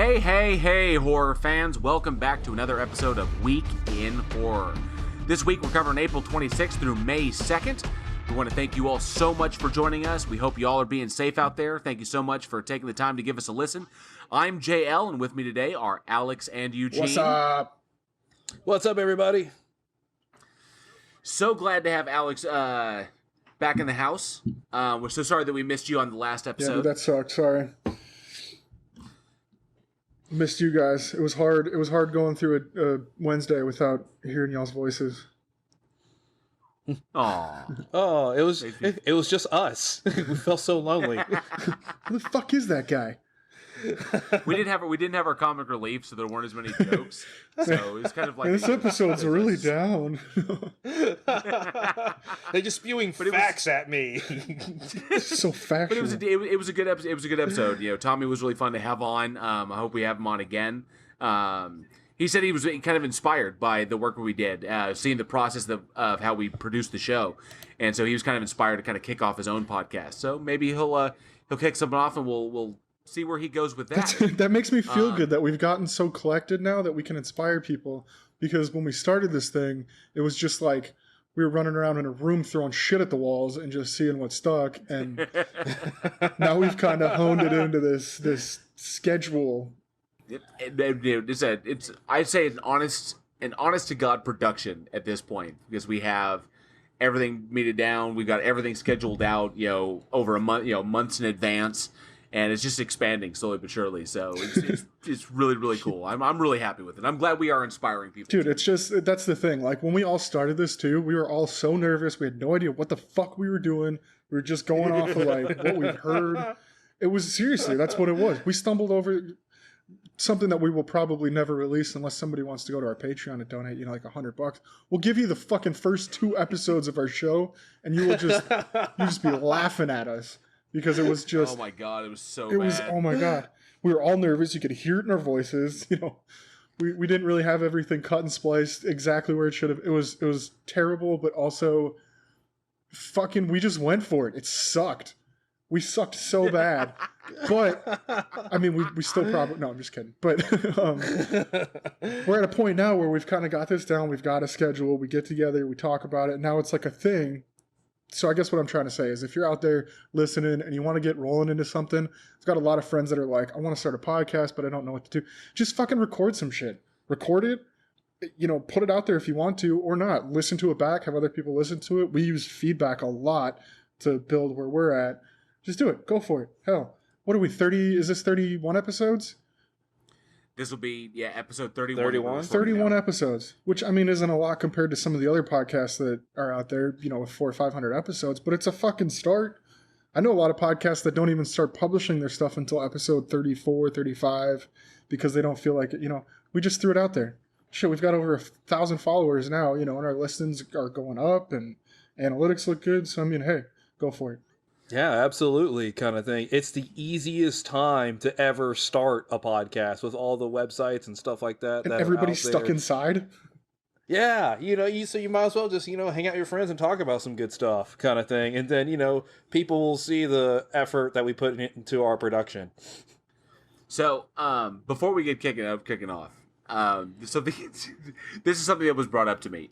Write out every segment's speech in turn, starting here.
Hey, horror fans. Welcome back to another episode of Week in Horror. This week we're covering April 26th through May 2nd. We want to thank you all so much for joining us. We hope you all are being safe out there. Thank you so much for taking the time to give us a listen. I'm JL, and with me today are Alex and Eugene. What's up? What's up, everybody? So glad to have Alex back in the house. We're so sorry that we missed you on the last episode. Yeah, dude, that sucked. Sorry. Missed you guys. It was hard. It was hard going through a Wednesday without hearing y'all's voices. Aww. Oh, it was just us. We felt so lonely. Who the fuck is that guy? We didn't have our comic relief, so there weren't as many jokes. So it was kind of like This episode's really down. They're just spewing facts at me. So factual. But it was a good episode. It was a good episode. You know, Tommy was really fun to have on. I hope we have him on again. He said he was kind of inspired by the work we did, seeing the process of how we produced the show, and so he was kind of inspired to kind of kick off his own podcast. So maybe he'll kick something off, and we'll see where he goes with that. That makes me feel good that we've gotten so collected now that we can inspire people. Because when we started this thing, it was just like we were running around in a room throwing shit at the walls and just seeing what stuck. And now we've kind of honed it into this schedule. I'd say an honest to God production at this point, because we have everything meted down. We've got everything scheduled out, over a month, months in advance. And it's just expanding slowly but surely. So it's really, really cool. I'm really happy with it. I'm glad we are inspiring people. Dude, that's the thing. Like, when we all started this, too, we were all so nervous. We had no idea what the fuck we were doing. We were just going off of, like, what we've heard. It was, seriously, that's what it was. We stumbled over something that we will probably never release unless somebody wants to go to our Patreon and donate, like $100. We'll give you the fucking first 2 episodes of our show, and you'll just be laughing at us. Because it was just... Oh my God, it was so bad. It was, oh my God. We were all nervous. You could hear it in our voices. We didn't really have everything cut and spliced exactly where it should have. It was terrible, but also fucking, we just went for it. It sucked. We sucked so bad. But, I mean, we still probably... No, I'm just kidding. But we're at a point now where we've kind of got this down. We've got a schedule. We get together. We talk about it. Now it's like a thing. So I guess what I'm trying to say is if you're out there listening and you want to get rolling into something, I've got a lot of friends that are like, I want to start a podcast, but I don't know what to do. Just fucking record some shit. Record it, put it out there if you want to or not. Listen to it back, have other people listen to it. We use feedback a lot to build where we're at. Just do it. Go for it. Hell, what are we, 30? Is this 31 episodes? This will be, episode 31. 31 episodes, which, I mean, isn't a lot compared to some of the other podcasts that are out there, with 400 or 500 episodes, but it's a fucking start. I know a lot of podcasts that don't even start publishing their stuff until episode 34, 35, because they don't feel like it, we just threw it out there. Shit, we've got over 1,000 followers now, and our listens are going up, and analytics look good, so, I mean, hey, go for it. Yeah, absolutely, kind of thing. It's the easiest time to ever start a podcast with all the websites and stuff like that. And everybody's stuck inside. Yeah, so you might as well just, hang out with your friends and talk about some good stuff, kind of thing. And then, people will see the effort that we put into our production. So, before we get kicking off, so this is something that was brought up to me.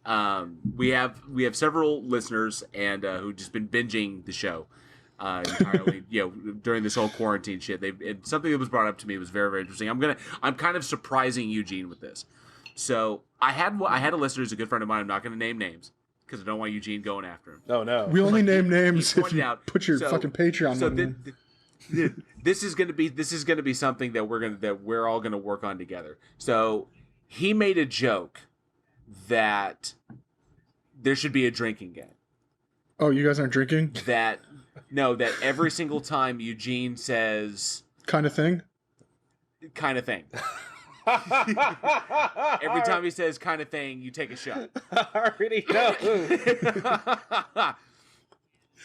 We have several listeners and who've just been binging the show. Entirely, during this whole quarantine shit, something that was brought up to me was very, very interesting. I'm kind of surprising Eugene with this. So I had a listener who's a good friend of mine. I'm not going to name names because I don't want Eugene going after him. Oh no, we only name names if you put your fucking Patreon. So this is going to be something that we're all going to work on together. So he made a joke that there should be a drinking game. Oh, you guys aren't drinking? That every single time Eugene says... Kind of thing? Kind of thing. Every time he says kind of thing, you take a shot. I already know.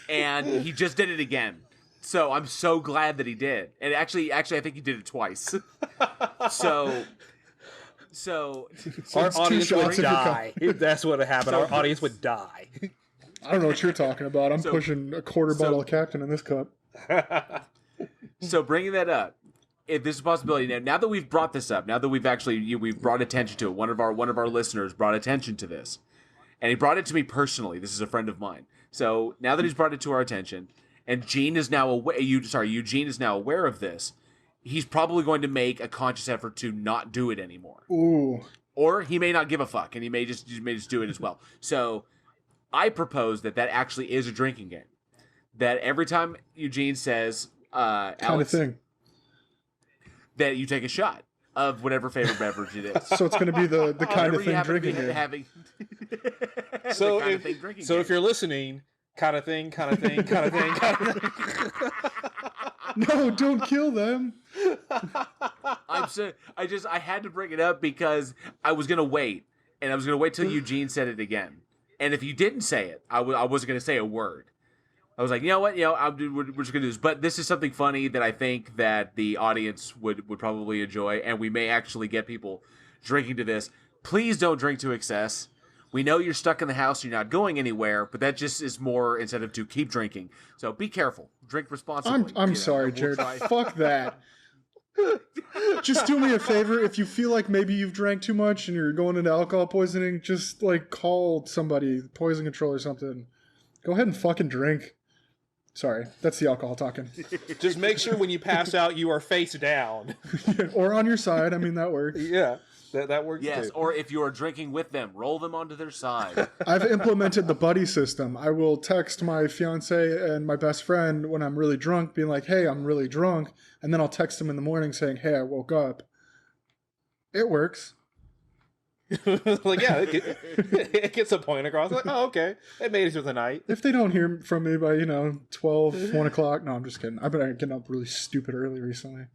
And he just did it again. So I'm so glad that he did. And actually, I think he did it twice. So our audience would die. That's what happened. Our audience would die. I don't know what you're talking about. I'm pushing a quarter bottle of Captain in this cup. So bringing that up, if there's a possibility now that we've brought this up, now that we've actually we've brought attention to it, one of our listeners brought attention to this, and he brought it to me personally. This is a friend of mine. So now that he's brought it to our attention, and Eugene is now aware of this, he's probably going to make a conscious effort to not do it anymore. Ooh. Or he may not give a fuck, and he may just do it as well. So I propose that actually is a drinking game. That every time Eugene says, Kind Alex, of thing. that you take a shot of whatever favorite beverage it is. So it's going to be the kind of thing happen to be drinking game. having. So The kind of thing drinking if game. you're listening, kind of thing. No, don't kill them. I had to bring it up because I was gonna wait, and I was gonna wait till Eugene said it again. And if you didn't say it, I wasn't gonna say a word. I was like, you know what, we're just gonna do this. But this is something funny that I think that the audience would probably enjoy, and we may actually get people drinking to this. Please don't drink to excess. We know you're stuck in the house, you're not going anywhere, but that just is more incentive to keep drinking. So be careful. Drink responsibly. I'm sorry, Jared. Fuck that. Just do me a favor. If you feel like maybe you've drank too much and you're going into alcohol poisoning, just like call somebody, poison control or something. Go ahead and fucking drink. Sorry, that's the alcohol talking. Just make sure when you pass out, you are face down. Or on your side. I mean, that works. Yeah, that works Yes, too. or if you are drinking with them, roll them onto their side. I've implemented the buddy system. I will text my fiance and my best friend when I'm really drunk, being like, hey, I'm really drunk. And then I'll text them in the morning saying, hey, I woke up. It works. Like, yeah, it gets a point across. Like, oh, okay. It made it through the night. If they don't hear from me by, 12, 1 o'clock. No, I'm just kidding. I've been getting up really stupid early recently.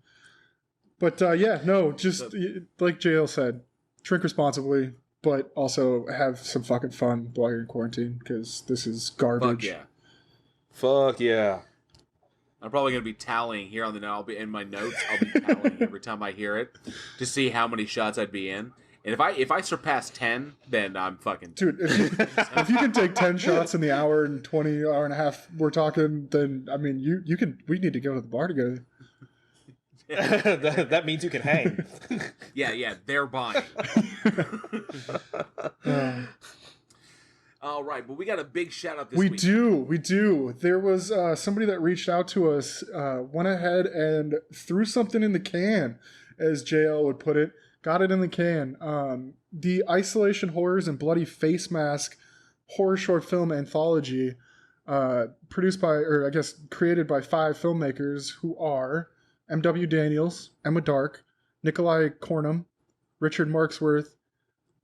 But yeah, no, just like JL said, drink responsibly, but also have some fucking fun while you're in quarantine, because this is garbage. Fuck yeah. I'm probably going to be tallying here on the note. I'll be in my notes. I'll be tallying every time I hear it to see how many shots I'd be in. And if I surpass 10, then I'm fucking... Dude, if you can take 10 shots in the hour and 20 hour and a half we're talking, then, I mean, you can... We need to go to the bar together. That means you can hang. Yeah, they're buying. All right, but we got a big shout out this week. We do. There was somebody that reached out to us, went ahead and threw something in the can, as JL would put it. Got it in the can. The Isolation Horrors and Bloody Face Mask horror short film anthology, produced by, or I guess created by 5 filmmakers who are M.W. Daniels, Emma Dark, Nikolai Cornum, Richard Markworth,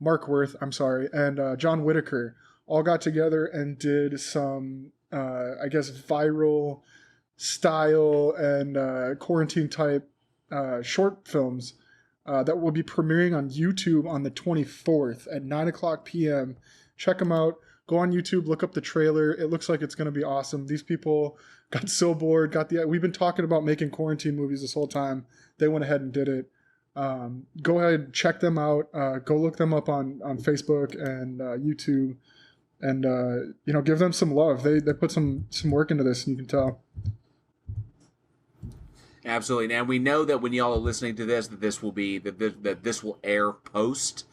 and John Whitaker. All got together and did some, I guess, viral style and quarantine type short films that will be premiering on YouTube on the 24th at 9 o'clock p.m. Check them out. Go on YouTube, look up the trailer. It looks like it's going to be awesome. These people got so bored. We've been talking about making quarantine movies this whole time. They went ahead and did it. Go ahead, check them out. Go look them up on Facebook and YouTube. And, give them some love. They put some work into this, and you can tell. Absolutely. And we know that when y'all are listening to this, that this will air post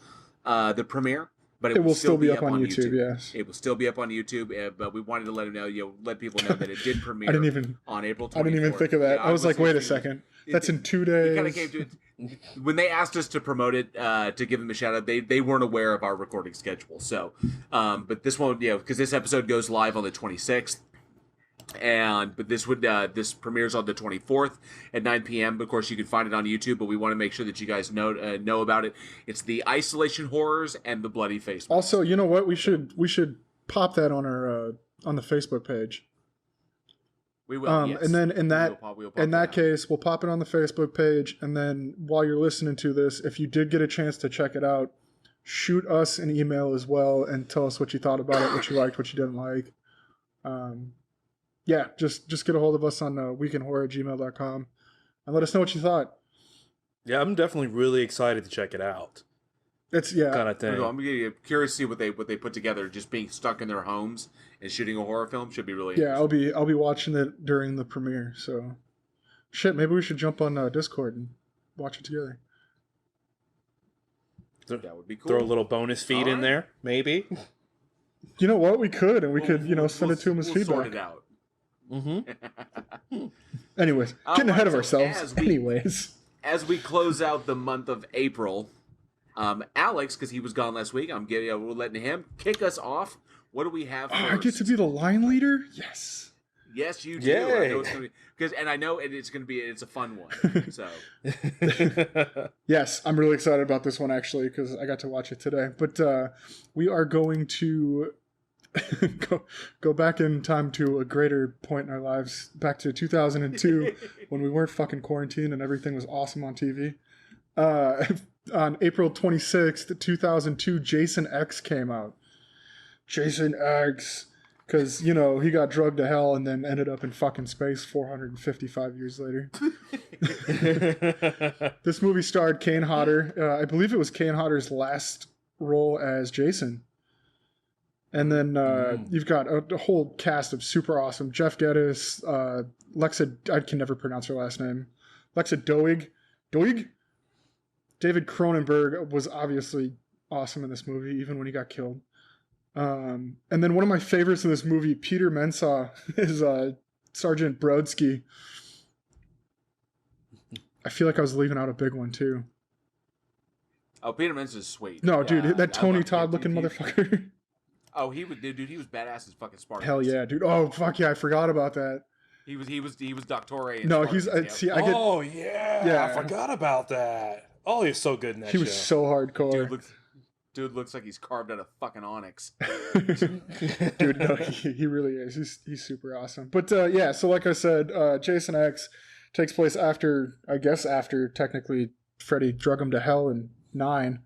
the premiere. But it will still be up on YouTube. Yes. It will still be up on YouTube, but we wanted to let people know that it did premiere on April 24th. I didn't even think of that. Yeah, I was like, wait a second. That's in 2 days. It kind of came to it. When they asked us to promote it, to give them a shout out, they weren't aware of our recording schedule. So, but this one, because this episode goes live on the 26th. But this premieres on the 24th at 9 p.m. Of course, you can find it on YouTube, but we want to make sure that you guys know about it. It's the Isolation Horrors and the Bloody Face Mask. Also, you know what? We should pop that on our on the Facebook page. We will. Yes. And then in that we'll case, we'll pop it on the Facebook page. And then while you're listening to this, if you did get a chance to check it out, shoot us an email as well and tell us what you thought about it, what you liked, what you didn't like. Yeah, just get a hold of us on weekendhorror@gmail.com and let us know what you thought. Yeah, I'm definitely really excited to check it out. It's kind of thing. I'm curious to see what they put together. Just being stuck in their homes and shooting a horror film should be really I'll be watching it during the premiere. So Shit, maybe we should jump on Discord and watch it together. That would be cool. Throw a little bonus feed in there, maybe. You know what? We could, and we could, send it to him as feedback. Sort it out. Mm-hmm. Anyways, getting ahead of ourselves. As we close out the month of April, Alex, because he was gone last week, we're letting him kick us off. What do we have first? I get to be the line leader? Yes. Yes, you do. Yay. I know it's gonna be, I know it's a fun one. So yes, I'm really excited about this one actually because I got to watch it today. But we are going to go back in time to a greater point in our lives, back to 2002 when we weren't fucking quarantined and everything was awesome on TV. On April 26th, 2002, Jason X came out. Jason X. Because, he got drugged to hell and then ended up in fucking space 455 years later. This movie starred Kane Hodder. I believe it was Kane Hodder's last role as Jason. And then you've got a whole cast of super awesome. Jeff Geddes, I can never pronounce her last name. Lexa Doig? David Cronenberg was obviously awesome in this movie, even when he got killed. And then one of my favorites in this movie, Peter Mensah, is Sergeant Brodsky. I feel like I was leaving out a big one too. Oh, Peter Mensah is sweet. No, dude, that Tony Todd looking motherfucker. Oh, he was badass as fucking Spartacus. Hell yeah, dude. Oh fuck yeah, I forgot about that. He was Doctore. No, he's Oh yeah, I forgot about that. Oh, he's so good in that show. He was so hardcore. Dude looks like he's carved out of fucking onyx. Dude, no, he really is. He's super awesome. But yeah, so like I said, Jason X takes place after technically Freddy drug him to hell in 9.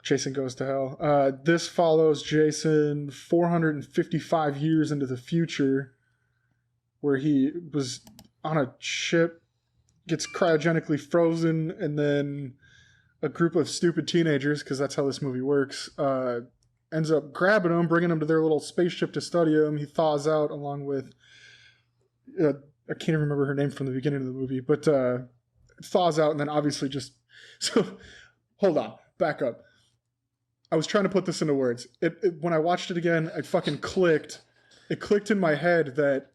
Jason goes to hell. This follows Jason 455 years into the future, where he was on a ship, gets cryogenically frozen, and then a group of stupid teenagers, because that's how this movie works, ends up grabbing him, bringing him to their little spaceship to study him. He thaws out along with, I can't even remember her name from the beginning of the movie, but thaws out and then obviously just... So, hold on, back up. I was trying to put this into words. When I watched it again, it fucking clicked. It clicked in my head that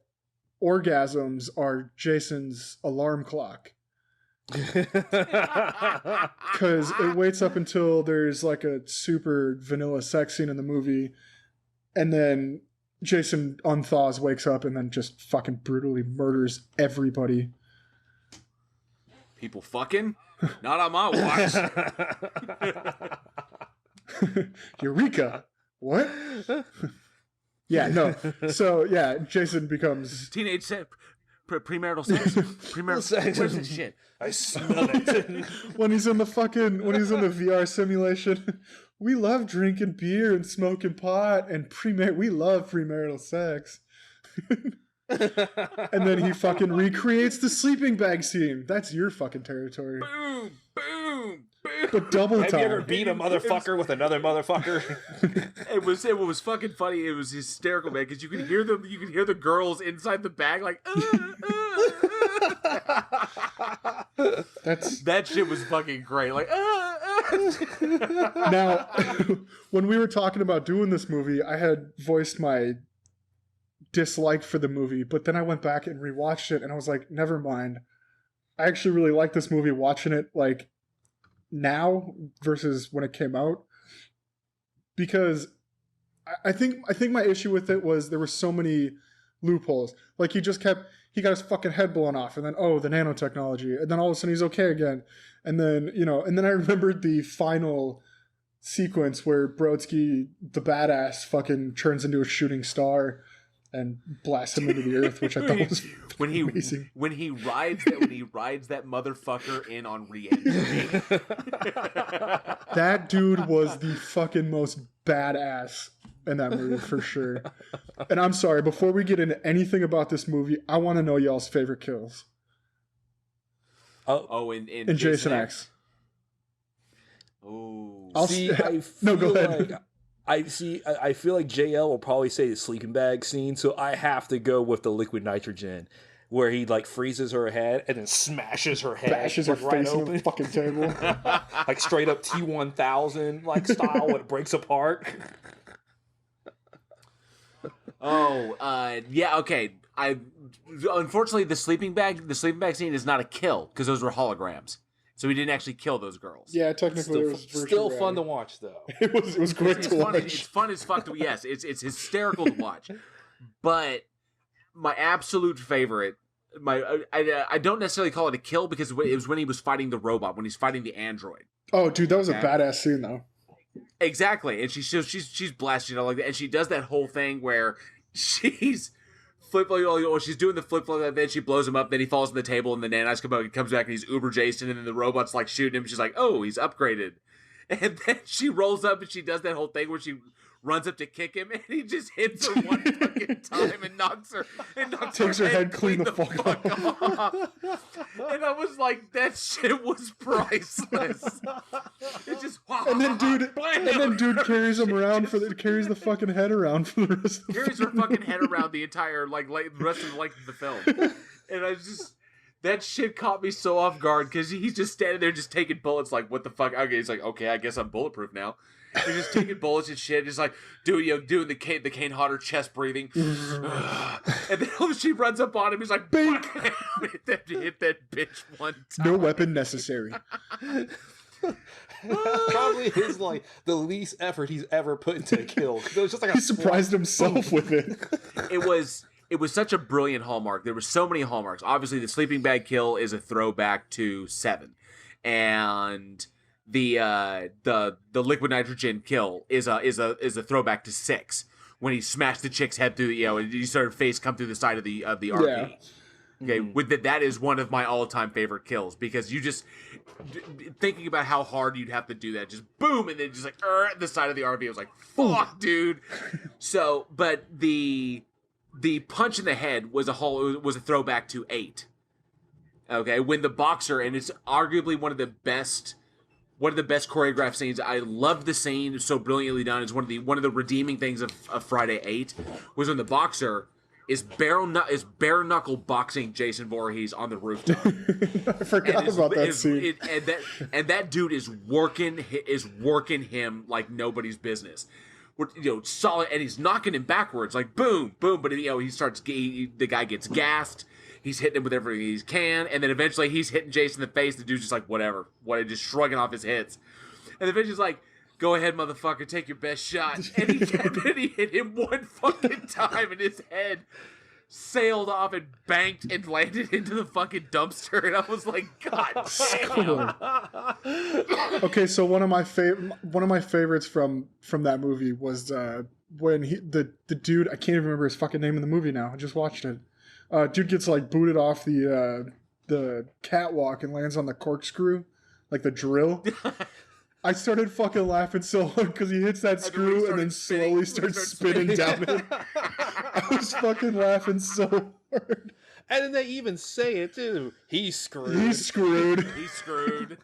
orgasms are Jason's alarm clock. Because it waits up until there's like a super vanilla sex scene in the movie, and then Jason unthaws, wakes up, and then just fucking brutally murders everybody. People fucking? Not on my watch. Eureka! What? Yeah, no. So yeah, Jason becomes teenage premarital sex. Premarital sex. Where's this shit? I smell it. when he's in the VR simulation, we love drinking beer and smoking pot and we love premarital sex. And then he fucking recreates the sleeping bag scene. That's your fucking territory. Boom, boom, boom. But double time. Have you ever beat a motherfucker with another motherfucker? It was fucking funny. It was hysterical, man, because you could hear the girls inside the bag like. That shit was fucking great. Like. Now, when we were talking about doing this movie, I had voiced my dislike for the movie, but then I went back and rewatched it, and I was like, never mind. I actually really like this movie watching it like now versus when it came out, because I think my issue with it was there were so many loopholes. Like he got his fucking head blown off, and then the nanotechnology, and then all of a sudden he's okay again, and then I remembered the final sequence where Brodsky, the badass, fucking turns into a shooting star and blasts him into the earth, which I thought was amazing. When he rides that motherfucker in on re-entry. That dude was the fucking most badass in that movie for sure. And I'm sorry, before we get into anything about this movie, I want to know y'all's favorite kills. In Jason X. Oh, go ahead. I feel like JL will probably say the sleeping bag scene, so I have to go with the liquid nitrogen where he like freezes her head and then smashes her head, bashes her like, right face on open, the fucking table. like straight up T-1000 like style when it breaks apart. Yeah, okay. Unfortunately the sleeping bag scene is not a kill because those were holograms. So we didn't actually kill those girls. Yeah, technically it was Still fun to watch though. It was great to watch. It's fun as fuck to yes, it's hysterical to watch. But my absolute favorite, I don't necessarily call it a kill because it was when he was fighting the robot, when he's fighting the android. Oh, dude, that was a badass scene though. Exactly, and she's blasted, like that, and she does that whole thing where she's she's doing the flip, and then she blows him up. Then he falls on the table, and the nanites come out. He comes back, and he's uber Jason, and then the robot's like shooting him. She's like, "Oh, he's upgraded." And then she rolls up, and she does that whole thing where she runs up to kick him, and he just hits her one fucking time and takes her head clean the fuck off. And I was like, that shit was priceless. It just and then dude carries him around carries the fucking head around for the rest of the carries her fucking head around the entire the rest of the length of the film. And I just that shit caught me so off guard because he's just standing there just taking bullets like, what the fuck? Okay, he's like, okay, I guess I'm bulletproof now. He's just taking bullets and shit, just like doing the Kane Hodder chest breathing. And then she runs up on him, he's like, bang! hit that bitch one time. No weapon necessary. Probably his like the least effort he's ever put into a kill. It was just like he surprised himself with it. It was such a brilliant hallmark. There were so many hallmarks. Obviously, the sleeping bag kill is a throwback to 7, and the liquid nitrogen kill is a throwback to 6 when he smashed the chick's head through and you saw her face come through the side of the RV. Yeah. Okay, with that is one of my all-time favorite kills because you just thinking about how hard you'd have to do that, just boom, and then just like the side of the RV. I was like, fuck, dude. So, but the punch in the head was a throwback to 8. Okay, when the boxer, and it's arguably one of the best choreographed scenes. I love the scene; it's so brilliantly done. It's one of the redeeming things of Friday 8 was when the boxer is bare knuckle boxing Jason Voorhees on the rooftop. I forgot about that scene. And that dude is working him like nobody's business. Solid, and he's knocking him backwards, like boom, boom. But the guy gets gassed. He's hitting him with everything he can, and then eventually he's hitting Jason in the face. The dude's just like, whatever, just shrugging off his hits. And the bitch is like, go ahead, motherfucker, take your best shot. And he hit him one fucking time, and his head sailed off and banked and landed into the fucking dumpster. And I was like, God damn. Okay, so one of my favorites from that movie was when the dude, I can't even remember his fucking name in the movie now. I just watched it. Dude gets like booted off the catwalk and lands on the corkscrew, like the drill. I started fucking laughing so hard because he hits that screw and then slowly starts spinning down it. I was fucking laughing so hard. And then they even say it too. He's screwed. He's screwed. He's screwed.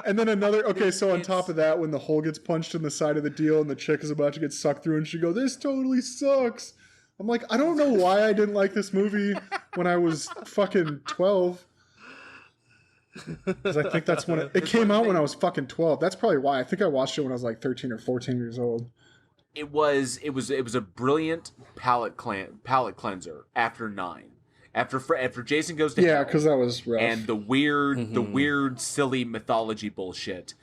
And then another. Okay, so on top of that, when the hole gets punched in the side of the deal and the chick is about to get sucked through, and she goes, "This totally sucks." I'm like, I don't know why I didn't like this movie when I was fucking 12. Because I think that's when it came out when I was fucking 12. That's probably why. I think I watched it when I was like 13 or 14 years old. It was a brilliant palate cleanser after 9. After Jason Goes to Hell. Yeah, because that was rough. And the weird, silly mythology bullshit.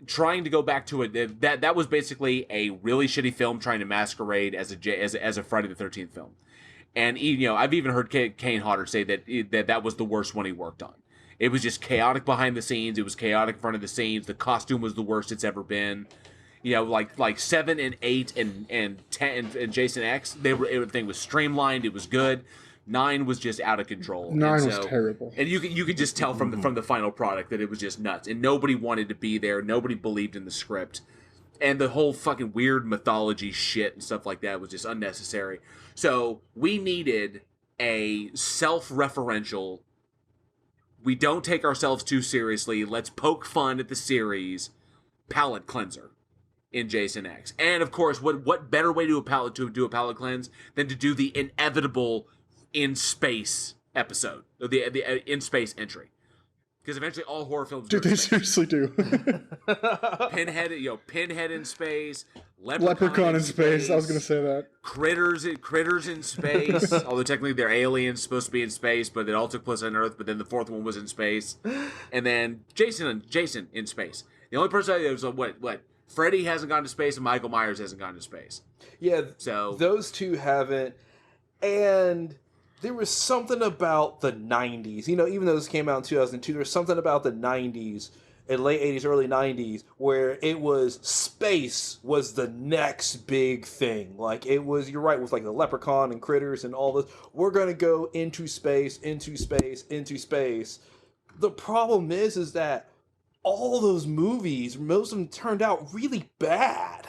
Trying to go back to it, that was basically a really shitty film trying to masquerade as a Friday the 13th film. And I've even heard Kane Hodder say that was the worst one he worked on. It was just chaotic behind the scenes. It was chaotic in front of the scenes. The costume was the worst it's ever been. Like 7 and 8 and 10 and Jason X, everything was streamlined. It was good. 9 was just out of control. 9 was terrible. And you could just tell from the final product that it was just nuts. And nobody wanted to be there. Nobody believed in the script. And the whole fucking weird mythology shit and stuff like that was just unnecessary. So we needed a self-referential, we don't take ourselves too seriously, let's poke fun at the series, palate cleanser in Jason X. And of course, what better way to do a palate cleanse than to do the inevitable in space episode, the in space entry. Because eventually all horror films Dude, they seriously do. Pinhead in space, Leprechaun in space. I was gonna say that. Critters in space. Although technically they're aliens supposed to be in space, but it all took place on Earth. But then the fourth one was in space, and then Jason in space. The only person that was what Freddy hasn't gone to space, and Michael Myers hasn't gone to space. Yeah, so those two haven't, and there was something about the 90s. You know, even though this came out in 2002, there was something about the 90s and late 80s, early 90s where it was space was the next big thing. Like, it was, you're right, with like the Leprechaun and Critters and all this. We're going to go into space, into space, into space. The problem is that all those movies, most of them turned out really bad.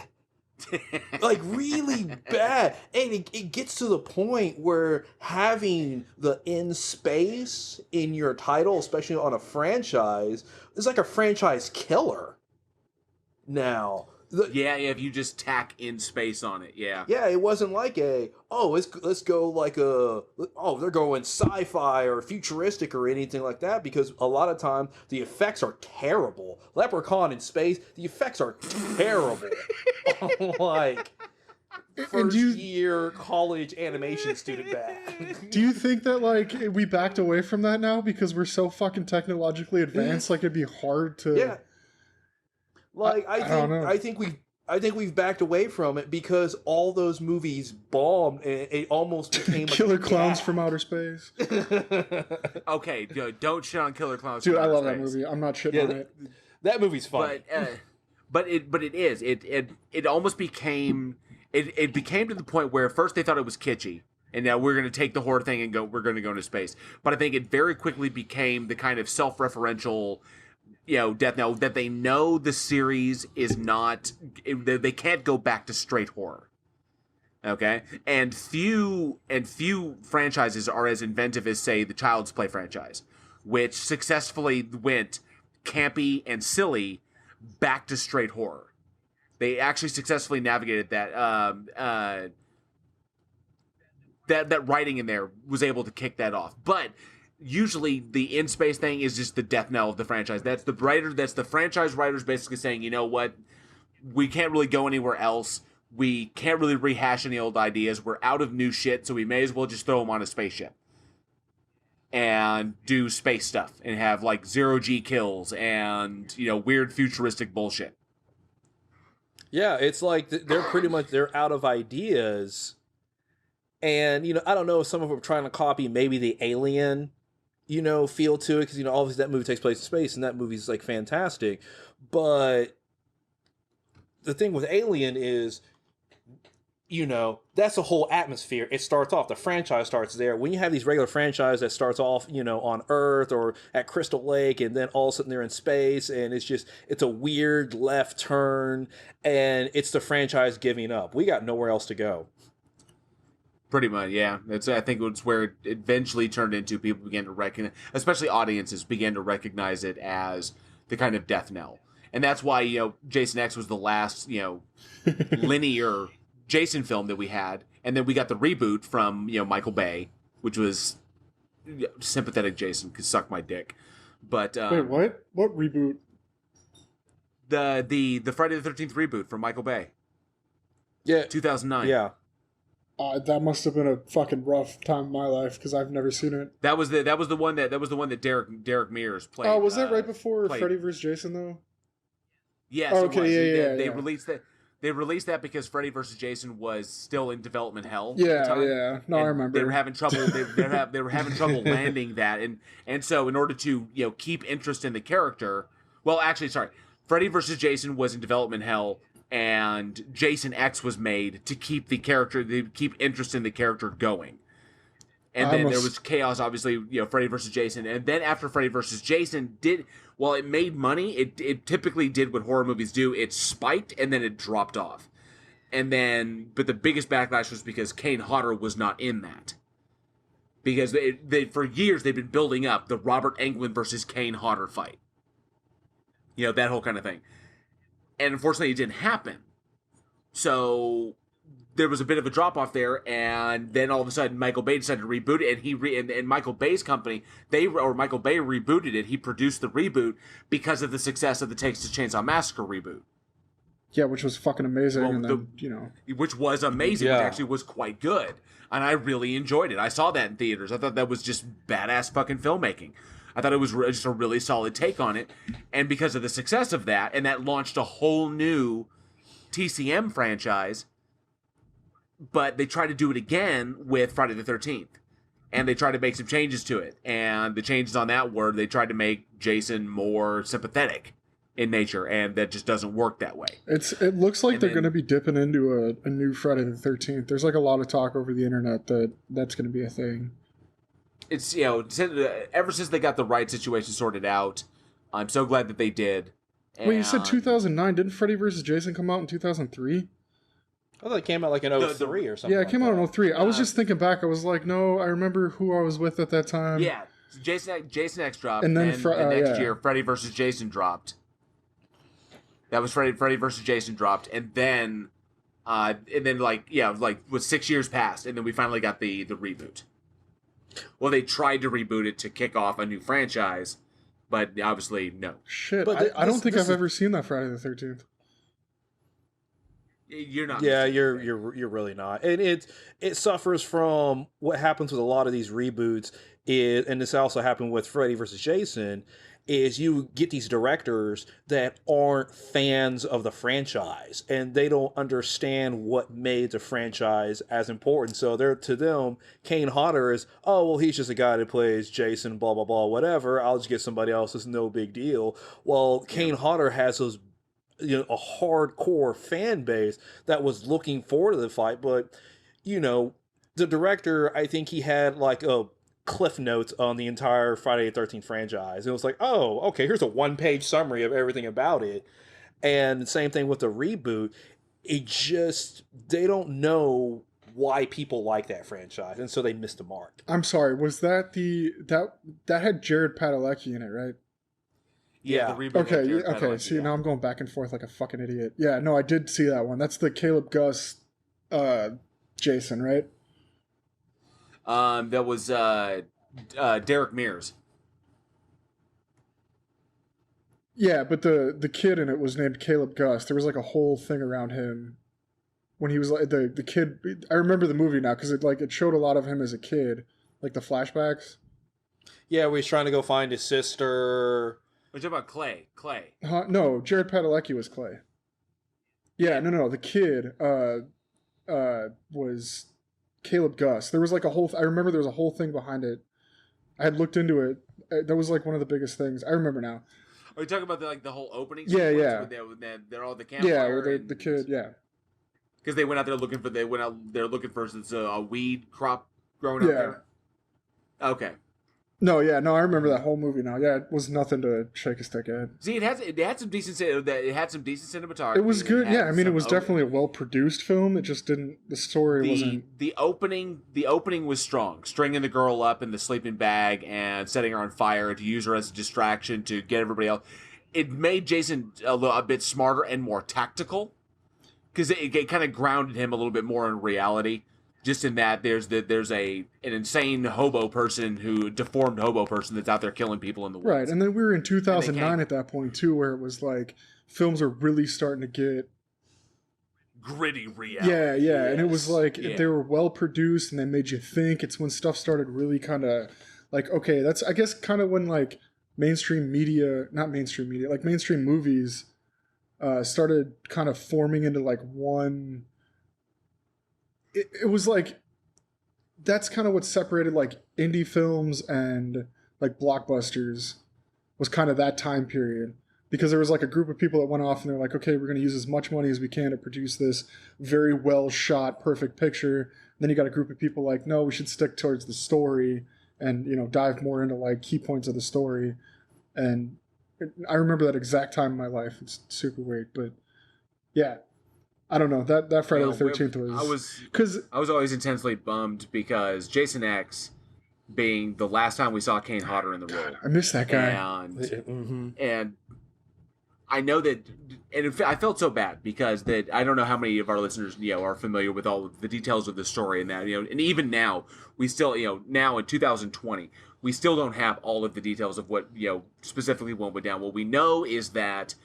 Like, really bad. And it gets to the point where having the in space in your title, especially on a franchise, is like a franchise killer now. If you just tack in space on it, yeah. Yeah, it wasn't like let's go like they're going sci-fi or futuristic or anything like that, because a lot of time the effects are terrible. Leprechaun in space, the effects are terrible. Like first year college animation student bad. Do you think that like we backed away from that now because we're so fucking technologically advanced? Like, it'd be hard to. Yeah. Like I think we've backed away from it because all those movies bombed and it almost became Killer Clowns from Outer Space. Okay, don't shit on Killer Clowns. Dude, from I Outer love Space. that movie. I'm not shitting on it. That movie's funny. But it almost became it became to the point where first they thought it was kitschy. And now we're going to take the horror thing and we're going to go into space. But I think it very quickly became the kind of self-referential, death knell, that they know the series is not, they can't go back to straight horror. Okay? And few franchises are as inventive as, say, the Child's Play franchise, which successfully went campy and silly back to straight horror. They actually successfully navigated that. That writing in there was able to kick that off. But usually the in-space thing is just the death knell of the franchise. That's the franchise writers basically saying, you know what, we can't really go anywhere else. We can't really rehash any old ideas. We're out of new shit, so we may as well just throw them on a spaceship and do space stuff and have like 0G kills and, weird futuristic bullshit. Yeah, it's like they're out of ideas. And, I don't know if some of them are trying to copy maybe the Alien, feel to it. Because, obviously that movie takes place in space and that movie's, like, fantastic. But the thing with Alien is, that's a whole atmosphere. It starts off, the franchise starts there. When you have these regular franchises that starts off, on Earth or at Crystal Lake, and then all of a sudden they're in space, and it's a weird left turn, and it's the franchise giving up. We got nowhere else to go. Pretty much, yeah. I think it's where it eventually turned into people began to recognize, especially audiences, began to recognize it as the kind of death knell. And that's why, Jason X was the last, linear Jason film that we had. And then we got the reboot from, Michael Bay, which was sympathetic Jason could suck my dick. But wait, what? What reboot? The Friday the 13th reboot from Michael Bay. Yeah. 2009. Yeah. That must have been a fucking rough time in my life because I've never seen it. That was the one that Derek Mears played. Oh, was that right before Freddy vs. Jason though? Yes. Oh, okay. Yeah. They released that. They released that because Freddy vs. Jason was still in development hell. Yeah, at the time, yeah. No, I remember. They were having trouble. They were having trouble landing that, and so in order to keep interest in the character, Freddy vs. Jason was in development hell. And Jason X was made to keep keep interest in the character going. And then there was chaos, obviously, Freddy versus Jason. And then after Freddy versus Jason while it made money, it typically did what horror movies do. It spiked and then it dropped off. But the biggest backlash was because Kane Hodder was not in that. Because for years they've been building up the Robert Englund versus Kane Hodder fight. That whole kind of thing. And unfortunately, it didn't happen. So there was a bit of a drop off there, and then all of a sudden Michael Bay decided to reboot it, and Michael Bay's company, Michael Bay rebooted it. He produced the reboot because of the success of the Texas Chainsaw Massacre reboot. Yeah, which was fucking amazing, Well, and then, which was amazing, Yeah. which actually was quite good, and I really enjoyed it. I saw that in theaters. I thought that was just badass fucking filmmaking. I thought it was just a really solid take on it, and because of the success of that, and that launched a whole new TCM franchise. But they tried to do it again with Friday the 13th, and they tried to make some changes to it. And the changes on that were they tried to make Jason more sympathetic in nature, and that just doesn't work that way. It looks like And they're then- going to be dipping into a new Friday the 13th. There's like a lot of talk over the internet that that's going to be a thing. It's ever since they got the right situation sorted out, I'm so glad that they did. Wait, you said And 2009? Didn't Freddy vs. Jason come out in 2003? I thought it came out like in 03 or something. Yeah, it came out in 03. I was Uh, just thinking back. I was like, no, I remember who I was with at that time. Yeah, Jason X dropped, And and then then the next yeah. year Freddy vs. Jason dropped. That was Freddy vs. Jason dropped, and then with 6 years passed, and then we finally got the reboot. Well, they tried to reboot it to kick off a new franchise, but obviously no. Shit, But I don't think this I've is- ever seen that Friday the 13th. You're not. Yeah, mistaken. you're really not, and it suffers from what happens with a lot of these reboots. And this also happened with Freddy versus Jason. Is you get these directors that aren't fans of the franchise, and they don't understand what made the franchise as important. So to them, Kane Hodder is, oh well, he's just a guy that plays Jason, blah blah blah, whatever. I'll just get somebody else. It's no big deal. Well, Kane Hodder has those. A hardcore fan base that was looking forward to the fight, but the director, I think he had like a cliff notes on the entire Friday the 13th franchise. It was like, oh, okay, here's a 1-page summary of everything about it. And same thing with the reboot. They don't know why people like that franchise, and so they missed the mark. I'm sorry, was that that had Jared Padalecki in it, right? Yeah. The reboot Okay, had Jared okay. Padalecki, See, yeah. now I'm going back and forth like a fucking idiot. Yeah, no, I did see that one. That's the Caleb Gus Jason, right? That was Derek Mears. Yeah, but the kid in it was named Caleb Gus. There was like a whole thing around him when he was like the kid. I remember the movie now because it showed a lot of him as a kid, like the flashbacks. Yeah, where he's trying to go find his sister. We're talking about Clay. No, Jared Padalecki was Clay. Yeah, no. The kid was Caleb Gus. There was like I remember there was a whole thing behind it. I had looked into it. That was like one of the biggest things. I remember now. Are you talking about the whole opening? Yeah, sequence yeah. When they're all the campfire. Yeah, where the kid. Yeah. Because they went out there looking for a weed crop growing up Yeah. there. Okay. No, I remember that whole movie now. Yeah, it was nothing to shake a stick at. See, it had some decent cinematography. It was good. Yeah, I mean, it was some- definitely a well-produced film. It just didn't. The story wasn't. The opening was strong, stringing the girl up in the sleeping bag and setting her on fire to use her as a distraction to get everybody else. It made Jason a bit smarter and more tactical because it kind of grounded him a little bit more in reality. Just in that there's an insane deformed hobo person that's out there killing people in the woods. Right, and then we were in 2009 can't- at that point too, where it was like films are really starting to get. Gritty reality. Yeah, and it was like Yeah. they were well produced and they made you think. It's when stuff started really kind of like, okay, that's I guess kind of when like mainstream movies started kind of forming into like one. It was like that's kind of what separated like indie films and like blockbusters was kind of that time period. Because there was like a group of people that went off and they're like, okay, we're going to use as much money as we can to produce this very well shot, perfect picture. And then you got a group of people like, no, we should stick towards the story and, dive more into like key points of the story. And I remember that exact time in my life. It's super weird, but yeah, I don't know. That Friday the 13th I was always intensely bummed because Jason X being the last time we saw Kane Hodder in the role. I miss that guy. And I know that, and I felt so bad because that I don't know how many of our listeners, are familiar with all of the details of the story and that, and even now we still, now in 2020, we still don't have all of the details of what, specifically what went down. What we know is that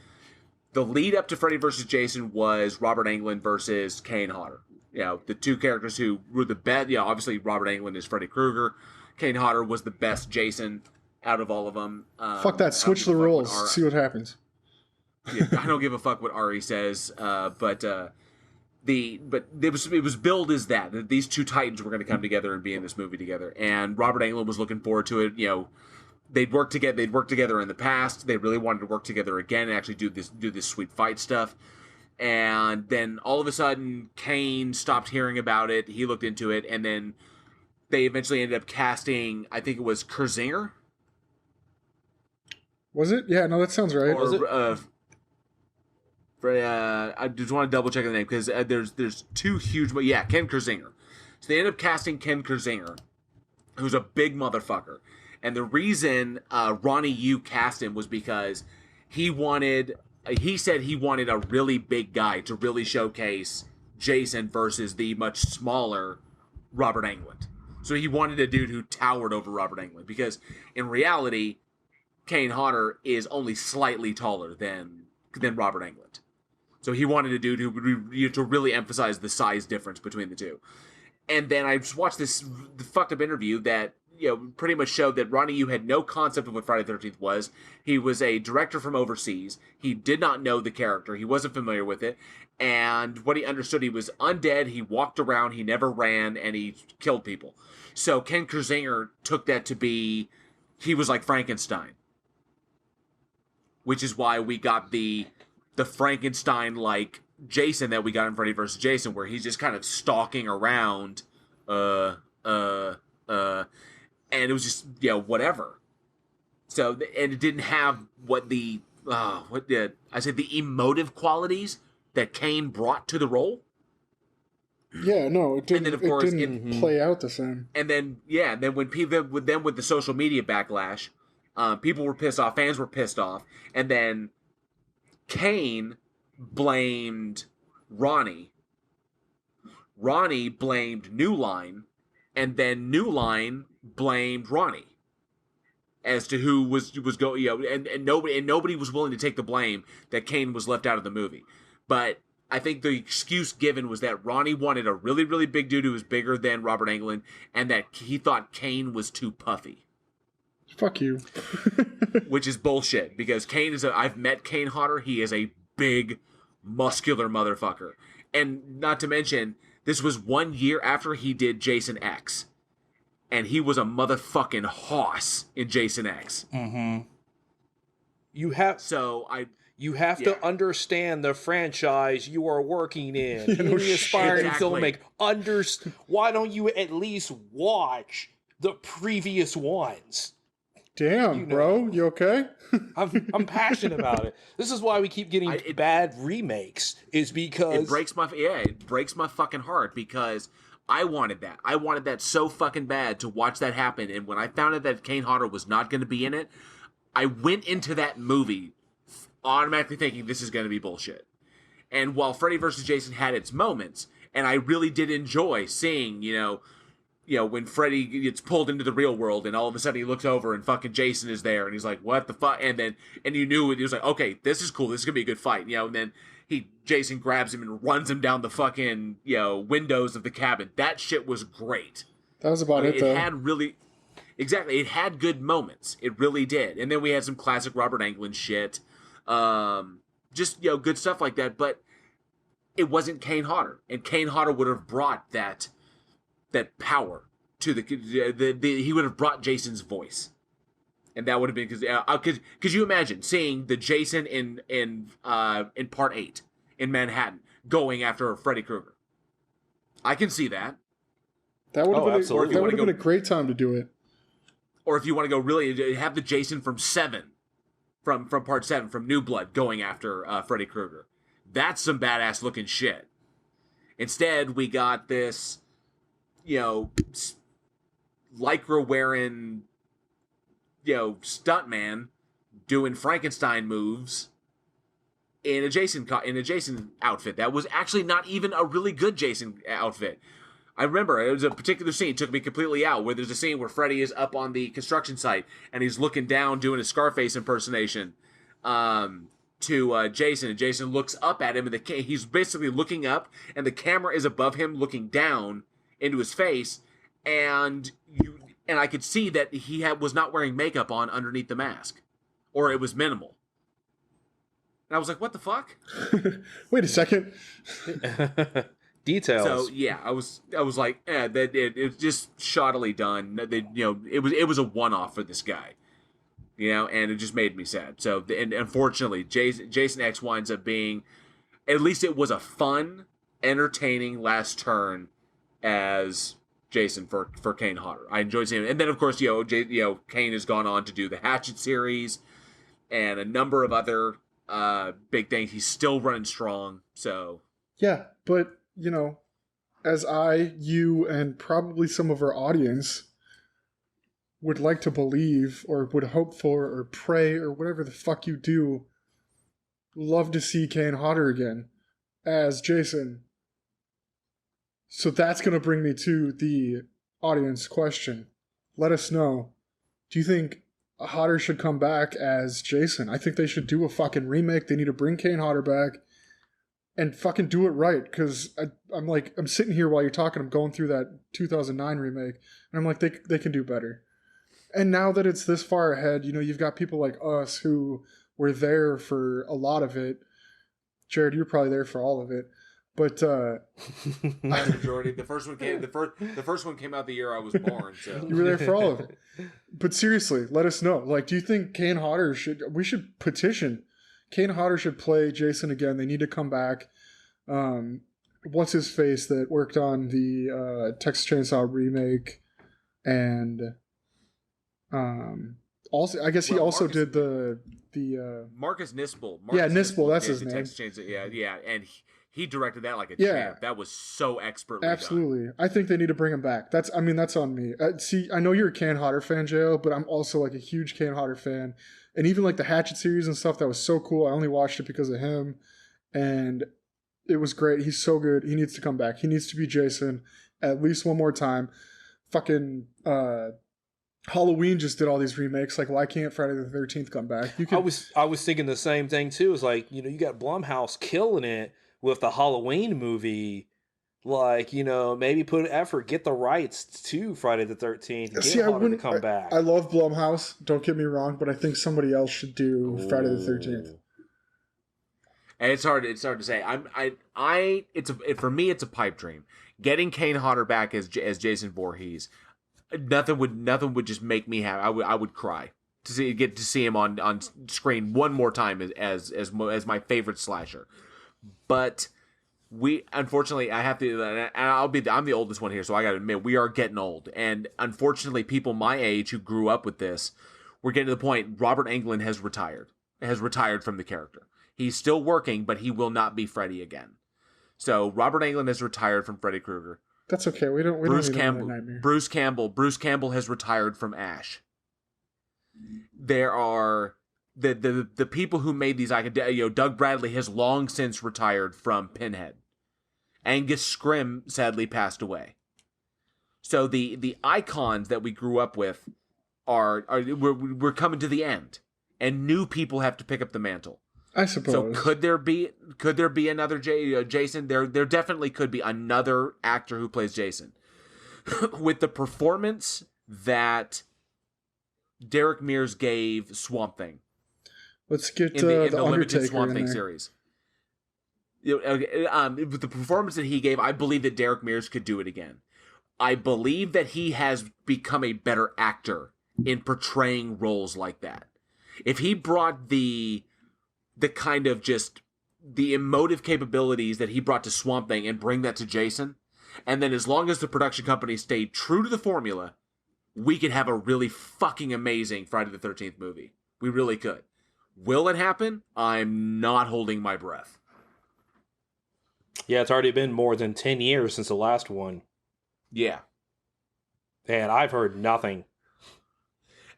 the lead up to Freddy versus Jason was Robert Englund versus Kane Hodder. The two characters who were the best. Obviously Robert Englund is Freddy Krueger. Kane Hodder was the best Jason out of all of them. Fuck that. Switch the roles. See what happens. Yeah, I don't give a fuck what Ari says, but it was billed as that these two titans were going to come together and be in this movie together, and Robert Englund was looking forward to it. They'd worked together in the past. They really wanted to work together again and actually do this sweet fight stuff. And then all of a sudden, Kane stopped hearing about it. He looked into it, and then they eventually ended up casting. I think it was Krueger. Was it? Yeah, no, that sounds right. Or, was it? I just want to double check the name because there's two huge. Yeah, Ken Krueger. So they ended up casting Ken Krueger, who's a big motherfucker. And the reason Ronnie Yu cast him was because he said he wanted a really big guy to really showcase Jason versus the much smaller Robert Englund. So he wanted a dude who towered over Robert Englund because in reality, Kane Hodder is only slightly taller than Robert Englund. So he wanted a dude who would to really emphasize the size difference between the two. And then I just watched this fucked up interview that pretty much showed that Ronnie Yu had no concept of what Friday the 13th was. He was a director from overseas. He did not know the character. He wasn't familiar with it. And what he understood, he was undead. He walked around. He never ran, and he killed people. So Ken Krueger took that to be, he was like Frankenstein. Which is why we got the Frankenstein-like Jason that we got in Freddy vs. Jason, where he's just kind of stalking around, and it was just, whatever. So, and it didn't have the emotive qualities that Kane brought to the role. Yeah, no, it didn't. And then, of course, it didn't play out the same. And then, then when people, with the social media backlash, people were pissed off, fans were pissed off, and then Kane blamed Ronnie. Ronnie blamed New Line, and then New Line blamed Ronnie as to who was going, and nobody was willing to take the blame that Kane was left out of the movie. But I think the excuse given was that Ronnie wanted a really, really big dude who was bigger than Robert Englund, and that he thought Kane was too puffy. Fuck you. Which is bullshit, because Kane I've met Kane Hodder. He is a big, muscular motherfucker. And not to mention, this was 1 year after he did Jason X. And he was a motherfucking hoss in Jason X. Mm-hmm. You have to understand the franchise you are working in. Any aspiring filmmaker. Why don't you at least watch the previous ones? Damn, bro, you okay? I'm passionate about it. This is why we keep getting bad remakes. Is because it breaks my fucking heart, because I wanted that. I wanted that so fucking bad to watch that happen. And when I found out that Kane Hodder was not going to be in it, I went into that movie automatically thinking this is going to be bullshit. And while Freddy vs. Jason had its moments, and I really did enjoy seeing, when Freddy gets pulled into the real world and all of a sudden he looks over and fucking Jason is there and he's like, what the fuck? And you knew it was like, okay, this is cool. This is going to be a good fight. And then Jason grabs him and runs him down the fucking, windows of the cabin. That shit was great. That was about it, though. It had good moments. It really did. And then we had some classic Robert Englund shit. Just, good stuff like that. But it wasn't Kane Hodder. And Kane Hodder would have brought that power to he would have brought Jason's voice, and that would have been because could you imagine seeing the Jason in part 8 in Manhattan going after Freddy Krueger? I can see that. That would have been a great time to do it. Or if you want to go really have the Jason from part 7 from New Blood going after Freddy Krueger, that's some badass looking shit. Instead, we got this, lycra wearing, stuntman doing Frankenstein moves in a Jason outfit. That was actually not even a really good Jason outfit. I remember it was a particular scene took me completely out where there's a scene where Freddy is up on the construction site and he's looking down doing a Scarface impersonation to Jason, and Jason looks up at him and he's basically looking up and the camera is above him looking down into his face, and I could see that he was not wearing makeup on underneath the mask, or it was minimal. And I was like, what the fuck? Wait a second. Details. So yeah, I was like, that it's just shoddily done. It was a one-off for this guy, and it just made me sad. So and unfortunately, Jason X winds up being, at least it was a fun, entertaining last turn as Jason for Kane Hodder. I enjoyed seeing him, and then of course Kane has gone on to do the Hatchet series and a number of other big things. He's still running strong. So yeah, but. As you, and probably some of our audience would like to believe or would hope for or pray or whatever the fuck you do, love to see Kane Hodder again as Jason. So that's going to bring me to the audience question. Let us know. Do you think Hodder should come back as Jason? I think they should do a fucking remake. They need to bring Kane Hodder back. And fucking do it right, because I'm sitting here while you're talking, I'm going through that 2009 remake, and I'm like, they can do better. And now that it's this far ahead, you've got people like us who were there for a lot of it. Jared, you're probably there for all of it, but majority. The first one came out the year I was born, so you were there for all of it. But seriously, let us know. Like, do you think Kane Hodder we should petition? Kane Hodder should play Jason again. They need to come back. What's his face that worked on the Texas Chainsaw remake, and also I guess he also did the Marcus Nispel. Nispel, that's his name. Texas Chainsaw, yeah, and he directed that like a champ. That was so expertly absolutely done. I think they need to bring him back. That's on me. See, I know you're a Kane Hodder fan, Jo, but I'm also like a huge Kane Hodder fan. And even like the Hatchet series and stuff, that was so cool. I only watched it because of him. And it was great. He's so good. He needs to come back. He needs to be Jason at least one more time. Fucking Halloween just did all these remakes. Like, why can't Friday the 13th come back? I was thinking the same thing too. It's like, you got Blumhouse killing it with the Halloween movie. Like, maybe put effort, get the rights to Friday the 13th, get Hodder to come back. I love Blumhouse, don't get me wrong, but I think somebody else should do Friday the 13th. And it's hard to say. For me, it's a pipe dream. Getting Kane Hodder back as Jason Voorhees, nothing would just make me happy. I would cry get to see him on screen one more time as my favorite slasher. But unfortunately, I have to, and I'm the oldest one here, so I got to admit, we are getting old. And unfortunately, people my age who grew up with this, we're getting to the point, Robert Englund has retired from the character. He's still working, but he will not be Freddy again. So Robert Englund has retired from Freddy Krueger. That's okay. We don't need another nightmare. Bruce Campbell has retired from Ash. There are the people who made these, Doug Bradley has long since retired from Pinhead. Angus Scrimm sadly passed away. So the icons that we grew up with we're coming to the end, and new people have to pick up the mantle. I suppose. So could there be another Jason? There definitely could be another actor who plays Jason with the performance that Derek Mears gave Swamp Thing. Let's get in the the limited Swamp Thing there. series. With the performance that he gave, I believe that Derek Mears could do it again. I believe that he has become a better actor in portraying roles like that. If he brought the kind of just the emotive capabilities that he brought to Swamp Thing and bring that to Jason, and then as long as the production company stayed true to the formula, we could have a really fucking amazing Friday the 13th movie. We really could. Will it happen? I'm not holding my breath. Yeah, it's already been more than 10 years since the last one. Yeah. And I've heard nothing.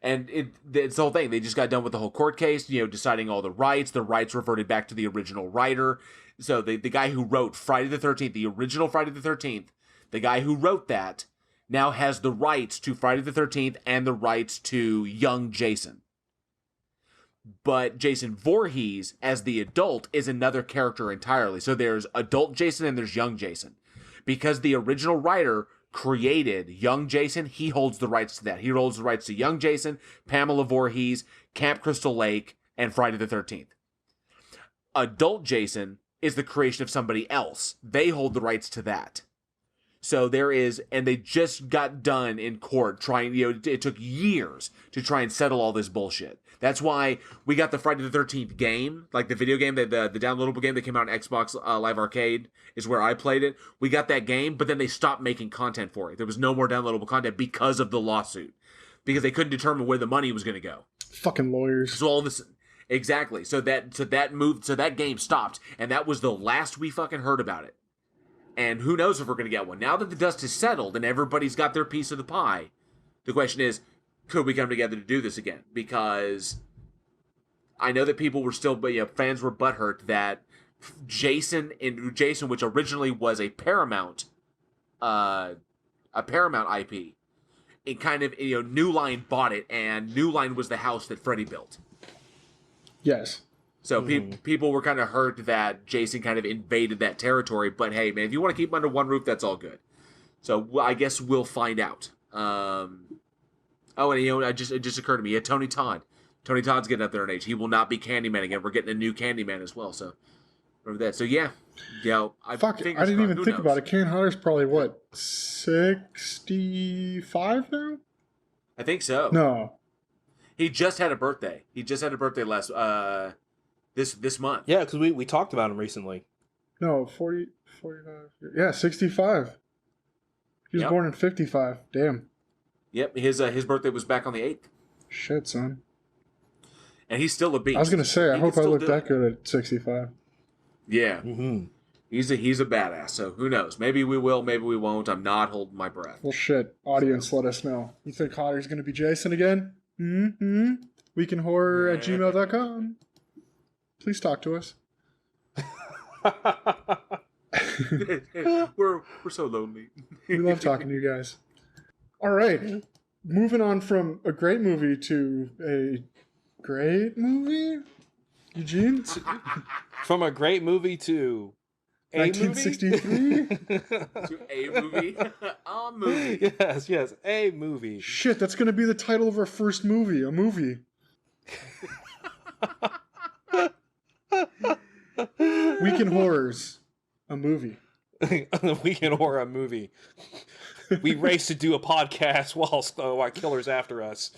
And it's the whole thing. They just got done with the whole court case, deciding all the rights. The rights reverted back to the original writer. So the guy who wrote Friday the 13th, the original Friday the 13th, the guy who wrote that now has the rights to Friday the 13th and the rights to young Jason. But Jason Voorhees, as the adult, is another character entirely. So there's adult Jason and there's young Jason. Because the original writer created young Jason, he holds the rights to that. He holds the rights to young Jason, Pamela Voorhees, Camp Crystal Lake, and Friday the 13th. Adult Jason is the creation of somebody else. They hold the rights to that. So there is, and they just got done in court trying, it took years to try and settle all this bullshit. That's why we got the Friday the 13th game, like the video game, the downloadable game that came out on Xbox Live Arcade is where I played it. We got that game, but then they stopped making content for it. There was no more downloadable content because of the lawsuit. Because they couldn't determine where the money was going to go. Fucking lawyers. So all this, exactly. So that game stopped, and that was the last we fucking heard about it. And who knows if we're going to get one. Now that the dust has settled and everybody's got their piece of the pie, the question is, could we come together to do this again? Because I know that people were still, fans were butthurt that Jason, which originally was a Paramount IP, it kind of, New Line bought it, and New Line was the house that Freddy built. Yes. So people were kind of hurt that Jason kind of invaded that territory. But hey, man, if you want to keep them under one roof, that's all good. So I guess we'll find out. And it just occurred to me. Yeah, Tony Todd. Tony Todd's getting up there in age. He will not be Candyman again. We're getting a new Candyman as well. So remember that. So yeah. I didn't even think about it. Kane Hodder's probably what, 65 now? I think so. No. He just had a birthday. Last this month. Yeah, because we talked about him recently. No, 40, 45. Yeah, 65. He was born in 55. Damn. Yep, his birthday was back on the 8th. Shit, son. And he's still a beast. I was going to say, I hope I look that good at 65. Yeah. Mm-hmm. He's a badass, so who knows? Maybe we will, maybe we won't. I'm not holding my breath. Well, shit. Audience, let us know. You think Hodder's going to be Jason again? Mm-hmm. weekendhorror@gmail.com. Please talk to us. we're so lonely. We love talking to you guys. All right. Moving on from a great movie to a great movie? Eugene? From a great movie to a 1963? To a movie? A movie. Yes, a movie. Shit, that's going to be the title of our first movie. A movie. Weekend Horrors. A movie. Weekend Horror, a movie. We race to do a podcast while killer's after us.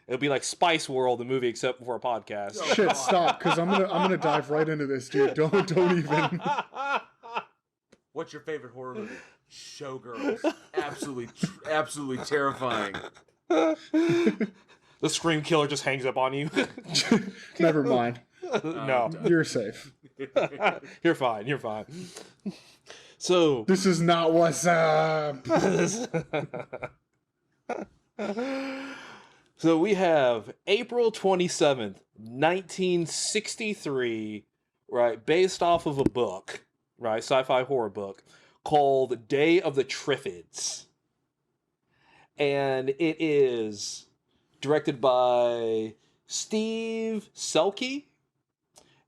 It'll be like Spice World, the movie, except for a podcast. Shit, stop, because I'm gonna dive right into this, dude. Don't even. What's your favorite horror movie? Showgirls. Absolutely terrifying. The Scream Killer just hangs up on you. Never mind. No, you're safe. You're fine. So this is not what's up. So we have April 27th, 1963, right, based off of a book, right, sci-fi horror book, called Day of the Triffids. And it is directed by Steve Selke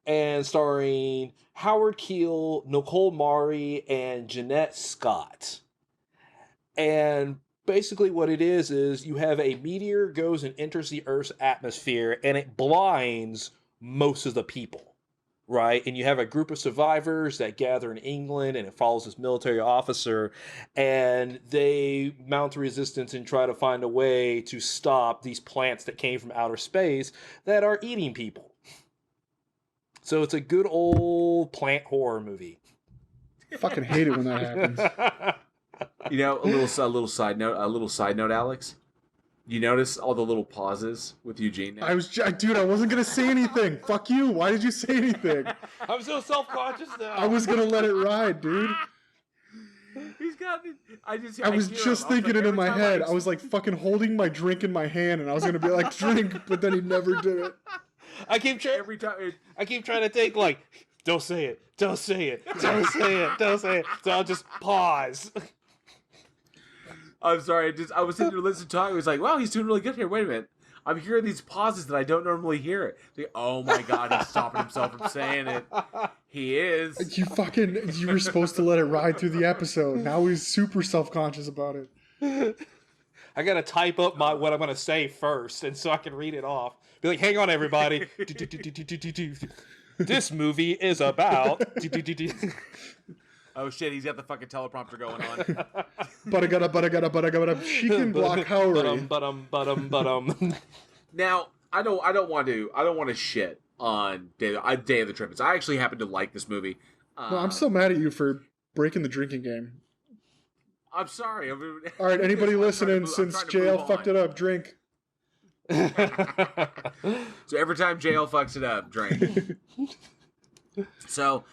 and starring Howard Keel, Nicole Mari, and Jeanette Scott. And basically what it is you have a meteor goes and enters the Earth's atmosphere and it blinds most of the people, right? And you have a group of survivors that gather in England and it follows this military officer and they mount resistance and try to find a way to stop these plants that came from outer space that are eating people. So it's a good old plant horror movie. I fucking hate it when that happens. You know, a little side note, Alex. You notice all the little pauses with Eugene now? I wasn't gonna say anything. Fuck you. Why did you say anything? I'm so self-conscious now. I was gonna let it ride, dude. He's God, I was just thinking it in my head. I was like fucking holding my drink in my hand, and I was gonna be like, drink, but then he never did it. I keep trying to think like, don't say it, don't say it, don't say it, don't say it. So I'll just pause. I'm sorry. I was sitting there listening to talk. I was like, wow, he's doing really good here. Wait a minute. I'm hearing these pauses that I don't normally hear. It. Like, oh my God, he's stopping himself from saying it. He is. You were supposed to let it ride through the episode. Now he's super self-conscious about it. I gotta type up what I'm gonna say first, and so I can read it off. Be like, hang on, everybody. This movie is about. Oh shit, he's got the fucking teleprompter going on. But I gotta chicken block Howry. Now, I don't want to shit on Day of the Triffids. I actually happen to like this movie. No, I'm still mad at you for breaking the drinking game. I'm sorry. All right, anybody listening, since JL fucked it up, drink. So every time JL fucks it up, drink. So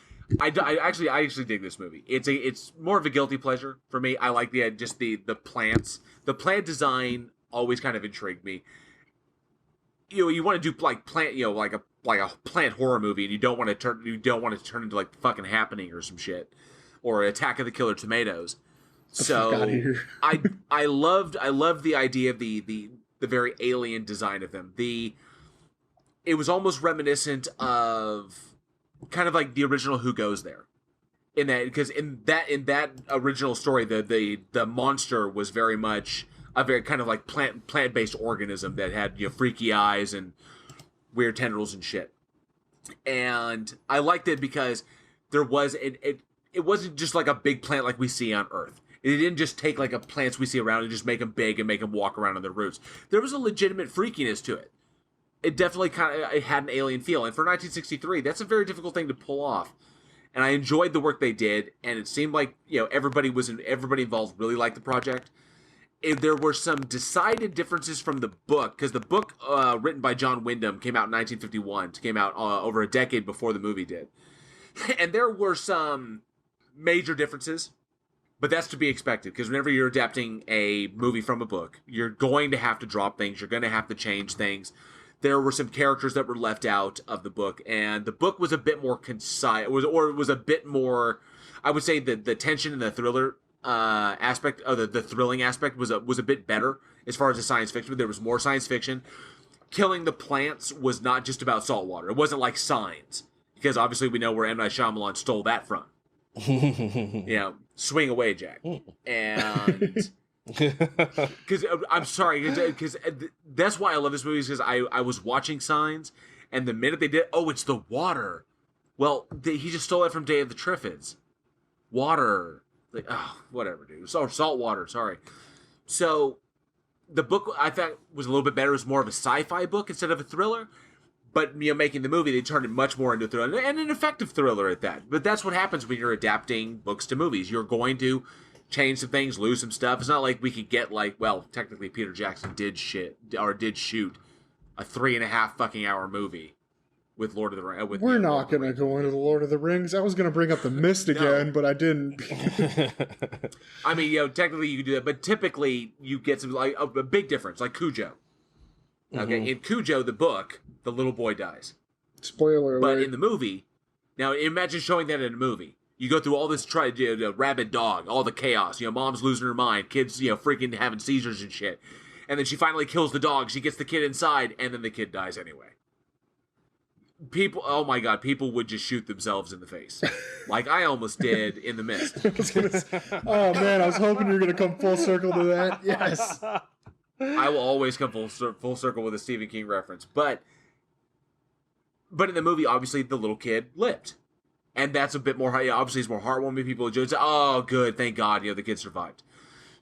I actually dig this movie. It's more of a guilty pleasure for me. I like the plants. The plant design always kind of intrigued me. You want to do like plant, like a plant horror movie, and you don't want to turn into like Fucking Happening or some shit, or Attack of the Killer Tomatoes. So I loved the idea of the very alien design of them. It was almost reminiscent of kind of like the original Who Goes There, in that, because in that original story, the monster was very much a very kind of like plant based organism that had freaky eyes and weird tendrils and shit. And I liked it because there was it wasn't just like a big plant like we see on Earth. It didn't just take like a plants we see around and just make them big and make them walk around on their roots. There was a legitimate freakiness to it. It definitely it had an alien feel. And for 1963, that's a very difficult thing to pull off. And I enjoyed the work they did, and it seemed like everybody involved really liked the project. There were some decided differences from the book, because the book written by John Wyndham came out in 1951. It came out over a decade before the movie did. And there were some major differences, but that's to be expected, because whenever you're adapting a movie from a book, you're going to have to drop things, you're going to have to change things. There were some characters that were left out of the book, and the book was a bit more concise, it was a bit more, I would say that the tension and the thriller aspect of the thrilling aspect was a bit better as far as the science fiction. There was more science fiction. Killing the plants was not just about salt water. It wasn't like Signs, because obviously we know where M. Night Shyamalan stole that from. Swing away, Jack. And because I'm sorry, because that's why I love this movie, because I was watching Signs, and the minute they did, it's the water. Well, he just stole it from Day of the Triffids. Water. Like, whatever, dude. So, salt water, sorry. So, the book, I thought, was a little bit better. It was more of a sci-fi book instead of a thriller. But, making the movie, they turned it much more into a thriller, and an effective thriller at that. But that's what happens when you're adapting books to movies. You're going to change some things, lose some stuff. It's not like we could get, technically Peter Jackson did shoot a 3.5 fucking hour movie with Lord of the Rings. We're not going to go into the Lord of the Rings. I was going to bring up The Mist again, but I didn't. I mean, technically you can do that, but typically you get some, like, a big difference, like Cujo. Okay, in Cujo, the book, the little boy dies. Spoiler alert. But in the movie, now imagine showing that in a movie. You go through all this rabid dog, all the chaos. Mom's losing her mind, kids, freaking having seizures and shit. And then she finally kills the dog. She gets the kid inside, and then the kid dies anyway. People, oh my God, people would just shoot themselves in the face. Like I almost did in The Mist. Oh man, I was hoping you were going to come full circle to that. Yes. I will always come full circle with a Stephen King reference. But in the movie, obviously, the little kid lived. And that's a bit more, obviously, it's more heartwarming. People enjoy it. Oh, good, thank God, the kid survived.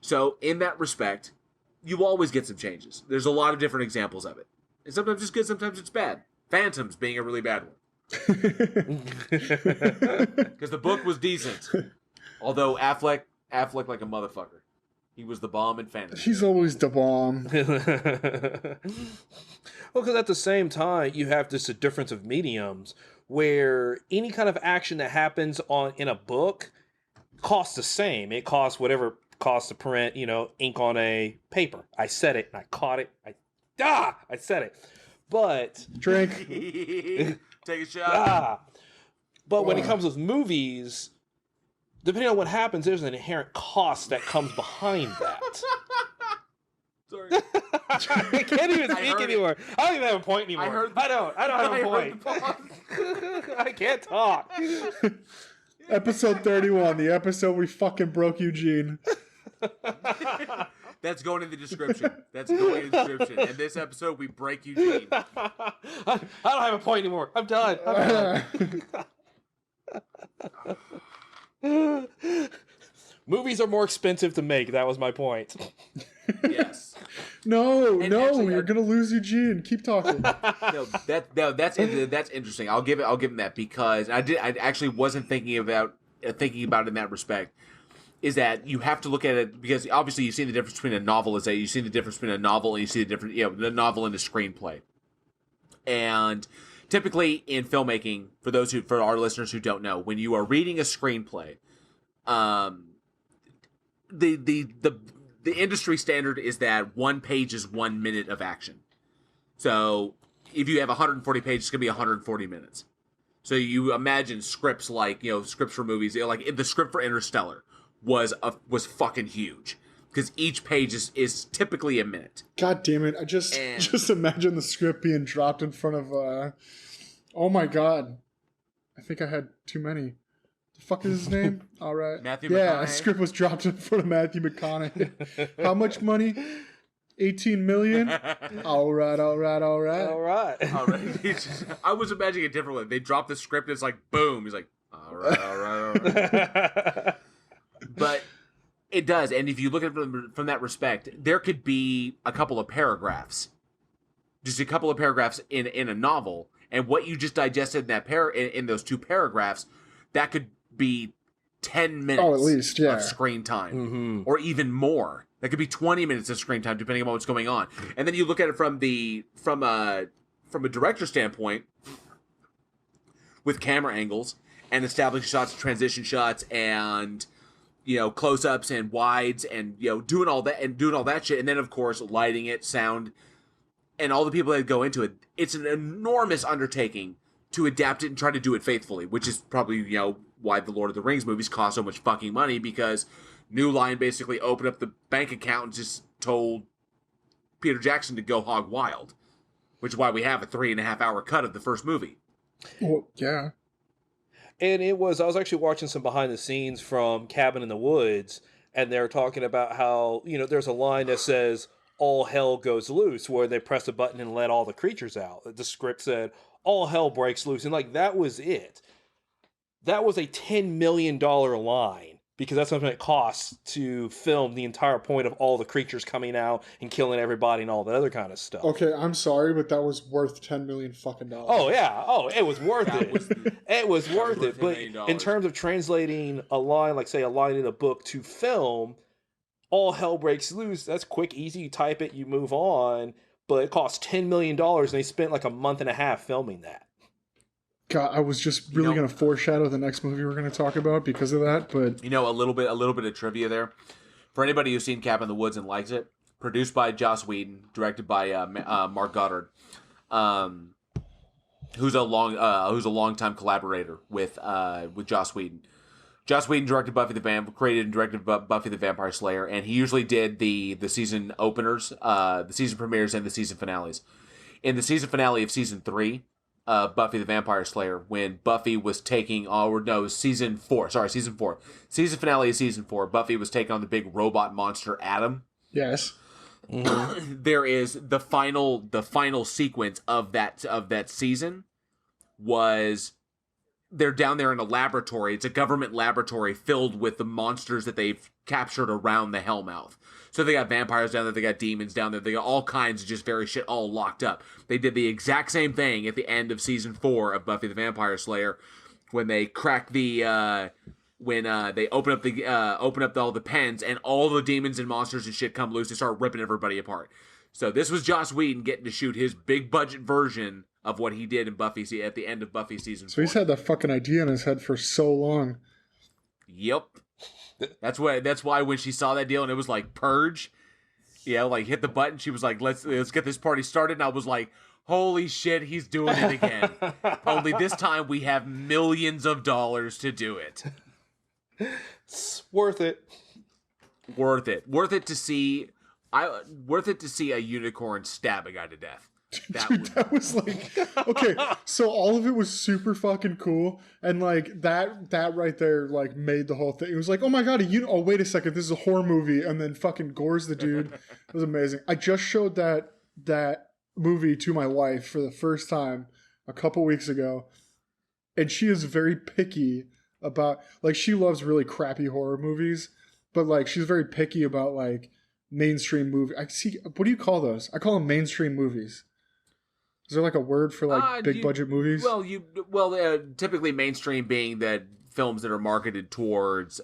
So, in that respect, you always get some changes. There's a lot of different examples of it. And sometimes it's good, sometimes it's bad. Phantoms being a really bad one. Because the book was decent. Although Affleck like a motherfucker. He was the bomb in Phantom. He's always the bomb. Well, because at the same time, you have this difference of mediums where any kind of action that happens in a book costs the same. It costs whatever it costs to print, ink on a paper. I said it, and I caught it. I said it. But Drink. Take a shot. But when it comes with movies, depending on what happens, there's an inherent cost that comes behind that. Sorry. I can't even speak anymore. I don't even have a point anymore. I don't have a point. I can't talk. Episode 31, the episode we fucking broke Eugene. That's going in the description. And this episode, we break Eugene. I don't have a point anymore. I'm done. Movies are more expensive to make. That was my point. Yes. No, you're gonna lose Eugene. Keep talking. That's interesting. I'll give him that, because I actually wasn't thinking about it in that respect. Is that you have to look at it, because obviously you've seen the difference between a novelization, you've seen the difference between a novel, and you see the difference, the novel and the screenplay. And typically in filmmaking, for our listeners who don't know, when you are reading a screenplay, the industry standard is that 1 page is 1 minute of action. So if you have 140 pages, it's going to be 140 minutes. So you imagine scripts like, scripts for movies, like the script for Interstellar was fucking huge, because each page is typically a minute. God damn it. I just imagine the script being dropped in front of, oh my God. I think I had too many. The fuck is his name? All right. Matthew McConaughey. Yeah, a script was dropped in front of Matthew McConaughey. How much money? 18 million? All right. I was imagining a different way. They drop the script, and it's like, boom. He's like, all right. But it does. And if you look at it from that respect, there could be a couple of paragraphs. Just a couple of paragraphs in a novel. And what you just digested in those 2 paragraphs, that could be 10 minutes at least, of screen time. Mm-hmm. Or even more. That could be 20 minutes of screen time, depending on what's going on. And then you look at it from a director standpoint, with camera angles and establishing shots, transition shots, and close-ups and wides, and doing all that shit. And then of course lighting it, sound, and all the people that go into it. It's an enormous undertaking to adapt it and try to do it faithfully, which is probably why the Lord of the Rings movies cost so much fucking money, because New Line basically opened up the bank account and just told Peter Jackson to go hog wild, which is why we have a 3.5 hour cut of the first movie. Well, yeah. And I was actually watching some behind the scenes from Cabin in the Woods, and they're talking about how, there's a line that says, all hell goes loose, where they press a button and let all the creatures out. The script said, all hell breaks loose. And that was it. That was a $10 million line, because that's what it costs to film the entire point of all the creatures coming out and killing everybody and all that other kind of stuff. Okay, I'm sorry, but that was worth $10 million fucking dollars. Oh yeah, it was worth it. It was worth it. But in terms of translating a line, like say a line in a book to film, all hell breaks loose. That's quick, easy. You type it, you move on. But it cost $10 million, and they spent like a month and a half filming that. God, I was just really going to foreshadow the next movie we're going to talk about because of that, but a little bit of trivia there. For anybody who's seen Cabin in the Woods and likes it, produced by Joss Whedon, directed by Mark Goddard, who's a longtime collaborator with Joss Whedon. Joss Whedon created and directed Buffy the Vampire Slayer, and he usually did the season openers, the season premieres, and the season finales. In the season finale of season 3. Buffy the Vampire Slayer, when Buffy was taking, season 4. Season finale of season 4. Buffy was taking on the big robot monster Adam. Yes. Mm-hmm. There is the final sequence of that season was they're down there in a laboratory. It's a government laboratory filled with the monsters that they've captured around the Hellmouth. So they got vampires down there, they got demons down there, they got all kinds of just very shit all locked up. They did the exact same thing at the end of season 4 of Buffy the Vampire Slayer, when they crack the they open up all the pens, and all the demons and monsters and shit come loose and start ripping everybody apart. So this was Joss Whedon getting to shoot his big budget version of what he did in Buffy at the end of Buffy season 4. So he's had that fucking idea in his head for so long. Yep. That's why when she saw that deal and it was like Purge, like hit the button, she was like, let's get this party started. And I was like, holy shit, he's doing it again. Only this time we have millions of dollars to do it. It's worth it. Worth it to see a unicorn stab a guy to death. That was like, okay, so all of it was super fucking cool, and like that right there like made the whole thing. It was like, oh my god, oh wait a second, this is a horror movie, and then fucking gores the dude. It was amazing. I just showed that movie to my wife for the first time a couple weeks ago, and she is very picky about, like, she loves really crappy horror movies, but like she's very picky about like mainstream movie. What do you call those? I call them mainstream movies. Is there like a word for like big budget movies? Typically mainstream being that films that are marketed towards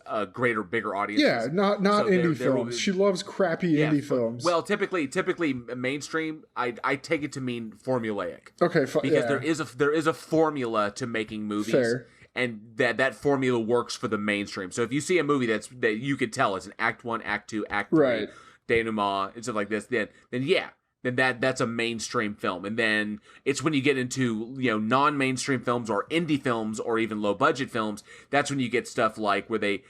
bigger audiences. Yeah, not indie films. She loves crappy indie films. Well, typically mainstream, I take it to mean formulaic. Okay, because there is a formula to making movies. Fair. And that formula works for the mainstream. So if you see a movie that you could tell it's an Act 1, Act 2, Act 3, right, denouement, and stuff like this, then that's a mainstream film. And then it's when you get into non-mainstream films or indie films or even low-budget films, that's when you get stuff like where they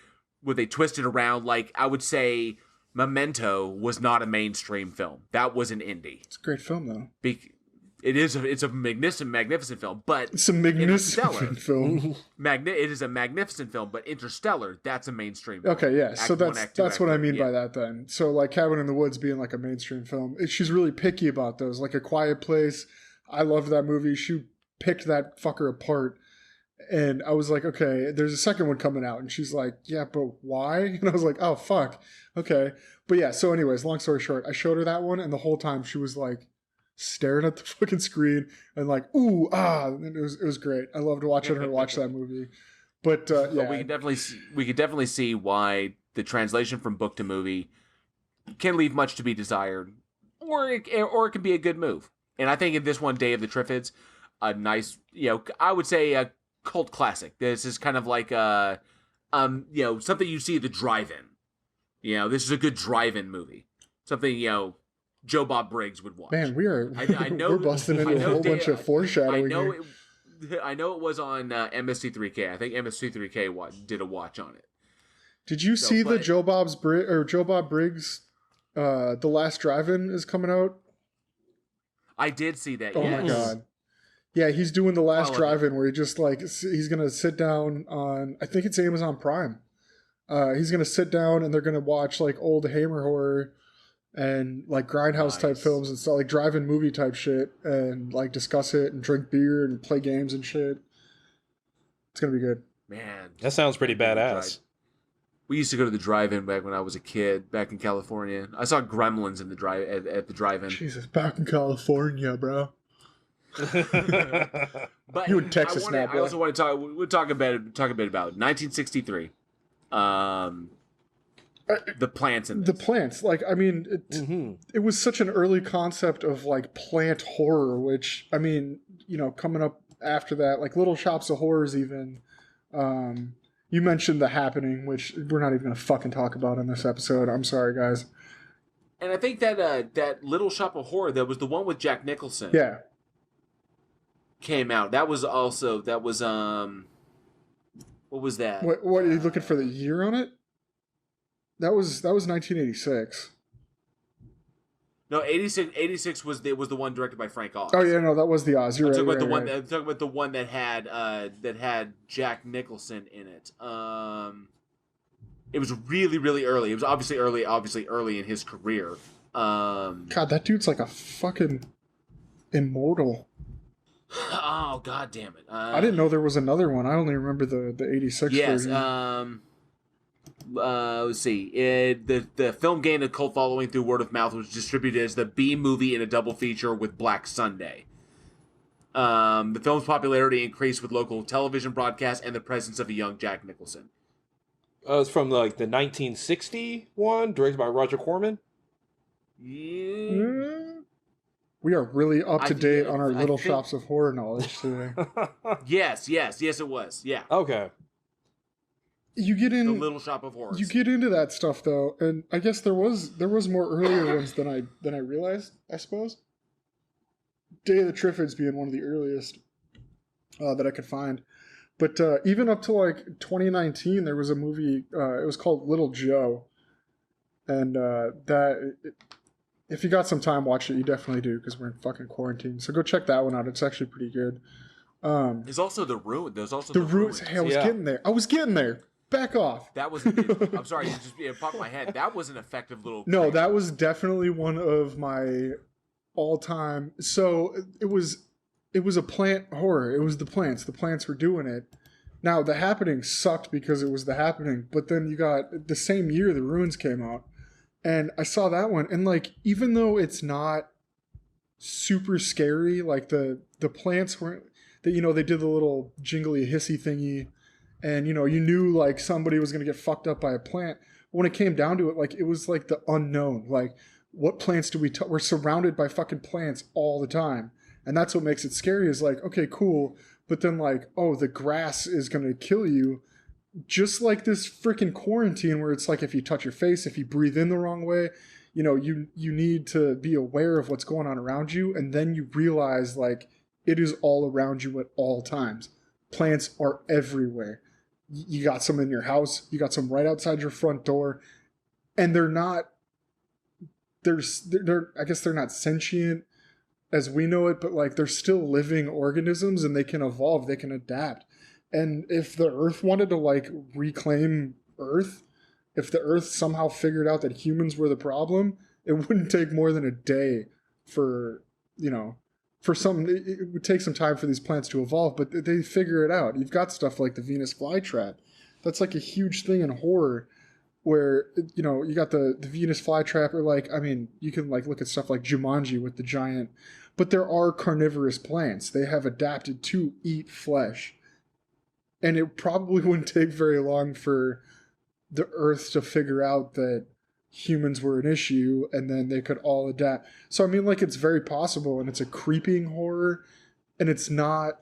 twist it around. Like, I would say Memento was not a mainstream film. That was an indie. It's a great film, though. It's a magnificent film, but it's a magnificent film. It is a magnificent film, but Interstellar, that's a mainstream film. Okay, yeah. So that's what I mean by that then. So like Cabin in the Woods being like a mainstream film, she's really picky about those. Like A Quiet Place, I loved that movie. She picked that fucker apart. And I was like, okay, there's a second one coming out. And she's like, yeah, but why? And I was like, oh, fuck. Okay. But yeah, so anyways, long story short, I showed her that one, and the whole time she was like, staring at the fucking screen and like, ooh, and it was great. I loved watching her watch that movie. But yeah, we could definitely see why the translation from book to movie can leave much to be desired, or it can be a good move. And I think in this one, Day of the Triffids, a nice, I would say a cult classic. This is kind of like something you see at the drive-in. This is a good drive-in movie. Something Joe Bob Briggs would watch. Man, we're busting into a whole bunch of foreshadowing. I know it was on MST3K. I think MST3K did a watch on it. Did you see the Joe Bob Briggs? The Last Drive-In is coming out. I did see that. Oh my god! Yeah, he's doing the Last Drive-In where he just like he's gonna sit down on. I think it's Amazon Prime. He's gonna sit down and they're gonna watch like old Hammer horror and like grindhouse type films and stuff, like drive-in movie type shit, and like discuss it and drink beer and play games and shit. It's gonna be good. Man, that sounds pretty badass. We used to go to the drive-in back when I was a kid, back in California. I saw Gremlins in the at the drive-in. Jesus, back in California, bro. But you in Texas now, bro. I also want to talk a bit about 1963. The plants in this. The plants, like, I mean, it was such an early concept of like plant horror, which, I mean, coming up after that, like Little Shops of Horrors even. You mentioned The Happening, which we're not even going to fucking talk about in this episode. I'm sorry, guys. And I think that Little Shop of Horror, that was the one with Jack Nicholson. Yeah. Came out. What was that? What are you looking for the year on it? That was 1986. No, 86 was the one directed by Frank Oz. Oh yeah, no, that was the Oz. You're right. I'm talking about the one that had Jack Nicholson in it. It was really, really early. It was obviously early in his career. God, that dude's like a fucking immortal. Oh god damn it! I didn't know there was another one. I only remember the 86 version. Yes. Let's see. The film gained a cult following through word of mouth, was distributed as the B movie in a double feature with Black Sunday. The film's popularity increased with local television broadcasts and the presence of a young Jack Nicholson. It's from like the 1960 one, directed by Roger Corman. Yeah. We are really up to date on our Little Shops of Horror knowledge today. Yes, it was. Yeah. Okay. you get in the Little Shop of Horrors. You get into that stuff though, and I guess there was more earlier ones than I realized. I suppose Day of the Triffids being one of the earliest that I could find. But even up to like 2019, there was a movie. It was called Little Joe, and if you got some time, watch it. You definitely do because we're in fucking quarantine. So go check that one out. It's actually pretty good. There's also the Ruin. There's also the Ruins. Hey, I was getting there. Back off. That was. I'm sorry. It popped in my head. That was an effective little. No, that was definitely one of my all-time. So it was a plant horror. It was the plants. The plants were doing it. Now, The Happening sucked because it was The Happening, but then you got the same year The Ruins came out, and I saw that one, and like, even though it's not super scary, like the plants weren't, they did the little jingly hissy thingy, and you knew like somebody was going to get fucked up by a plant. But when it came down to it, like, it was like the unknown. Like, what plants do we're surrounded by fucking plants all the time. And that's what makes it scary, is like, okay, cool. But then like, oh, the grass is going to kill you. Just like this freaking quarantine where it's like, if you touch your face, if you breathe in the wrong way, you need to be aware of what's going on around you. And then you realize like it is all around you at all times. Plants are everywhere. You got some in your house. You got some right outside your front door. And they're not, I guess they're not sentient as we know it, but like they're still living organisms and they can evolve, they can adapt. And if the Earth wanted to like reclaim Earth, if the Earth somehow figured out that humans were the problem, it wouldn't take more than a day for it would take some time for these plants to evolve, but they figure it out. You've got stuff like the Venus flytrap. That's like a huge thing in horror, where you got the Venus flytrap, or like, I mean, you can like look at stuff like Jumanji with the giant, but there are carnivorous plants. They have adapted to eat flesh, and it probably wouldn't take very long for the Earth to figure out that humans were an issue, and then they could all adapt. So I mean, like, it's very possible, and it's a creeping horror, and it's not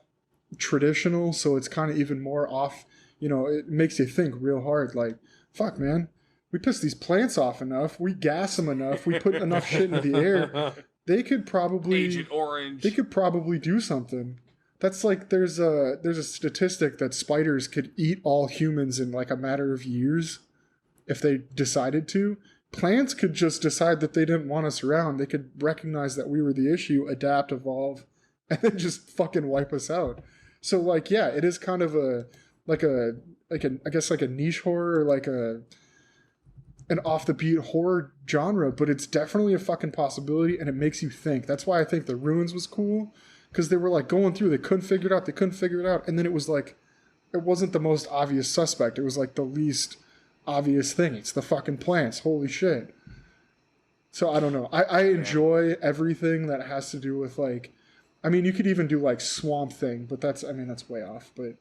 traditional, so it's kind of even more off. It makes you think real hard, like, fuck, man, we piss these plants off enough, we gas them enough, we put enough shit into the air, they could probably Agent Orange. They could probably do something. That's like, there's a statistic that spiders could eat all humans in like a matter of years if they decided to. Plants could just decide that they didn't want us around. They could recognize that we were the issue, adapt, evolve, and then just fucking wipe us out. So like, yeah, it is kind of a I guess like a niche horror, or like an off the beat horror genre, but it's definitely a fucking possibility, and it makes you think. That's why I think The Ruins was cool, because they were like going through, they couldn't figure it out, and then it was like, it wasn't the most obvious suspect, it was like the least obvious thing. It's the fucking plants, holy shit. So I don't know, I enjoy everything that has to do with like, I mean, you could even do like Swamp Thing, but that's way off, but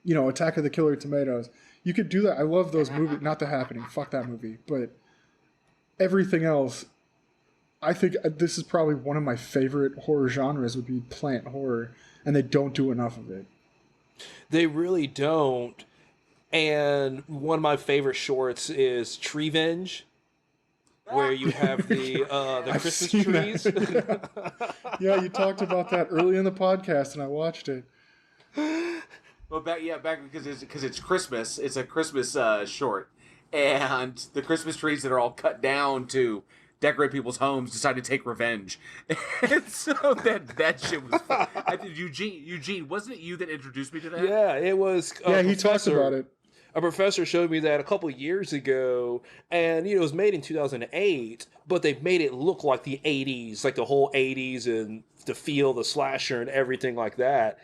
Attack of the Killer Tomatoes, you could do that. I love those movies. Not The Happening, fuck that movie, but everything else, I think this is probably one of my favorite horror genres, would be plant horror, and they don't do enough of it. They really don't. And one of my favorite shorts is Treevenge, where you have the Christmas trees. Yeah, you talked about that early in the podcast, and I watched it. Well, back because it's Christmas. It's a Christmas short, and the Christmas trees that are all cut down to decorate people's homes decide to take revenge, and so that shit was fun. I think Eugene, wasn't it you that introduced me to that? Yeah, it was. Yeah, he talked about it. A professor showed me that a couple of years ago, and it was made in 2008, but they've made it look like the 80s, like the whole 80s, and the feel, the slasher, and everything like that.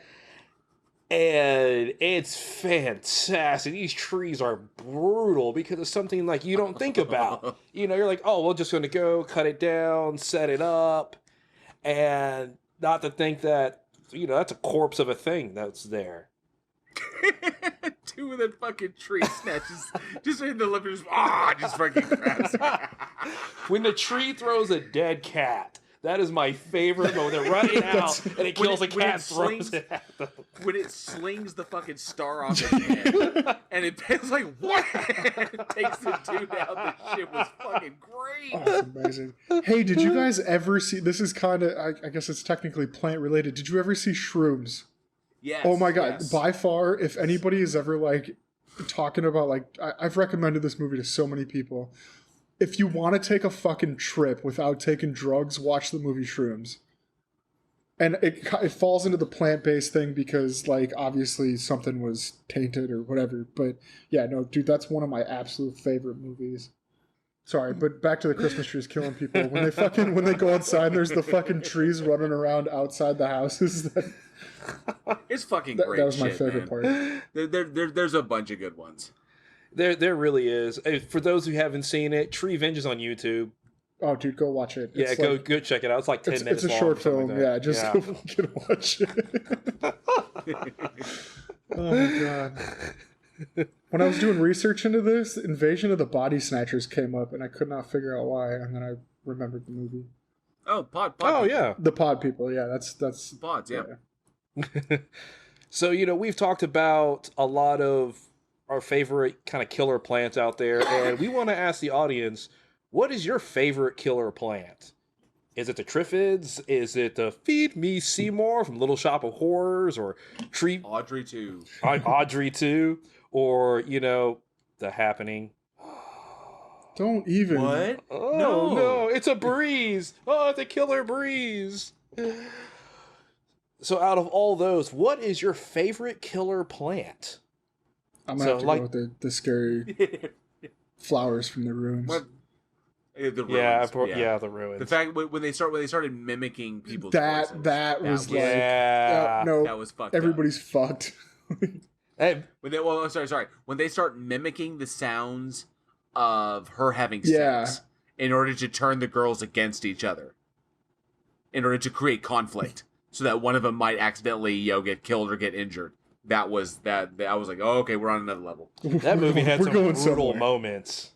And it's fantastic. These trees are brutal because it's something like you don't think about. You're like, oh, we're just going to go cut it down, set it up, and not to think that, that's a corpse of a thing that's there. Two of the fucking tree snatches just in the living room, just fucking grabs. When the tree throws a dead cat, That is my favorite moment. They're running out, and it kills a cat and throws it at them. When it slings the fucking star off his head, and it's like, what? It takes the dude out. The shit was fucking great. Oh, it's amazing. Hey, did you guys ever see, this is kind of, I guess it's technically plant related. Did you ever see Shrooms? Yes. Oh my God. Yes. By far, if anybody is ever like talking about like, I've recommended this movie to so many people. If you want to take a fucking trip without taking drugs, watch the movie Shrooms. And it falls into the plant-based thing because, like, obviously something was tainted or whatever. But, yeah, no, dude, that's one of my absolute favorite movies. Sorry, but back to the Christmas trees killing people. When they go outside, there's the fucking trees running around outside the houses. It's fucking great. That was my shit, favorite man. part. There's a bunch of good ones. There really is. For those who haven't seen it, Triffids is on YouTube. Oh, dude, go watch it. Yeah, go check it out. It's like 10 minutes It's a long short or something film. like that. Yeah, just go fucking watch it. Oh, my God. When I was doing research into this, Invasion of the Body Snatchers came up, and I could not figure out why, and then I remembered the movie. Oh, pod. Oh, yeah. The pod people, yeah, that's Pods, yeah. So, we've talked about a lot of our favorite kind of killer plants out there, and we want to ask the audience, what is your favorite killer plant? Is it the Triffids? Is it the Feed Me Seymour from Little Shop of Horrors? Or Audrey 2. Audrey 2? Or, The Happening? Don't even. What? Oh, No. no, it's a breeze. Oh, it's a killer breeze. So out of all those, what is your favorite killer plant? I'm going to have to go with the scary flowers from the ruins. What? The ruins. Yeah, the ruins. The fact when they started mimicking people's voices, that was like, yeah, no, that was fucked. everybody's fucked. Hey, Sorry. When they start mimicking the sounds of her having sex in order to turn the girls against each other, in order to create conflict, so that one of them might accidentally, get killed or get injured. That was that. I was like, oh, okay, we're on another level. that movie had some brutal somewhere. moments.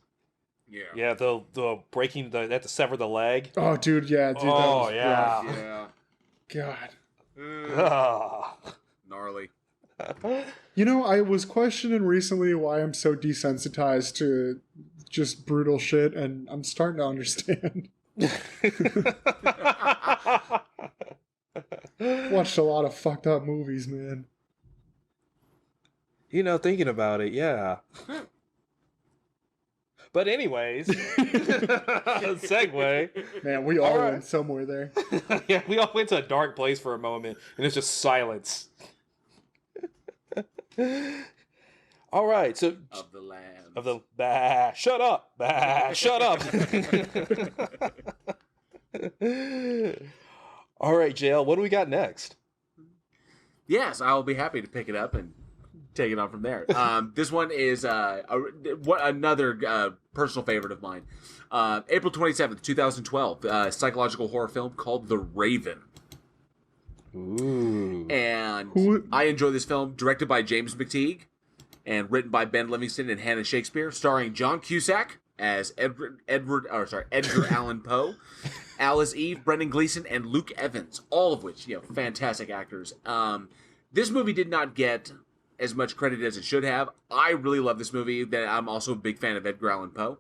Yeah. Yeah, the breaking they had to sever the leg. Oh, dude, yeah, dude. Oh, that was yeah. Yeah. God. Ah. Gnarly. I was questioning recently why I'm so desensitized to just brutal shit, and I'm starting to understand. Watched a lot of fucked up movies, man. Thinking about it, yeah. But anyways, segue. Man, we all went somewhere there. Yeah, we all went to a dark place for a moment, and it's just silence. All right, so Of the land. of the shut up, shut up. All right, JL, what do we got next? Yes, I'll be happy to pick it up and take it on from there. This one is another personal favorite of mine. April 27th, 2012, psychological horror film called The Raven. Ooh. And I enjoy this film, directed by James McTeague and written by Ben Livingston and Hannah Shakespeare, starring John Cusack as Edgar Allan Poe, Alice Eve, Brendan Gleeson, and Luke Evans, all of which, fantastic actors. This movie did not get as much credit as it should have. I really love this movie. That I'm also a big fan of Edgar Allan Poe,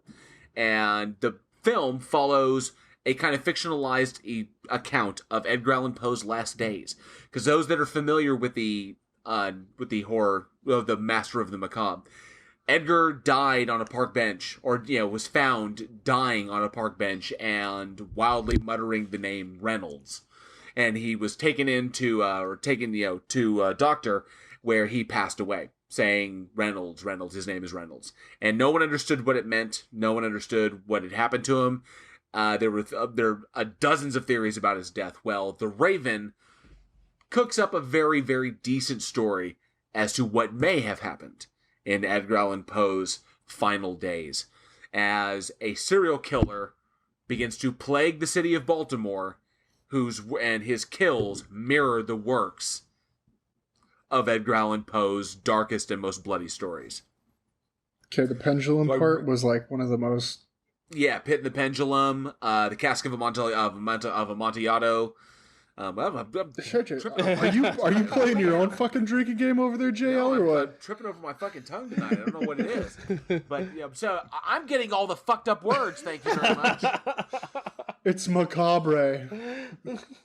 and the film follows a kind of fictionalized account of Edgar Allan Poe's last days. Because those that are familiar with the horror of the Master of the Macabre, Edgar died on a park bench, or was found dying on a park bench and wildly muttering the name Reynolds, and he was taken to a doctor where he passed away, saying Reynolds, his name is Reynolds. And no one understood what it meant. No one understood what had happened to him. There are dozens of theories about his death. Well, The Raven cooks up a very, very decent story as to what may have happened in Edgar Allan Poe's final days, as a serial killer begins to plague the city of Baltimore, and his kills mirror the works of Edgar Allan Poe's darkest and most bloody stories. Okay, the pendulum part was like one of the most Yeah, Pit and the Pendulum, the Cask of Amontillado. I'm Are you playing your own fucking drinking game over there, JL, or what? I'm tripping over my fucking tongue tonight. I don't know what it is. But so I'm getting all the fucked up words. Thank you very much. It's macabre.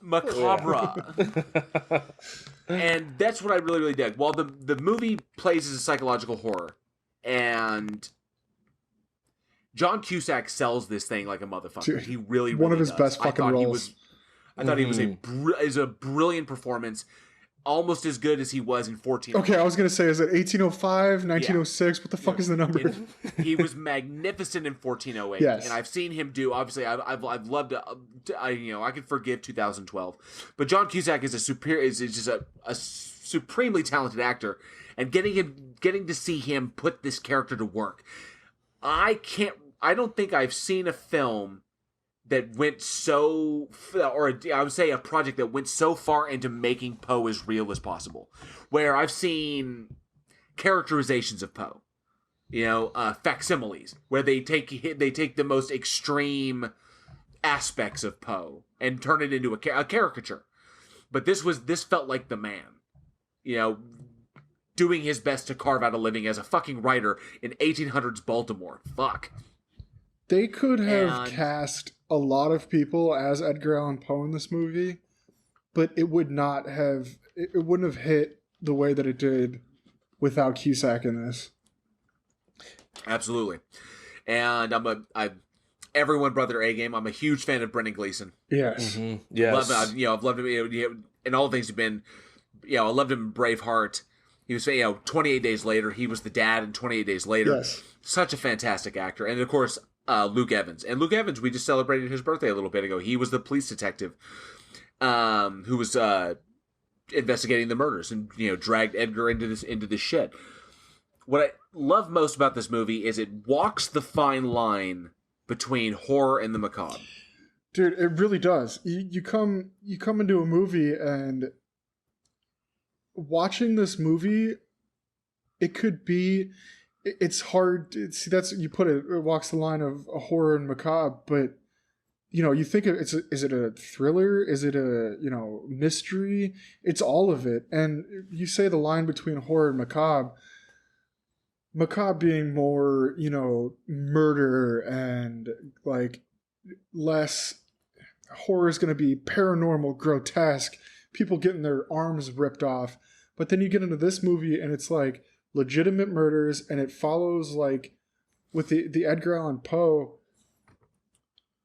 Macabre. And that's what I really, really dig. While the movie plays as a psychological horror, and John Cusack sells this thing like a motherfucker. Dude, He really, one of his does. best fucking roles. I thought he was a brilliant performance, almost as good as he was in 14. Okay, I was gonna say, is it 1805, 1906? Yeah. What the fuck is the number? He was magnificent in 1408. Yes. And I've seen him do. Obviously, I've loved. I can forgive 2012, but John Cusack is just a supremely talented actor, and getting to see him put this character to work. I don't think I've seen a film that went I would say a project that went so far into making Poe as real as possible. Where I've seen characterizations of Poe, facsimiles, where they take the most extreme aspects of Poe and turn it into a caricature. But this felt like the man, doing his best to carve out a living as a fucking writer in 1800s Baltimore. Fuck. They could have cast a lot of people as Edgar Allan Poe in this movie, but it wouldn't have hit the way that it did without Cusack in this. Absolutely. And everyone brought their A game. I'm a huge fan of Brendan Gleeson. Yes. Mm-hmm. Yes. I've loved him in all the things he's been. I loved him in Braveheart. He was 28 Days Later. He was the dad in 28 Days Later. Yes. Such a fantastic actor. And of course, Luke Evans. And Luke Evans, we just celebrated his birthday a little bit ago. He was the police detective who was investigating the murders and dragged Edgar into this shit. What I love most about this movie is it walks the fine line between horror and the macabre. Dude, it really does. You come into a movie, and watching this movie, it's hard. That's you put it. It walks the line of a horror and macabre, but you think is it a thriller? Is it a mystery? It's all of it. And you say the line between horror and macabre. Macabre being more murder and like less. Horror is going to be paranormal, grotesque, people getting their arms ripped off. But then you get into this movie and it's like legitimate murders, and it follows like with the Edgar Allan Poe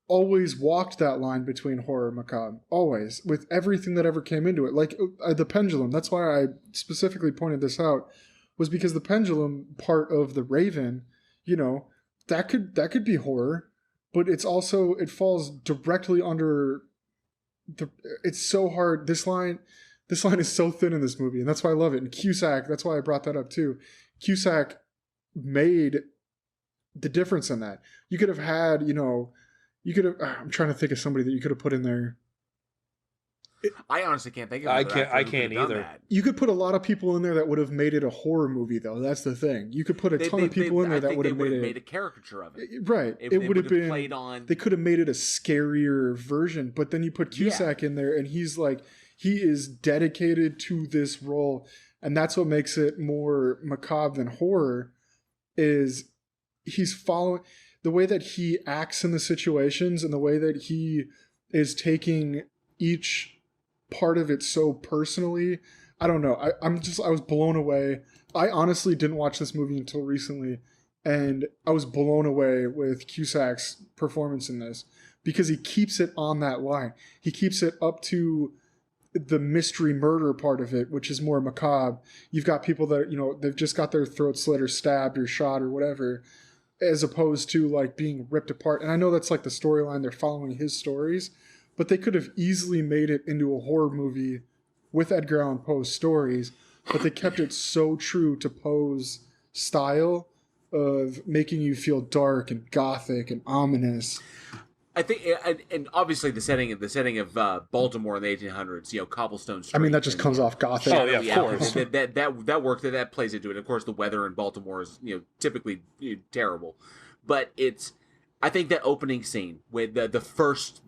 always walked that line between horror and macabre, always, with everything that ever came into it. Like the pendulum, that's why I specifically pointed this out, was because the pendulum part of the Raven, that could be horror, but it falls directly under it's so hard. This line is so thin in this movie, and that's why I love it. And Cusack, that's why I brought that up too. Cusack made the difference in that. You could have had, I'm trying to think of somebody that you could have put in there. I honestly can't think of it. I can't either. That. You could put a lot of people in there that would have made it a horror movie, though. That's the thing. You could put a ton of people in there that would have made a caricature of it. Right. It would have been played on. They could have made it a scarier version, but then you put Cusack in there, and he is dedicated to this role, and that's what makes it more macabre than horror. Is he's following the way that he acts in the situations and the way that he is taking each part of it so personally. I don't know. I was blown away. I honestly didn't watch this movie until recently, and I was blown away with Cusack's performance in this because he keeps it on that line. He keeps it up to the mystery murder part of it, which is more macabre. You've got people that, they've just got their throat slit or stabbed or shot or whatever, as opposed to like being ripped apart. And I know that's like the storyline. They're following his stories, but they could have easily made it into a horror movie with Edgar Allan Poe's stories, but they kept it so true to Poe's style of making you feel dark and gothic and ominous. I think, and obviously the setting of Baltimore in the 1800s, cobblestone streets. I mean, that just comes off gothic. Oh yeah, of course. That worked. That plays into it. Of course, the weather in Baltimore is typically terrible, but I think that opening scene with the first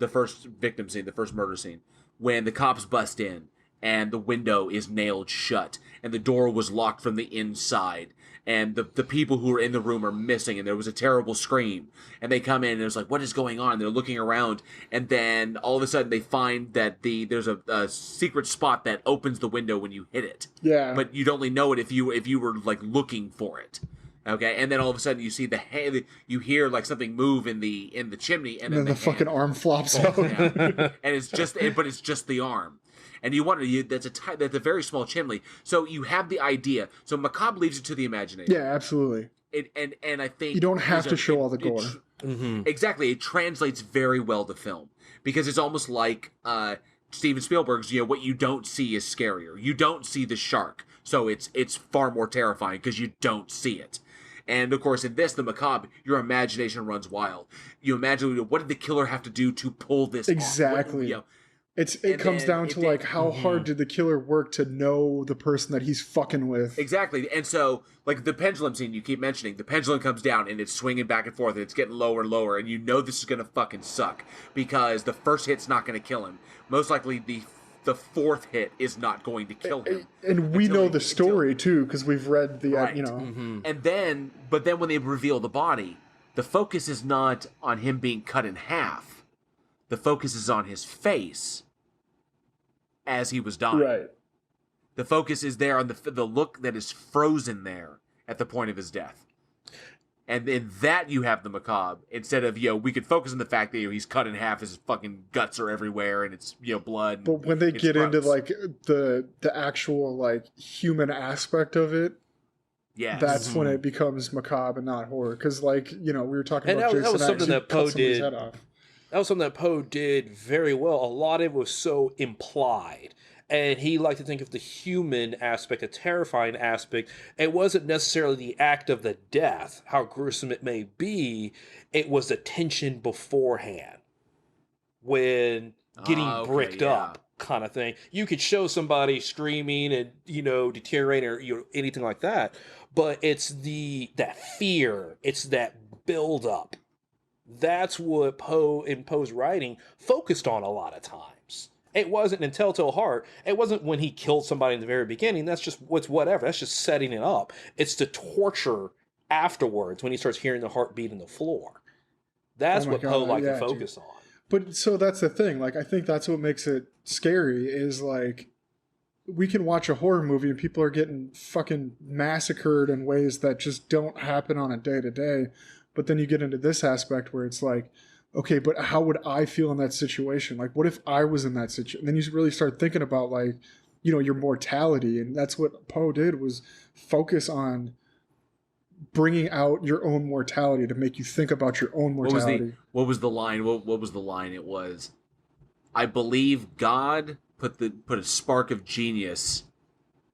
victim scene, the first murder scene, when the cops bust in and the window is nailed shut and the door was locked from the inside and the people who are in the room are missing and there was a terrible scream and they come in and it's like, what is going on? And they're looking around and then all of a sudden they find that there's a secret spot that opens the window when you hit it. Yeah. But you'd only know it if you were like looking for it. Okay, and then all of a sudden you see you hear like something move in the chimney, and then the fucking arm flops out, and it's just the arm, and you wonder that's a very small chimney. So you have the idea. So Macabre leaves it to the imagination. Yeah, absolutely. And I think you don't have to show all the gore. Exactly, it translates very well to film because it's almost like Steven Spielberg's. What you don't see is scarier. You don't see the shark, so it's far more terrifying because you don't see it. And, of course, in this, the Macabre, your imagination runs wild. You imagine, what did the killer have to do to pull this exactly. off? It comes down to, like, how hard did the killer work to know the person that he's fucking with? Exactly. And so, like, the pendulum scene you keep mentioning, the pendulum comes down, and it's swinging back and forth, and it's getting lower and lower, and you know this is going to fucking suck, because the first hit's not going to kill him. Most likely, the fourth hit is not going to kill him. And we know the story, too, because we've read the, right. And then when they reveal the body, the focus is not on him being cut in half. The focus is on his face as he was dying. Right. The focus is there on the look that is frozen there at the point of his death. And in that you have the Macabre, instead of, we could focus on the fact that he's cut in half, his fucking guts are everywhere, and it's, blood. But when they get into, like, the actual, like, human aspect of it, yes. That's when it becomes macabre and not horror. Because, like, we were talking about Jason that was something that Poe did. Head off. That was something that Poe did very well. A lot of it was so implied. And he liked to think of the human aspect, a terrifying aspect. It wasn't necessarily the act of the death, how gruesome it may be. It was the tension beforehand. When getting bricked up, kind of thing. You could show somebody screaming and, deteriorating or anything like that. But it's that fear. It's that buildup. That's what Poe, in Poe's writing, focused on a lot of times. It wasn't in Telltale Heart. It wasn't when he killed somebody in the very beginning. That's just whatever. That's just setting it up. It's the torture afterwards when he starts hearing the heartbeat in the floor. That's what Poe liked to focus on. But so that's the thing. Like, I think that's what makes it scary is, like, we can watch a horror movie and people are getting fucking massacred in ways that just don't happen on a day-to-day. But then you get into this aspect where it's like, okay, but how would I feel in that situation? Like, what if I was in that situation? And then you really start thinking about, like, your mortality. And that's what Poe did, was focus bringing out your own mortality to make you think about your own mortality. What was the line? What was the line? It was, I believe God put a spark of genius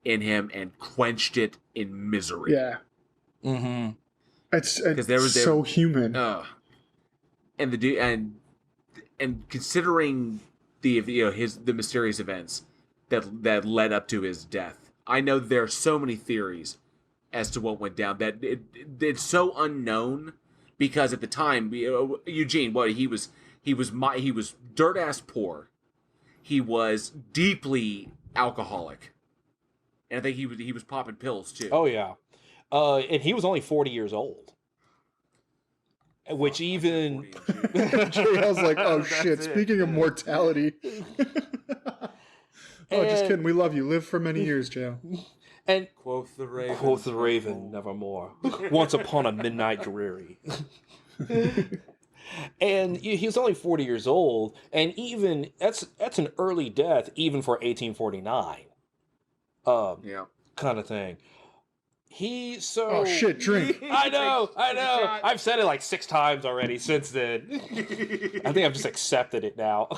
in him and quenched it in misery. Yeah. Mm-hmm. It's so human. And considering the mysterious events that led up to his death, I know there are so many theories as to what went down that it's so unknown, because at the time Eugene, he was dirt ass poor, he was deeply alcoholic, and I think he was popping pills too. Oh yeah. And he was only 40 years old. Which even... JL's like, oh shit, speaking of mortality. Just kidding, we love you. Live for many years, JL. And quoth the raven, nevermore. Once upon a midnight dreary. And he was only 40 years old, and even that's an early death, even for 1849. Kind of thing. Oh shit, drink. I know. I've said it like 6 times already since then. I think I've just accepted it now.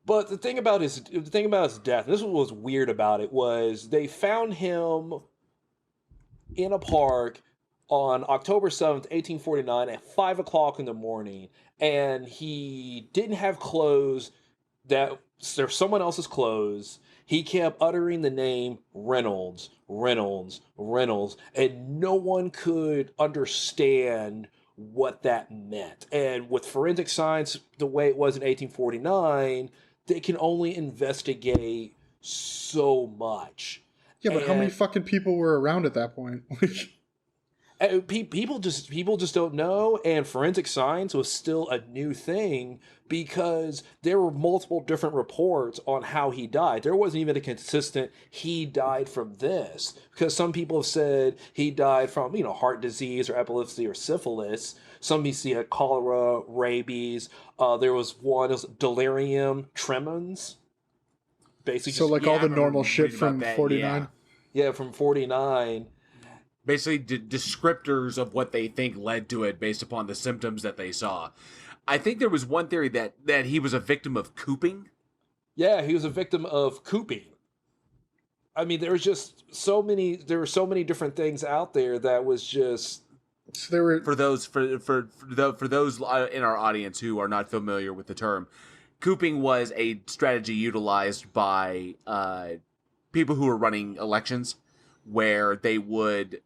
But the thing about his death, this was weird about it, was they found him in a park on October 7th, 1849 at 5 o'clock in the morning, and he didn't have clothes. that they're someone else's clothes. He kept uttering the name Reynolds, Reynolds, Reynolds, and no one could understand what that meant. And with forensic science, the way it was in 1849, they can only investigate so much. Yeah, but how many fucking people were around at that point? People just don't know, and forensic science was still a new thing because there were multiple different reports on how he died. There wasn't even a consistent "he died from this," because some people have said he died from heart disease or epilepsy or syphilis. Some people see cholera, rabies. There was one, it was delirium tremens. Basically, so all the normal shit from 49. Yeah, from 49. Basically descriptors of what they think led to it based upon the symptoms that they saw. I think there was one theory that he was a victim of cooping. Yeah, he was a victim of cooping. I mean, there were so many different things out there that was just. So there were for those in our audience who are not familiar with the term, cooping was a strategy utilized by people who were running elections, where they would,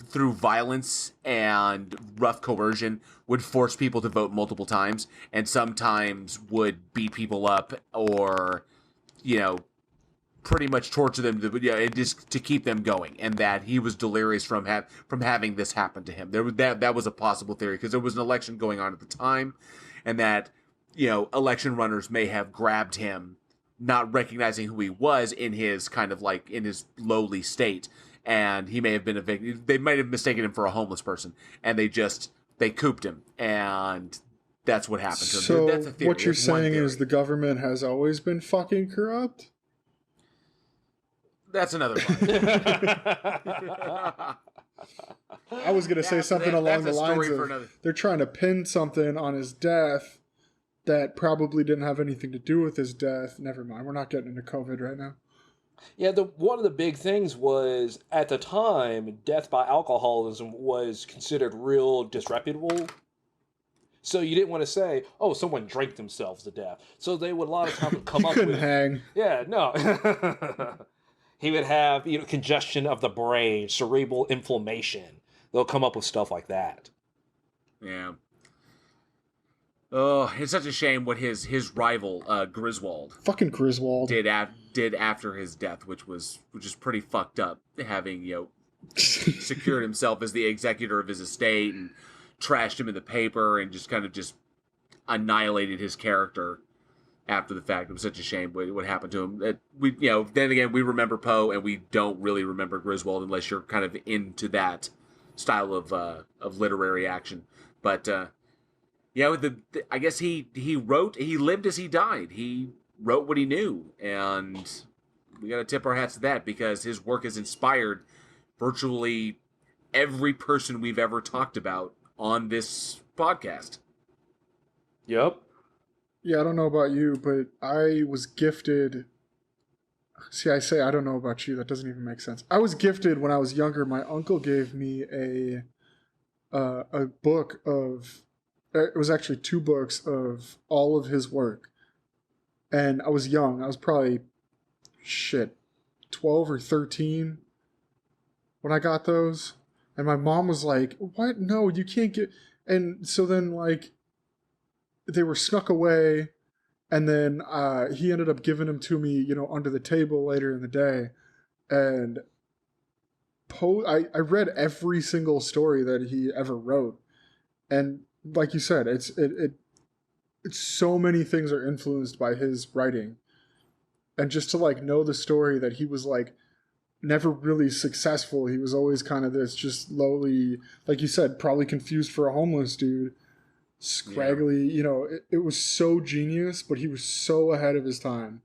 through violence and rough coercion, would force people to vote multiple times, and sometimes would beat people up or, pretty much torture them just to keep them going. And that he was delirious from having this happen to him. That was a possible theory, because there was an election going on at the time, and that election runners may have grabbed him, not recognizing who he was in his in his lowly state. And he may have been a victim. They might have mistaken him for a homeless person, and they cooped him, and that's what happened to him. So that's a theory. What you're saying is the government has always been fucking corrupt? That's another one. I was going to say something along the lines of they're trying to pin something on his death that probably didn't have anything to do with his death. Never mind. We're not getting into COVID right now. Yeah, one of the big things was, at the time, death by alcoholism was considered real disreputable. So you didn't want to say, "Oh, someone drank themselves to death." So they would a lot of times come up with. He couldn't hang. Yeah, no. He would have congestion of the brain, cerebral inflammation. They'll come up with stuff like that. Yeah. Oh, it's such a shame what his rival Griswold, fucking Griswold, did after his death, which is pretty fucked up. Having secured himself as the executor of his estate and trashed him in the paper and just annihilated his character after the fact. It was such a shame what happened to him. Then again, we remember Poe, and we don't really remember Griswold unless you're kind of into that style of literary action. But I guess he lived as he died. He wrote what he knew, and we got to tip our hats to that, because his work has inspired virtually every person we've ever talked about on this podcast. Yep. Yeah, I don't know about you, but I was gifted. See, I say I don't know about you. That doesn't even make sense. I was gifted when I was younger. My uncle gave me a book of. It was actually 2 books of all of his work. And I was young. I was probably, 12 or 13 when I got those. And my mom was like, "What? No, you can't get..." And so then, they were snuck away. And then he ended up giving them to me, under the table later in the day. And I read every single story that he ever wrote. And like you said, it's so many things are influenced by his writing, and just to know the story that he was never really successful. He was always kind of this just lowly, like you said, probably confused for a homeless dude, scraggly. Yeah. It was so genius, but he was so ahead of his time.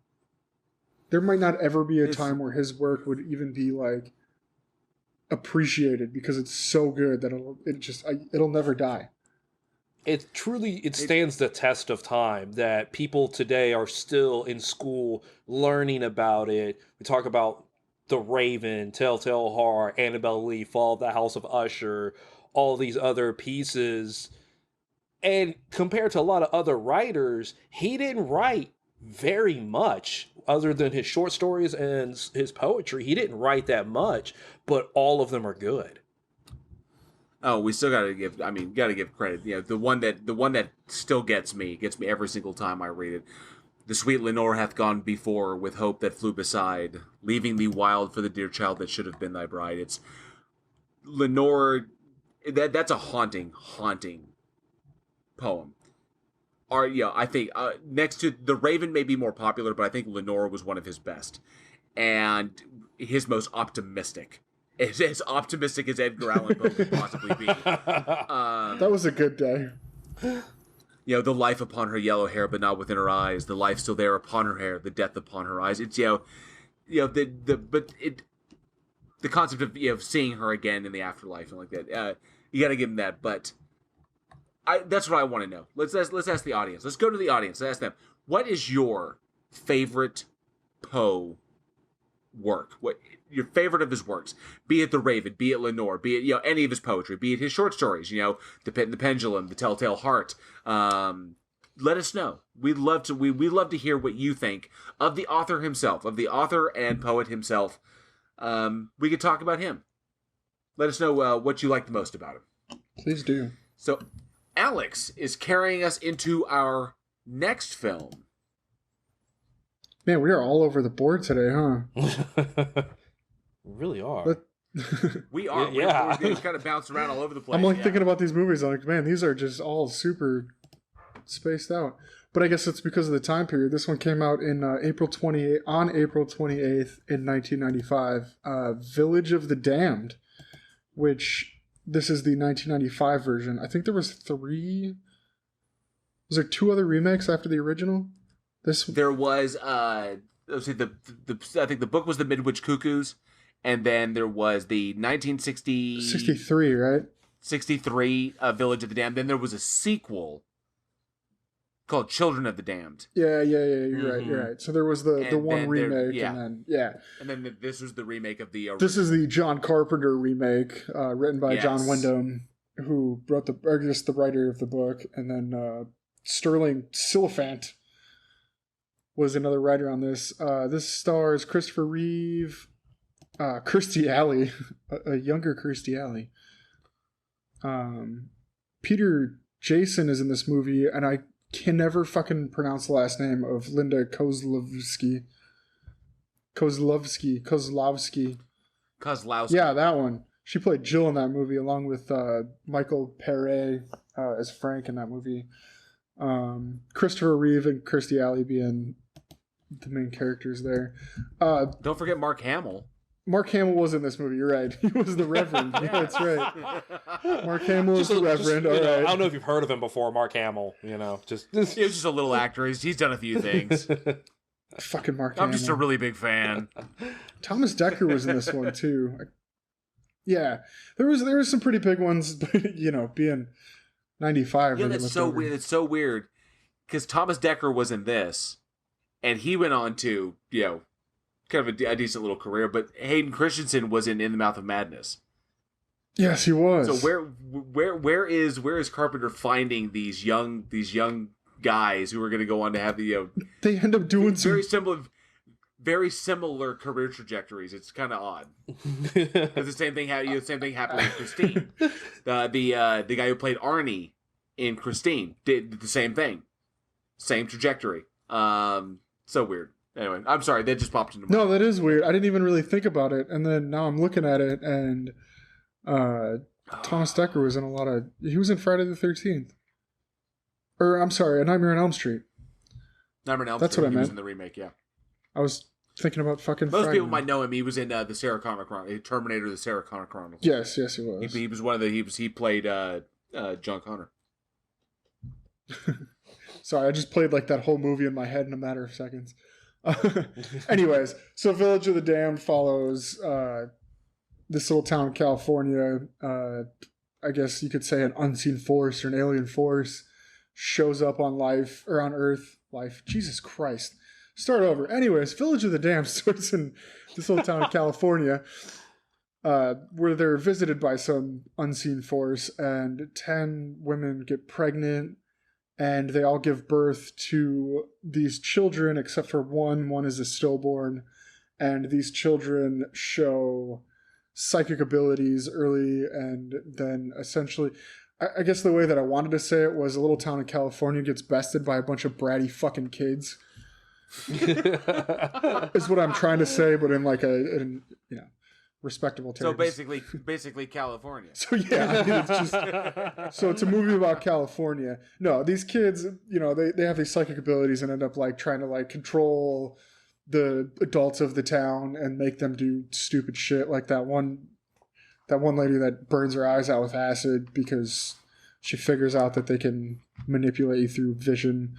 There might not ever be a time where his work would even be appreciated, because it's so good that it'll never die. It stands the test of time that people today are still in school learning about it. We talk about The Raven, Telltale Horror, Annabelle Lee, Fall of the House of Usher, all these other pieces. And compared to a lot of other writers, he didn't write very much. Other than his short stories and his poetry, he didn't write that much, but all of them are good. Oh, we still gotta give credit. You know, the one that still gets me every single time I read it. The sweet Lenore hath gone before, with hope that flew beside, leaving thee wild for the dear child that should have been thy bride. It's Lenore. That's a haunting poem. I think next to The Raven may be more popular, but I think Lenore was one of his best, and his most optimistic. It's as optimistic as Edgar Allan Poe could possibly be. That was a good day. You know, the life upon her yellow hair, but not within her eyes. The life still there upon her hair, the death upon her eyes. It's the concept of seeing her again in the afterlife and like that. You got to give him that, but that's what I want to know. Let's ask the audience. Let's go to the audience. Let's ask them, what is your favorite Poe work? What your favorite of his works? Be it The Raven, be it Lenore, be it any of his poetry, be it his short stories. The Pit and the Pendulum, The Telltale Heart. Let us know. We'd love to hear what you think of the author himself, of the author and poet himself. We could talk about him. Let us know what you like the most about him. Please do. So, Alex is carrying us into our next film. Man, we are all over the board today, huh? We really are. We are. Yeah. We're kind of bouncing around all over the place. I'm thinking about these movies. I'm like, man, these are just all super spaced out. But I guess it's because of the time period. This one came out in April 28th in 1995. Village of the Damned, which this is the 1995 version. I think there was 3. Was there 2 other remakes after the original? There was. Let's see. I think the book was The Midwich Cuckoos, and then there was the 63, right? 63 Village of the Damned. Then there was a sequel called Children of the Damned. Yeah. You're right. So there was the one remake, and then this was the remake of the original. This is the John Carpenter remake, written by John Wyndham, who wrote the writer of the book, and then Sterling Silliphant was another writer on this. This stars Christopher Reeve, Kirstie Alley, a younger Kirstie Alley. Peter Jason is in this movie, and I can never fucking pronounce the last name of Linda Kozlowski. Yeah, that one. She played Jill in that movie, along with Michael Pere as Frank in that movie. Christopher Reeve and Kirstie Alley being the main characters there. Don't forget Mark Hamill. Mark Hamill was in this movie. You're right. He was the Reverend. Yeah, that's right. Mark Hamill is the Reverend. All right. I don't know if you've heard of him before, Mark Hamill. He was just a little actor. He's done a few things. Fucking Mark Hamill. I'm just a really big fan. Thomas Dekker was in this one too. Yeah, there was some pretty big ones, but being 95. Yeah, that's so weird. It's so weird because Thomas Dekker was in this, and he went on to kind of a decent little career. But Hayden Christensen was in The Mouth of Madness. Yes, he was. So where is Carpenter finding these young guys who are going to go on to have they end up doing very similar career trajectories. It's kind of odd because the same thing happened with Christine. The guy who played Arnie in Christine did the same thing, same trajectory. So weird. Anyway, I'm sorry, that just popped into my mind. No, that is weird. I didn't even really think about it, and then now I'm looking at it, and Thomas Dekker was in a lot of. He was in Friday the 13th, or I'm sorry, A Nightmare on Elm Street. Nightmare on Elm That's Street. what I meant. He was in the remake. Yeah, I was thinking about fucking. Most Friday. people might know him. He was in the Sarah Connor Chronicles, Terminator: The Sarah Connor Chronicles. Yes, he was. He was one of the. He played John Connor. Sorry, I just played like that whole movie in my head in a matter of seconds. Anyways, so Village of the Damned follows this little town in California. I guess you could say an unseen force or an alien force shows up on Earth. Jesus Christ. Start over. Anyways, Village of the Damned starts in this little town in California, where they're visited by some unseen force, and 10 women get pregnant, and they all give birth to these children, except for one. One is a stillborn, and these children show psychic abilities early, and then essentially, I guess the way that I wanted to say it was a little town in California gets bested by a bunch of bratty fucking kids. Is what I'm trying to say, but in like respectable terms. So basically California. So yeah, I mean, it's just so it's a movie about California. No, these kids, they have these psychic abilities and end up like trying to like control the adults of the town and make them do stupid shit, like that one lady that burns her eyes out with acid because she figures out that they can manipulate you through vision.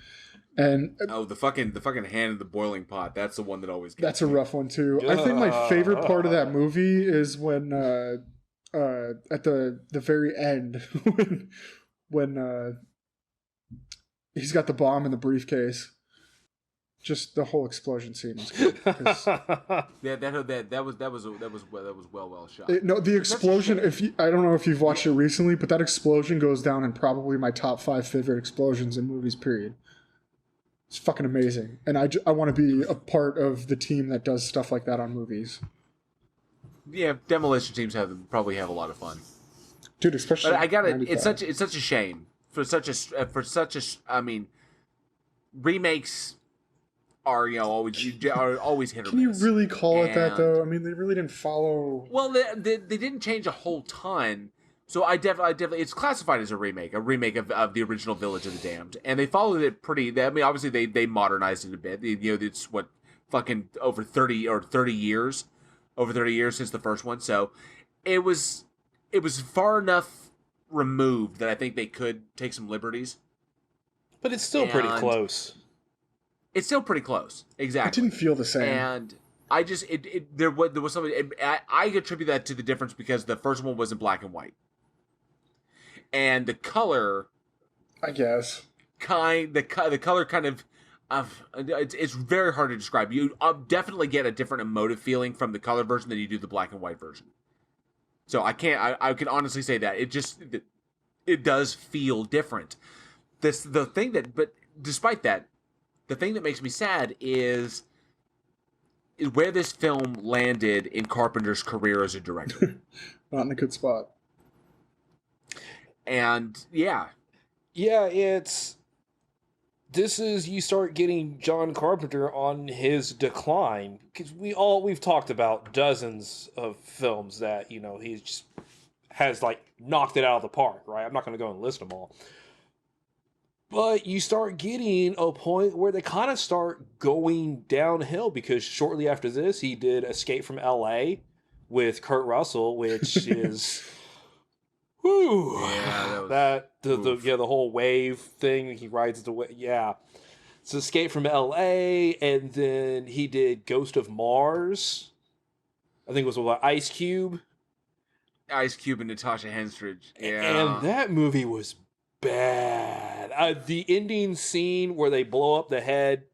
And the fucking hand in the boiling pot, that's the one that always gets that's a rough one too. I think my favorite part of that movie is when at the very end when he's got the bomb in the briefcase. Just the whole explosion scene was good. Yeah, that was well shot. No, the explosion. I don't know if you've watched it recently, but that explosion goes down in probably my top 5 favorite explosions in movies. Period. It's fucking amazing, and I want to be a part of the team that does stuff like that on movies. Yeah, demolition teams probably have a lot of fun, dude. Especially, but I got it. It's such a shame for such a. I mean, remakes are always hit or miss. Can you really call it that though? I mean, they really didn't follow. Well, they didn't change a whole ton. So I definitely, it's classified as a remake of the original Village of the Damned, and they followed it pretty. I mean, obviously they modernized it a bit. It's what fucking over 30 years since the first one. So it was far enough removed that I think they could take some liberties. But it's still pretty close. It's still pretty close, exactly. It didn't feel the same, and I just there was something. I attribute that to the difference because the first one was in black and white. And the color, I guess, the color kind of, it's very hard to describe. You definitely get a different emotive feeling from the color version than you do the black and white version. So I can honestly say that it does feel different. But despite that, the thing that makes me sad is where this film landed in Carpenter's career as a director. Not in a good spot. And yeah, you start getting John Carpenter on his decline, because we've talked about dozens of films that he just has like knocked it out of the park, right? I'm not going to go and list them all, but you start getting a point where they kind of start going downhill, because shortly after this he did Escape from L.A. with Kurt Russell, which is whew. Yeah, the whole wave thing. He rides the wave. Yeah. It's Escape from L.A., and then he did Ghost of Mars. I think it was with Ice Cube. Ice Cube and Natasha Henstridge. Yeah. And that movie was bad. The ending scene where they blow up the head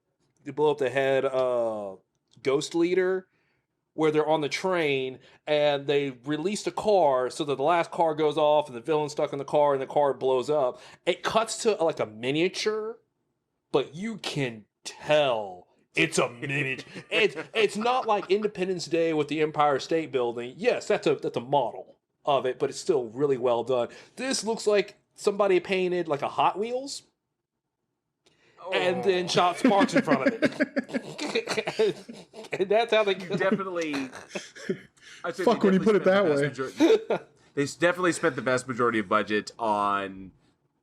Ghost Leader, where they're on the train and they release a car so that the last car goes off and the villain's stuck in the car and the car blows up. It cuts to like a miniature, but you can tell it's a miniature. It's not like Independence Day with the Empire State Building. Yes, that's a model of it, but it's still really well done. This looks like somebody painted like a Hot Wheels and then shot sparks in front of it. And that's how they definitely. Fuck when you put it that way. They definitely spent the vast majority of budget on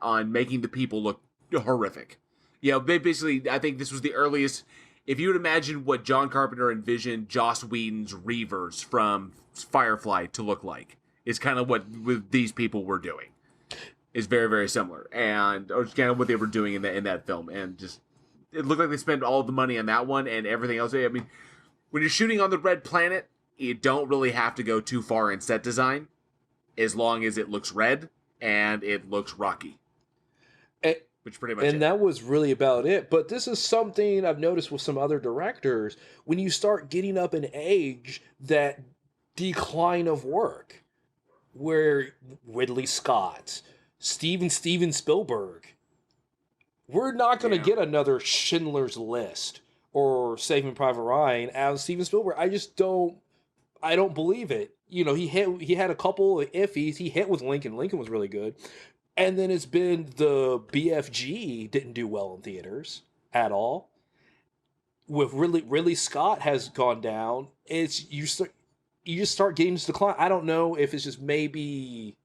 making the people look horrific. Basically, I think this was the earliest. If you would imagine what John Carpenter envisioned Joss Whedon's Reavers from Firefly to look like, is kind of what these people were doing. Is very, very similar, or kind of what they were doing in that film, and just it looked like they spent all the money on that one and everything else. I mean, when you're shooting on the Red Planet, you don't really have to go too far in set design, as long as it looks red and it looks rocky. Which pretty much. And that was really about it. But this is something I've noticed with some other directors. When you start getting up in age, that decline of work, where Ridley Scott, Steven Spielberg, we're not going to get another Schindler's List or Saving Private Ryan out of Steven Spielberg. I don't believe it. You know, he had a couple of iffies. He hit with Lincoln. Lincoln was really good. And then it's been the BFG didn't do well in theaters at all. With Ridley Scott has gone down. It's you just start getting this decline. I don't know if it's just maybe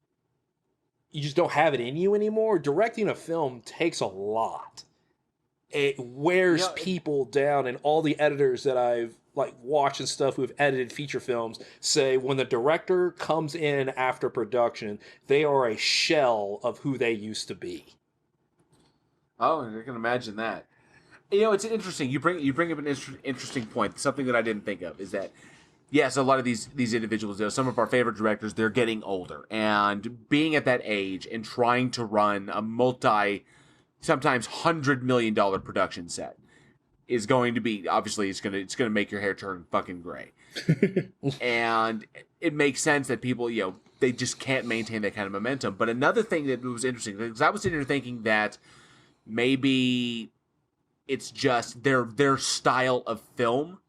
you just don't have it in you anymore. Directing a film takes a lot. It wears people down, and all the editors that I've watched and stuff who have edited feature films say when the director comes in after production, they are a shell of who they used to be. Oh, I can imagine that. You know, it's interesting. You bring up an interesting point. Something that I didn't think of is that, yes, a lot of these individuals, some of our favorite directors, they're getting older, and being at that age and trying to run a sometimes $100 million production set is going to be, obviously, it's gonna make your hair turn fucking gray. And it makes sense that people, they just can't maintain that kind of momentum. But another thing that was interesting, because I was sitting there thinking that maybe it's just their style of film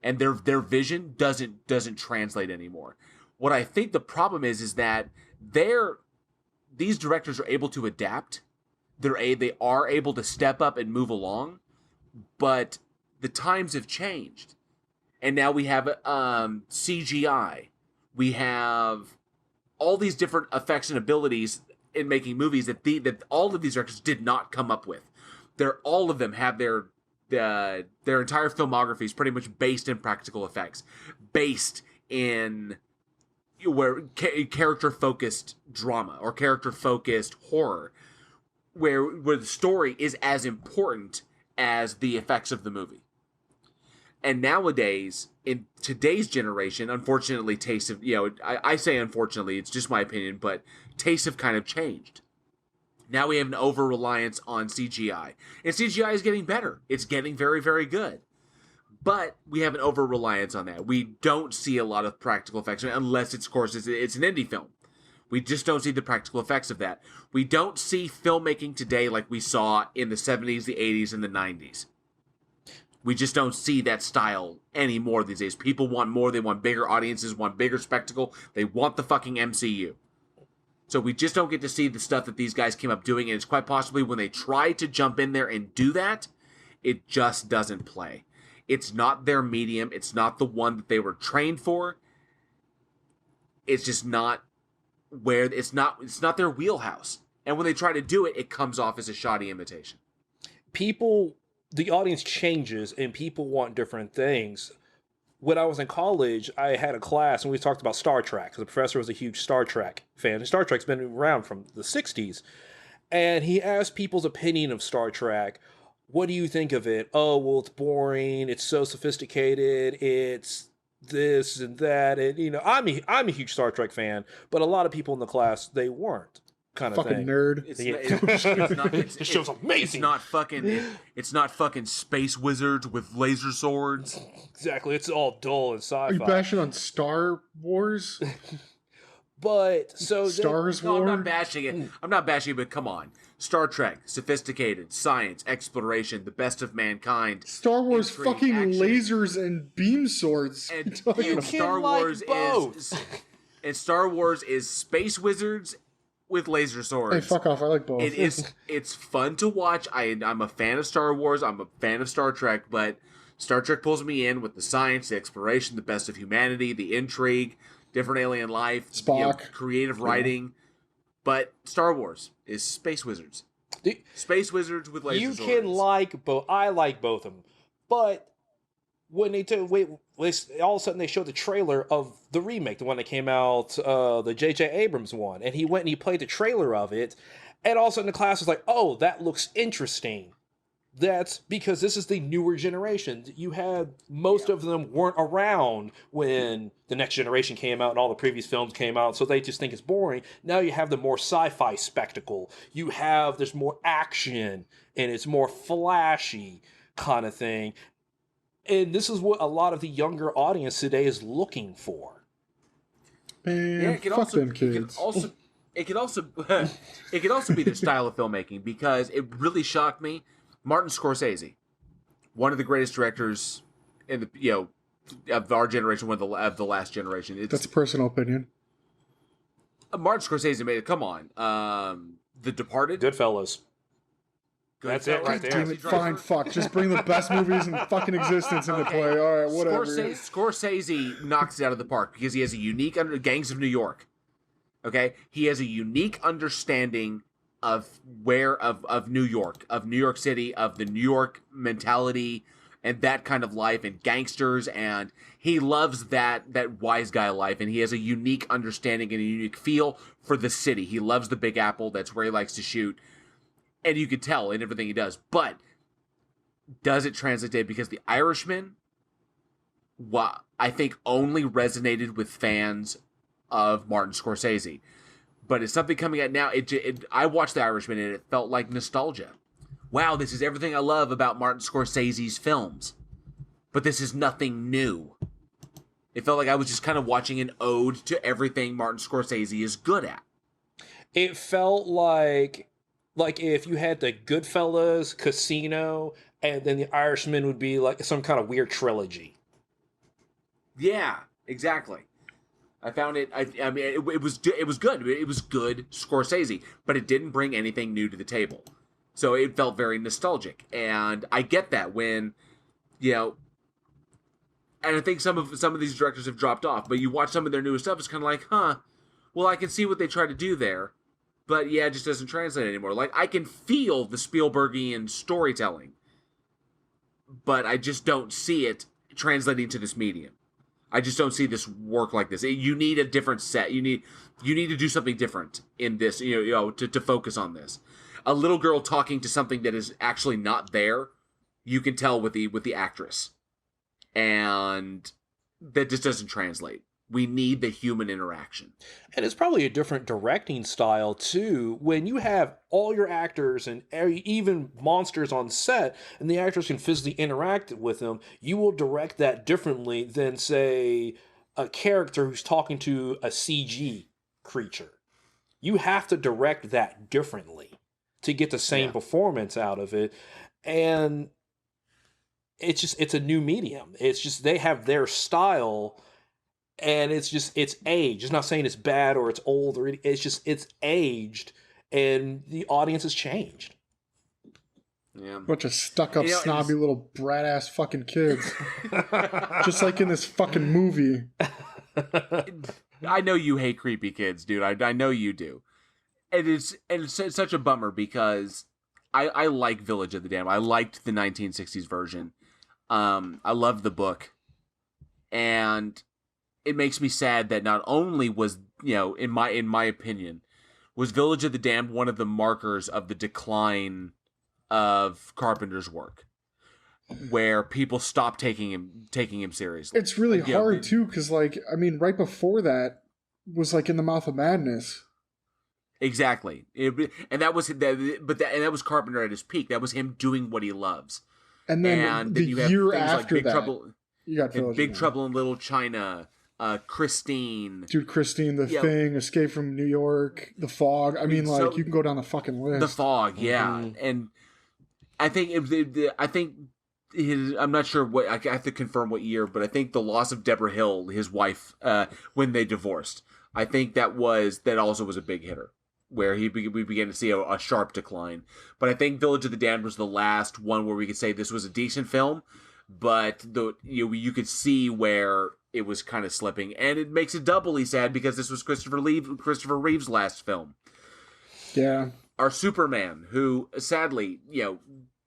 and their vision doesn't translate anymore. What I think the problem is that these directors are able to adapt. They are able to step up and move along, but the times have changed, and now we have CGI. We have all these different effects and abilities in making movies that all of these directors did not come up with. All of them have their entire filmography is pretty much based in practical effects, based in character-focused drama or character-focused horror, where the story is as important as the effects of the movie. And nowadays, in today's generation, unfortunately, tastes have, I say unfortunately, it's just my opinion, but tastes have kind of changed. Now we have an over-reliance on CGI. And CGI is getting better. It's getting very, very good. But we have an over-reliance on that. We don't see a lot of practical effects, unless, of course, it's an indie film. We just don't see the practical effects of that. We don't see filmmaking today like we saw in the 70s, the 80s, and the 90s. We just don't see that style anymore these days. People want more. They want bigger audiences, want bigger spectacle. They want the fucking MCU. So we just don't get to see the stuff that these guys came up doing, and it's quite possibly when they try to jump in there and do that, it just doesn't play. It's not their medium. It's not the one that they were trained for. It's just not it's not their wheelhouse. And when they try to do it, it comes off as a shoddy imitation. The audience changes, and people want different things. When I was in college, I had a class and we talked about Star Trek, because the professor was a huge Star Trek fan. And Star Trek's been around from the 60s. And he asked people's opinion of Star Trek. What do you think of it? Oh, well, it's boring. It's so sophisticated. It's this and that. And, I'm a huge Star Trek fan, but a lot of people in the class, they weren't. Kind of fucking thing. Nerd. This show's amazing. It's not fucking space wizards with laser swords. Exactly. It's all dull and sci-fi. Are you bashing on Star Wars? But so Stars No, War? I'm not bashing it. I'm not bashing it, but come on. Star Trek, sophisticated, science, exploration, the best of mankind. Star Wars, intrigue, fucking action. lasers and beam swords. And Star Wars Star Wars is space wizards with laser swords. Hey, fuck off! I like both. It's fun to watch. I'm a fan of Star Wars. I'm a fan of Star Trek, but Star Trek pulls me in with the science, the exploration, the best of humanity, the intrigue, different alien life, Spock, creative writing. But Star Wars is space wizards. Space wizards with laser swords. You can like both. I like both of them, but when all of a sudden they showed the trailer of the remake, the one that came out, the J.J. Abrams one, and he went and he played the trailer of it, and all of a sudden the class was like, oh, that looks interesting. That's because this is the newer generation. You had most of them weren't around when the next generation came out and all the previous films came out, so they just think it's boring. Now you have the more sci-fi spectacle. There's more action, and it's more flashy kind of thing. And this is what a lot of the younger audience today is looking for. Man, fuck them kids. It could also it could also be the style of filmmaking, because it really shocked me. Martin Scorsese, one of the greatest directors in the of our generation, one of the last generation. That's a personal opinion. Martin Scorsese made it. Come on, The Departed, Goodfellas. That's it right there. Damn it, fine, fuck. Just bring the best movies in fucking existence into play. All right, whatever. Scorsese knocks it out of the park because he has a unique Gangs of New York. Okay, he has a unique understanding of New York, of New York City, of the New York mentality, and that kind of life, and gangsters, and he loves that wise guy life, and he has a unique understanding and a unique feel for the city. He loves the Big Apple. That's where he likes to shoot, and you could tell in everything he does. But does it translate to it? Because The Irishman, I think, only resonated with fans of Martin Scorsese. But it's something coming out now. I watched The Irishman and it felt like nostalgia. Wow, this is everything I love about Martin Scorsese's films. But this is nothing new. It felt like I was just kind of watching an ode to everything Martin Scorsese is good at. It felt like if you had the Goodfellas, Casino, and then The Irishman would be like some kind of weird trilogy. Yeah, exactly. I found it. I mean, it was good. It was good Scorsese, but it didn't bring anything new to the table. So it felt very nostalgic, and I get that when, and I think some of these directors have dropped off. But you watch some of their newest stuff, it's kind of like, huh, well, I can see what they try to do there, but yeah, it just doesn't translate anymore. Like, I can feel the Spielbergian storytelling, but I just don't see it translating to this medium. I just don't see this work like this. You need a different set. You need to do something different in this, to focus on this. A little girl talking to something that is actually not there, you can tell with the actress. And that just doesn't translate. We need the human interaction. And it's probably a different directing style, too. When you have all your actors and even monsters on set, and the actors can physically interact with them, you will direct that differently than, say, a character who's talking to a CG creature. You have to direct that differently to get the same performance out of it. And it's a new medium. It's just they have their style. And it's aged. It's not saying it's bad or it's old or it's aged, and the audience has changed. Yeah, bunch of stuck-up, snobby little brat-ass fucking kids, just like in this fucking movie. I know you hate creepy kids, dude. I know you do. It's such a bummer because I like Village of the Damned. I liked the 1960s version. I loved the book, and it makes me sad that not only was, in my opinion, was Village of the Damned one of the markers of the decline of Carpenter's work, where people stopped taking him seriously. It's really hard too, because right before that was In the Mouth of Madness. Exactly, and that was Carpenter at his peak. That was him doing what he loves. And then the year after Big that, Trouble, you got Big Trouble in Little China. Christine. Dude, Christine, The Thing, Escape from New York, The Fog. I mean, you can go down the fucking list. The Fog, yeah. Mm-hmm. And I think I'm not sure what, I have to confirm what year, but I think the loss of Deborah Hill, his wife, when they divorced, I think that also was a big hitter, where we began to see a sharp decline. But I think Village of the Damned was the last one where we could say this was a decent film, but you could see where it was kind of slipping, and it makes it doubly sad because this was Christopher Reeve's last film. Yeah, our Superman, who sadly,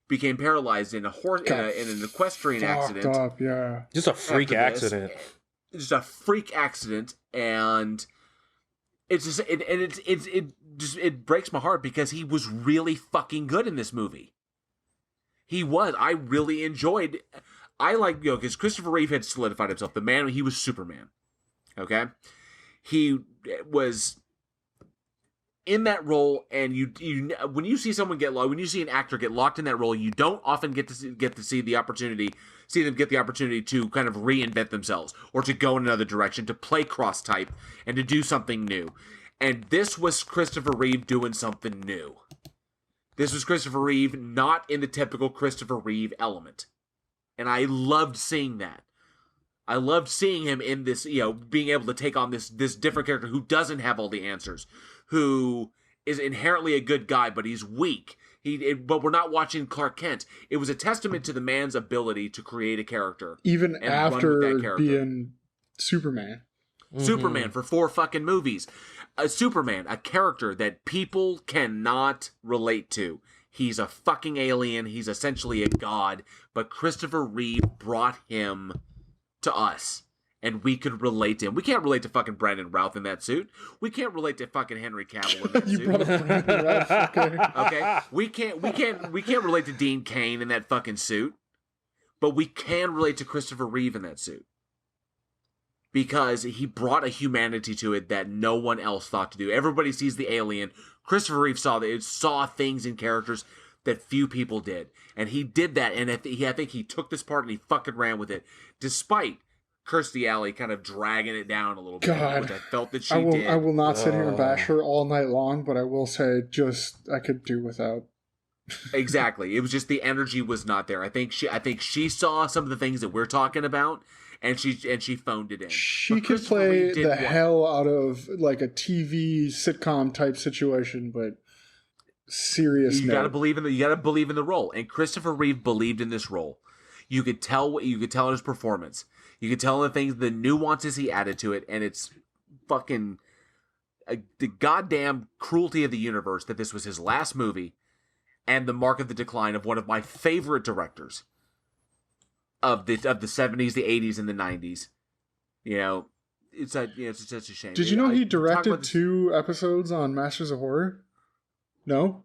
became paralyzed in an equestrian accident. Up, yeah, just a freak accident. Just a freak accident, and it breaks my heart because he was really fucking good in this movie. He was. I really enjoyed. I like, because Christopher Reeve had solidified himself. He was Superman. Okay? He was in that role, and you when you see someone when you see an actor get locked in that role, you don't often get to see them get the opportunity to kind of reinvent themselves, or to go in another direction, to play cross-type, and to do something new. And this was Christopher Reeve doing something new. This was Christopher Reeve not in the typical Christopher Reeve element. And I loved seeing that. I loved seeing him in this, being able to take on this different character who doesn't have all the answers, who is inherently a good guy, but he's weak. But we're not watching Clark Kent. It was a testament to the man's ability to create a character. Even after being Superman. Superman for 4 fucking movies. Superman, a character that people cannot relate to. He's a fucking alien. He's essentially a god. But Christopher Reeve brought him to us. And we could relate to him. We can't relate to fucking Brandon Routh in that suit. We can't relate to fucking Henry Cavill in that You suit. brought up Brandon Routh, okay. Okay? We can't relate to Dean Cain in that fucking suit. But we can relate to Christopher Reeve in that suit. Because he brought a humanity to it that no one else thought to do. Everybody sees the alien. Christopher Reeve saw things in characters that few people did. And he did that, and I think he took this part and he fucking ran with it. Despite Kirstie Alley kind of dragging it down a little bit, which I felt that she did. I will not sit here and bash her all night long, but I will say I could do without. Exactly. It was just the energy was not there. I think she saw some of the things that we're talking about, and she phoned it in. She could play the hell out of like a TV sitcom type situation, but serious. You gotta believe in the role, and Christopher Reeve believed in this role. You could tell in his performance. You could tell the nuances he added to it, and it's fucking the goddamn cruelty of the universe that this was his last movie, and the mark of the decline of one of my favorite directors of the 70s, the 80s, and the 90s. It's such a shame. Did you know he directed 2 episodes on Masters of Horror? No?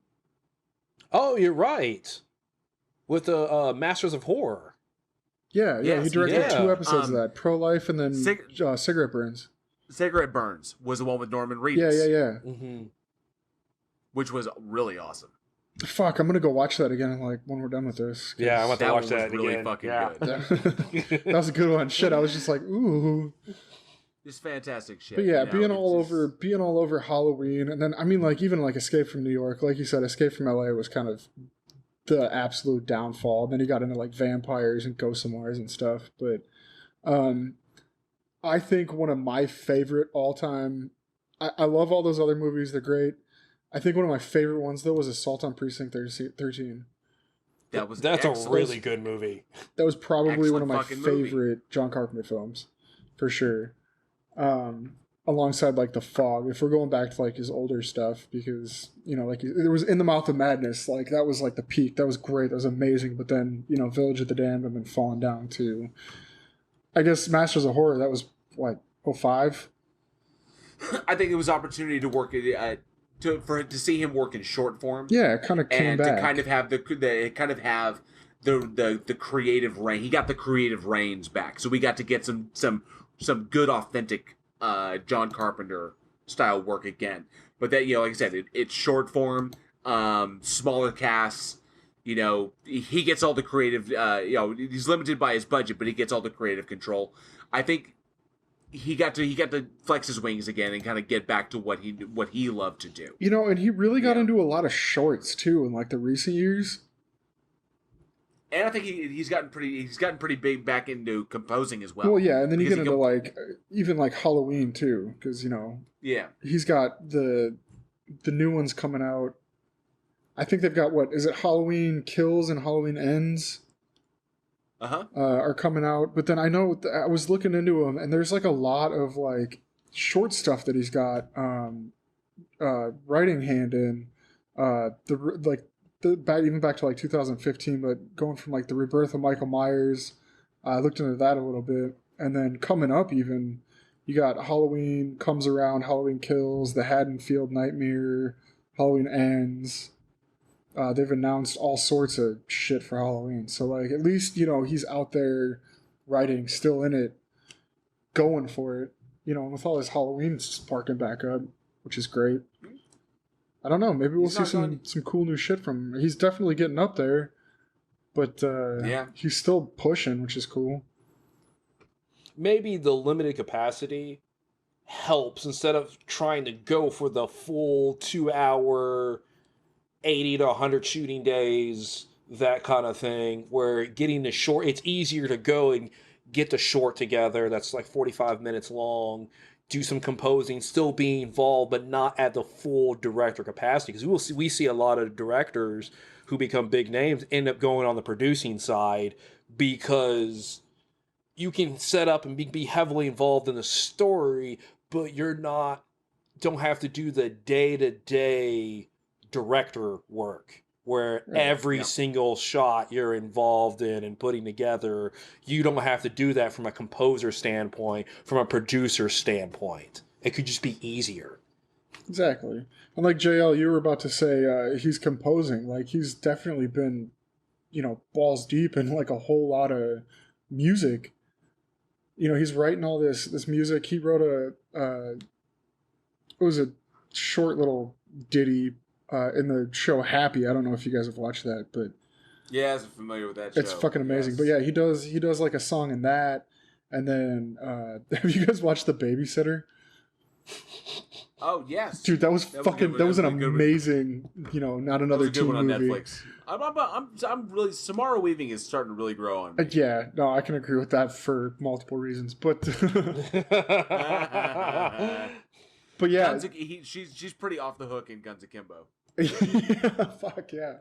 Oh, you're right. With the Masters of Horror. Yeah, he directed 2 episodes of that. Pro-Life and then Cigarette Burns. Cigarette Burns was the one with Norman Reedus. Yeah. Mm-hmm. Which was really awesome. Fuck, I'm gonna go watch that again when we're done with this. Yeah, I want to watch that really again. Fucking good. That was a good one. Shit, I was just like, ooh. Just fantastic shit. But yeah, being all over Halloween, and then I mean, like even like Escape from New York, like you said, Escape from LA was kind of the absolute downfall. Then he got into like vampires and Ghosts of Mars and stuff. But I think one of my favorite all time. I love all those other movies; they're great. I think one of my favorite ones though was Assault on Precinct 13. That's a really good movie. That was probably one of my favorite movie. John Carpenter films, for sure. Alongside like The Fog, if we're going back to like his older stuff, because like it was In the Mouth of Madness, like that was like the peak. That was great. That was amazing. But then Village of the Damned have been falling down to, I guess, Masters of Horror. That was what 2005. I think it was opportunity to work to see him work in short form. Yeah, it kind of came and back. to kind of have the creative reign. He got the creative reins back, so we got to get some good authentic John Carpenter style work again. But that like I said, it's short form, smaller casts. He gets all the creative. He's limited by his budget, but he gets all the creative control. I think he got to flex his wings again and kind of get back to what he loved to do. And he really got into a lot of shorts too in like the recent years. And I think he's gotten pretty big back into composing as well. Well, yeah, and then you get into like even like Halloween too, because he's got the new ones coming out. I think they've got what is it? Halloween Kills and Halloween Ends. Are coming out, but then I know I was looking into them, and there's like a lot of like short stuff that he's got writing hand in even back to like 2015, but going from like the rebirth of Michael Myers, I looked into that a little bit, and then coming up even you got Halloween Comes Around, Halloween Kills, the Haddonfield Nightmare, Halloween Ends. They've announced all sorts of shit for Halloween. So, like, at least, he's out there writing, still in it, going for it. With all his Halloween sparking back up, which is great. I don't know. Maybe we'll see some cool new shit from him. He's definitely getting up there. But, he's still pushing, which is cool. Maybe the limited capacity helps instead of trying to go for the full 2 hour, 80 to 100 shooting days, that kind of thing, where getting the short, it's easier to go and get the short together that's like 45 minutes long, do some composing, still be involved, but not at the full director capacity. Because we see a lot of directors who become big names end up going on the producing side because you can set up and be heavily involved in the story, but don't have to do the day-to-day director work where every single shot you're involved in and putting together. You don't have to do that from a composer standpoint, from a producer standpoint. It could just be easier. Exactly. And like JL, you were about to say, he's composing. Like, he's definitely been, balls deep in like a whole lot of music. He's writing all this music. He wrote it was a short little ditty in the show Happy. I don't know if you guys have watched that, but yeah, I'm familiar with that show. It's fucking amazing. Yes. But yeah, he does like a song in that, and then have you guys watched The Babysitter? Oh yes, dude, that was an amazing, not another teen movie. That was a good one on Netflix. I'm really, Samara Weaving is starting to really grow on me. Yeah, no, I can agree with that for multiple reasons, but but yeah, she's pretty off the hook in Guns Akimbo. Yeah, fuck yeah.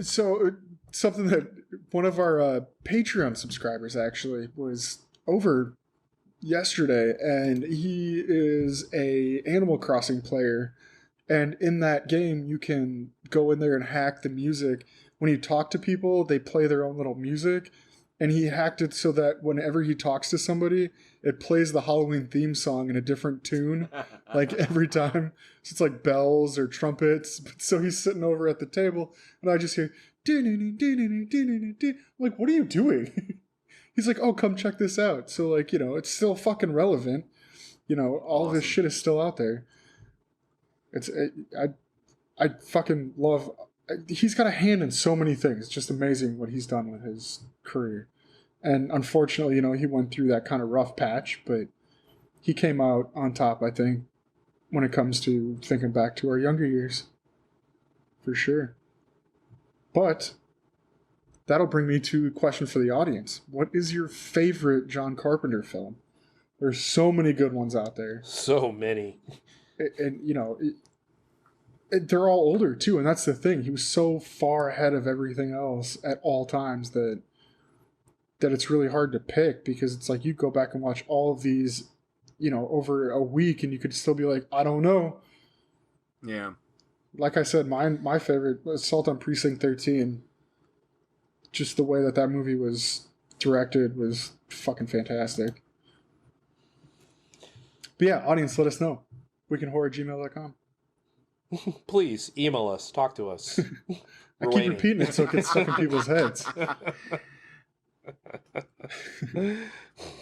So something that one of our Patreon subscribers actually was over yesterday, and he is a Animal Crossing player, and in that game you can go in there and hack the music. When you talk to people, they play their own little music, and he hacked it so that whenever he talks to somebody, it plays the Halloween theme song in a different tune, like every time. So it's like bells or trumpets. So he's sitting over at the table, and I just hear, I'm like, what are you doing? He's like, oh, come check this out. So, like, it's still fucking relevant. All of this shit is still out there. I fucking love... He's got a hand in so many things. It's just amazing what he's done with his career. And unfortunately, he went through that kind of rough patch, but he came out on top, I think, when it comes to thinking back to our younger years. For sure. But that'll bring me to a question for the audience. What is your favorite John Carpenter film? There's so many good ones out there. So many. And they're all older, too, and that's the thing. He was so far ahead of everything else at all times that it's really hard to pick, because it's like you go back and watch all of these, over a week, and you could still be like, I don't know. Yeah. Like I said, my favorite, Assault on Precinct 13. Just the way that movie was directed was fucking fantastic. But yeah, audience, let us know. weekendhorror@gmail.com. Please email us, talk to us. I keep repeating it so it gets stuck in people's heads.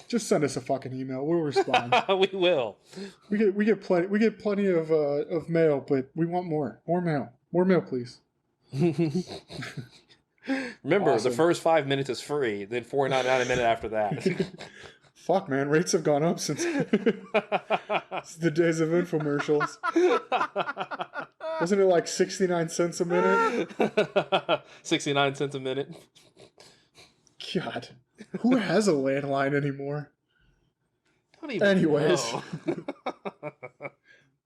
Just send us a fucking email. We'll respond. We will. We get plenty of mail, but we want more. More mail. More mail, please. Remember, awesome. The first 5 minutes is free, then $4.99 a minute after that. Fuck, man, rates have gone up since the days of infomercials. Wasn't it like 69 cents a minute? 69 cents a minute. God, who has a landline anymore? Don't even Anyways. know.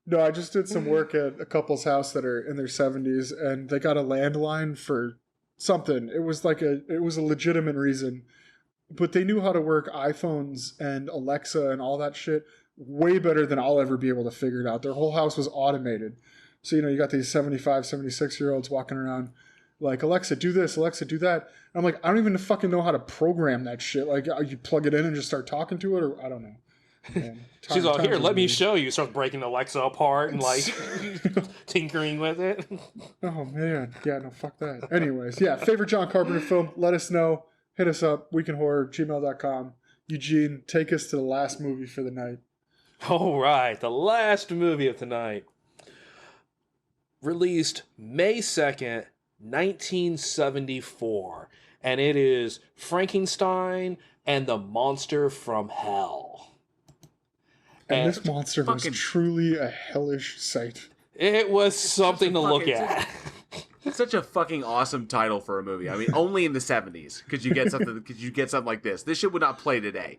No, I just did some work at a couple's house that are in their 70s, and they got a landline for something. It was a legitimate reason. But they knew how to work iPhones and Alexa and all that shit way better than I'll ever be able to figure it out. Their whole house was automated. So, you got these 75, 76-year-olds walking around like, Alexa, do this, Alexa, do that. And I'm like, I don't even fucking know how to program that shit. Like, you plug it in and just start talking to it, or I don't know. Man, she's like, here, let me show you. Start breaking Alexa apart and like tinkering with it. Oh, man. Yeah, no, fuck that. Anyways, yeah, favorite John Carpenter film, let us know. Hit us up, weekendhorror@gmail.com. Eugene, take us to the last movie for the night. All right, the last movie of tonight. Released May 2nd, 1974. And it is Frankenstein and the Monster from Hell. And this monster was fucking- truly a hellish sight. It was something to look at. It's such a fucking awesome title for a movie. I mean, only in the 70s could you get something like this. This shit would not play today.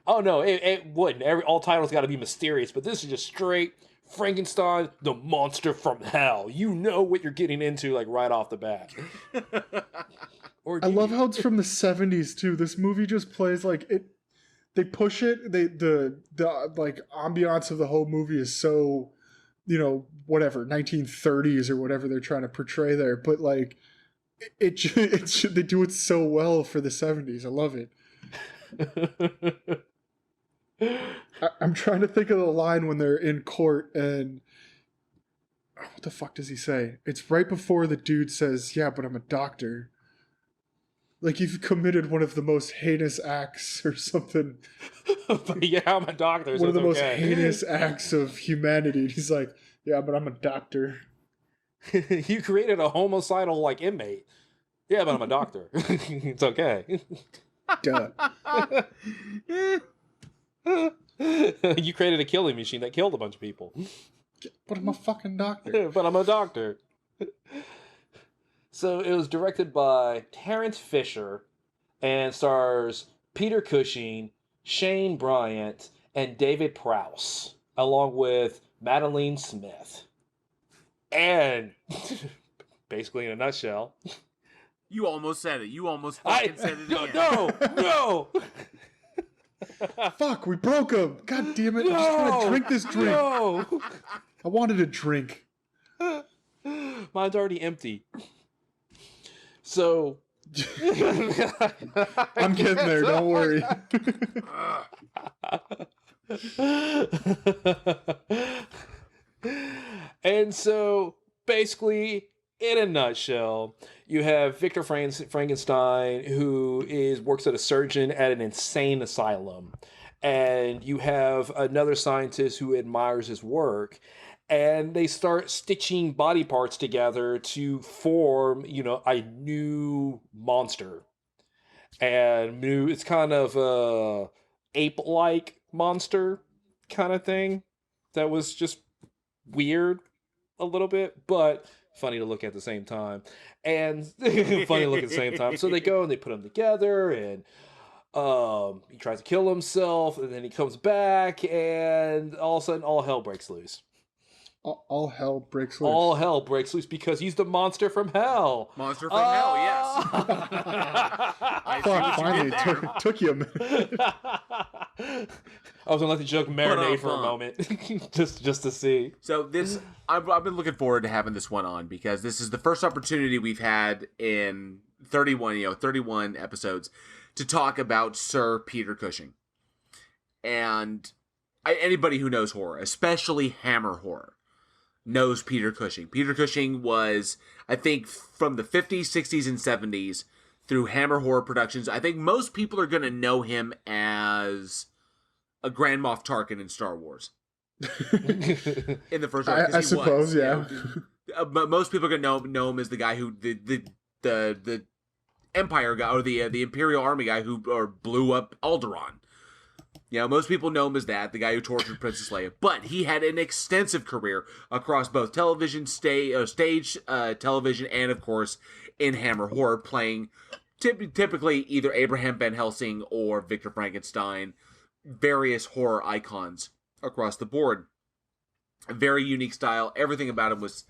Oh no, it wouldn't. All titles got to be mysterious, but this is just straight Frankenstein, the monster from hell. You know what you're getting into, like right off the bat. I love how it's from the 70s too. This movie just plays like it. They push it. The like ambiance of the whole movie is so, whatever 1930s or whatever they're trying to portray there. But like, they do it so well for the 70s. I love it. I'm trying to think of the line when they're in court and what the fuck does he say? It's right before the dude says, "Yeah, but I'm a doctor." Like you've committed one of the most heinous acts or something. But yeah, I'm a doctor. One of the most heinous acts of humanity. He's like, "Yeah, but I'm a doctor." You created a homicidal like inmate. Yeah, but I'm a doctor. It's okay. Duh. You created a killing machine that killed a bunch of people. But I'm a fucking doctor. But I'm a doctor. So it was directed by Terrence Fisher and stars Peter Cushing, Shane Bryant, and David Prowse, along with Madeline Smith. And basically, in a nutshell, You almost said it. You almost fucking said it again. No! Fuck, we broke him. God damn it. I'm just trying to drink this drink. No! I wanted a drink. Mine's already empty. So... I'm getting there, don't worry. And so, basically, in a nutshell, you have Victor Frankenstein, who works as a surgeon at an insane asylum. And you have another scientist who admires his work. And they start stitching body parts together to form, a new monster. And it's kind of a ape-like monster kind of thing that was just weird a little bit, but funny to look at the same time. And funny to look at the same time. So they go and they put them together, and he tries to kill himself, and then he comes back, and all of a sudden all hell breaks loose. All hell breaks loose. All hell breaks loose because he's the monster from hell. Monster from hell, yes. Fuck, finally, took you a minute. I was gonna let the joke marinate for a moment, just to see. So I've been looking forward to having this one on because this is the first opportunity we've had in 31 episodes to talk about Sir Peter Cushing. And anybody who knows horror, especially Hammer horror, knows Peter Cushing. Peter Cushing was, I think, from the 50s, 60s, and 70s through Hammer Horror Productions. I think most people are going to know him as a Grand Moff Tarkin in Star Wars. In the first one, I suppose, yeah. But most people are going to know him as the guy who the Empire guy or the Imperial Army guy who blew up Alderaan. Most people know him as that, the guy who tortured Princess Leia. But he had an extensive career across both television, stage television, and, of course, in Hammer Horror, playing typically either Abraham Van Helsing or Victor Frankenstein, various horror icons across the board. A very unique style. Everything about him was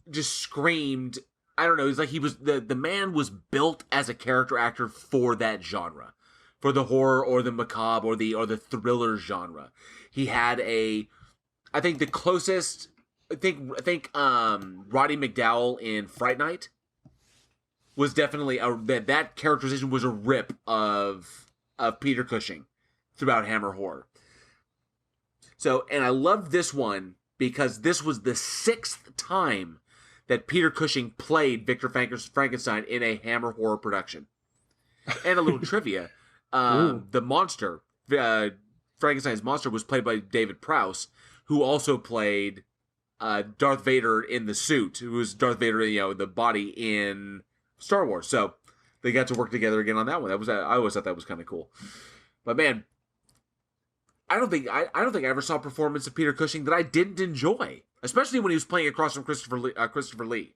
just screamed. I don't know. It's like he was the man was built as a character actor for that genre. For the horror or the macabre or the thriller genre. He had I think the closest, I think Roddy McDowall in Fright Night was definitely that characterization was a rip of Peter Cushing throughout Hammer Horror. So, and I loved this one because this was the 6th time that Peter Cushing played Victor Frankenstein in a Hammer Horror production. And a little trivia. The monster, Frankenstein's monster, was played by David Prowse, who also played Darth Vader in the suit, who was Darth Vader, the body in Star Wars. So they got to work together again on that one. I always thought that was kind of cool. But man, I don't think I ever saw a performance of Peter Cushing that I didn't enjoy, especially when he was playing across from Christopher Lee.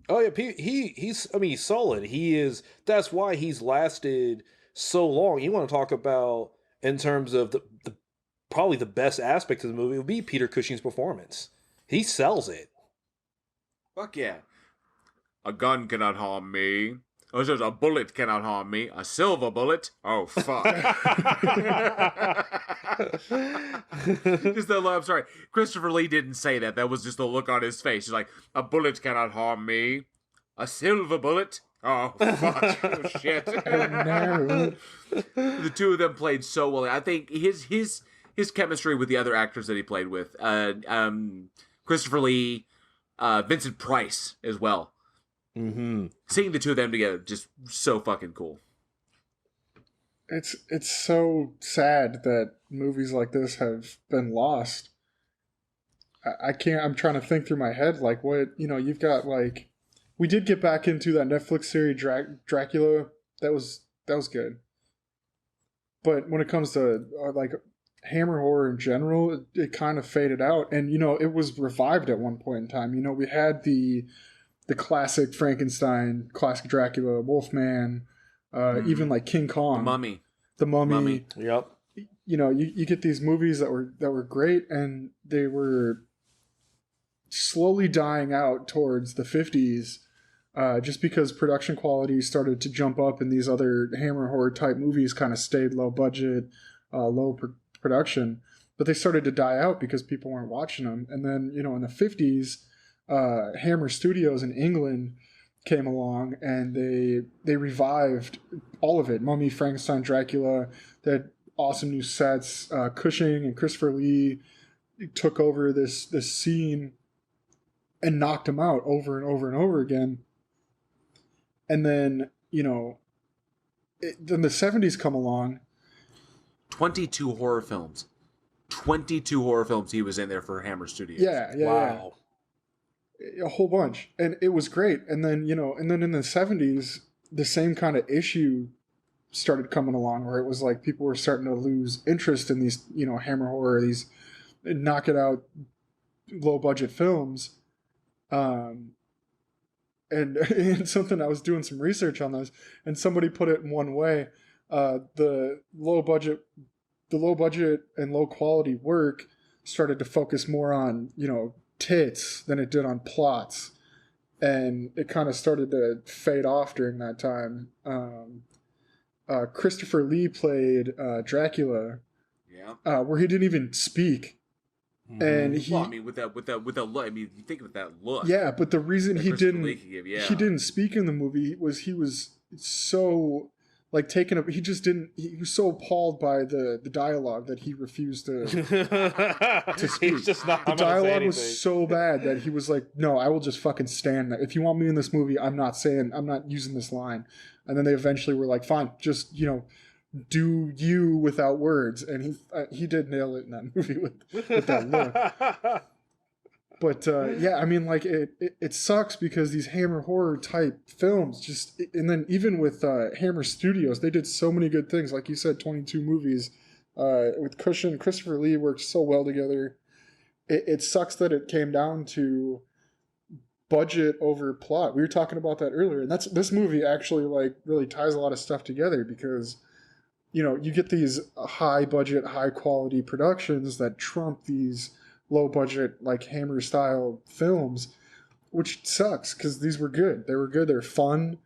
Oh yeah, he's I mean he's solid. He is. That's why he's lasted so long. You want to talk about in terms of the probably the best aspect of the movie would be Peter Cushing's performance. He sells it. Fuck yeah! A gun cannot harm me. Oh, it says a bullet cannot harm me. A silver bullet? Oh, fuck. I'm sorry. Christopher Lee didn't say that. That was just the look on his face. He's like, a bullet cannot harm me. A silver bullet? Oh, fuck. Oh, shit. No. The two of them played so well. I think his chemistry with the other actors that he played with, Christopher Lee, Vincent Price as well. Mm-hmm. Seeing the two of them together, just so fucking cool. It's so sad that movies like this have been lost. I can't. I'm trying to think through my head, like what you've got. Like we did get back into that Netflix series Dracula. That was good. But when it comes to like Hammer horror in general, it kind of faded out, and it was revived at one point in time. We had the classic Frankenstein, classic Dracula, Wolfman, even like King Kong, the Mummy. Yep. You get these movies that were great, and they were slowly dying out towards the 50s, just because production quality started to jump up, and these other Hammer horror type movies kind of stayed low budget, low production, but they started to die out because people weren't watching them. And then in the 50s. Hammer Studios in England came along, and they revived all of it. Mummy, Frankenstein, Dracula. They had awesome new sets. Cushing and Christopher Lee took over this scene and knocked them out over and over and over again. And then then the 70s come along. 22 horror films. 22 horror films he was in there for Hammer Studios. Yeah. Wow. A whole bunch, and it was great. And then in the 70s, the same kind of issue started coming along, where it was like people were starting to lose interest in these Hammer horror, these knock it out low budget films. And something, I was doing some research on those, and somebody put it in one way: the low budget and low quality work started to focus more on tits than it did on plots, and it kind of started to fade off during that time. Christopher Lee played Dracula, where he didn't even speak, and he. Well, I mean, with that look. I mean, you think of that look. Yeah, but the reason he didn't speak in the movie was he was so like taken up. He was so appalled by the dialogue that he refused to speak. He's just not. The dialogue was so bad that he was like, "No, I will just fucking stand there. If you want me in this movie, I'm not using this line." And then they eventually were like, "Fine, just do you without words." And he did nail it in that movie with that look. But yeah, I mean, like it sucks because these Hammer horror type films just, and then even with Hammer Studios, they did so many good things. Like you said, 22 movies with Cushing and Christopher Lee worked so well together. It sucks that it came down to budget over plot. We were talking about that earlier, and this movie actually like really ties a lot of stuff together because you get these high budget, high quality productions that trump these low budget like Hammer style films, which sucks because these were good. They were good. They're fun,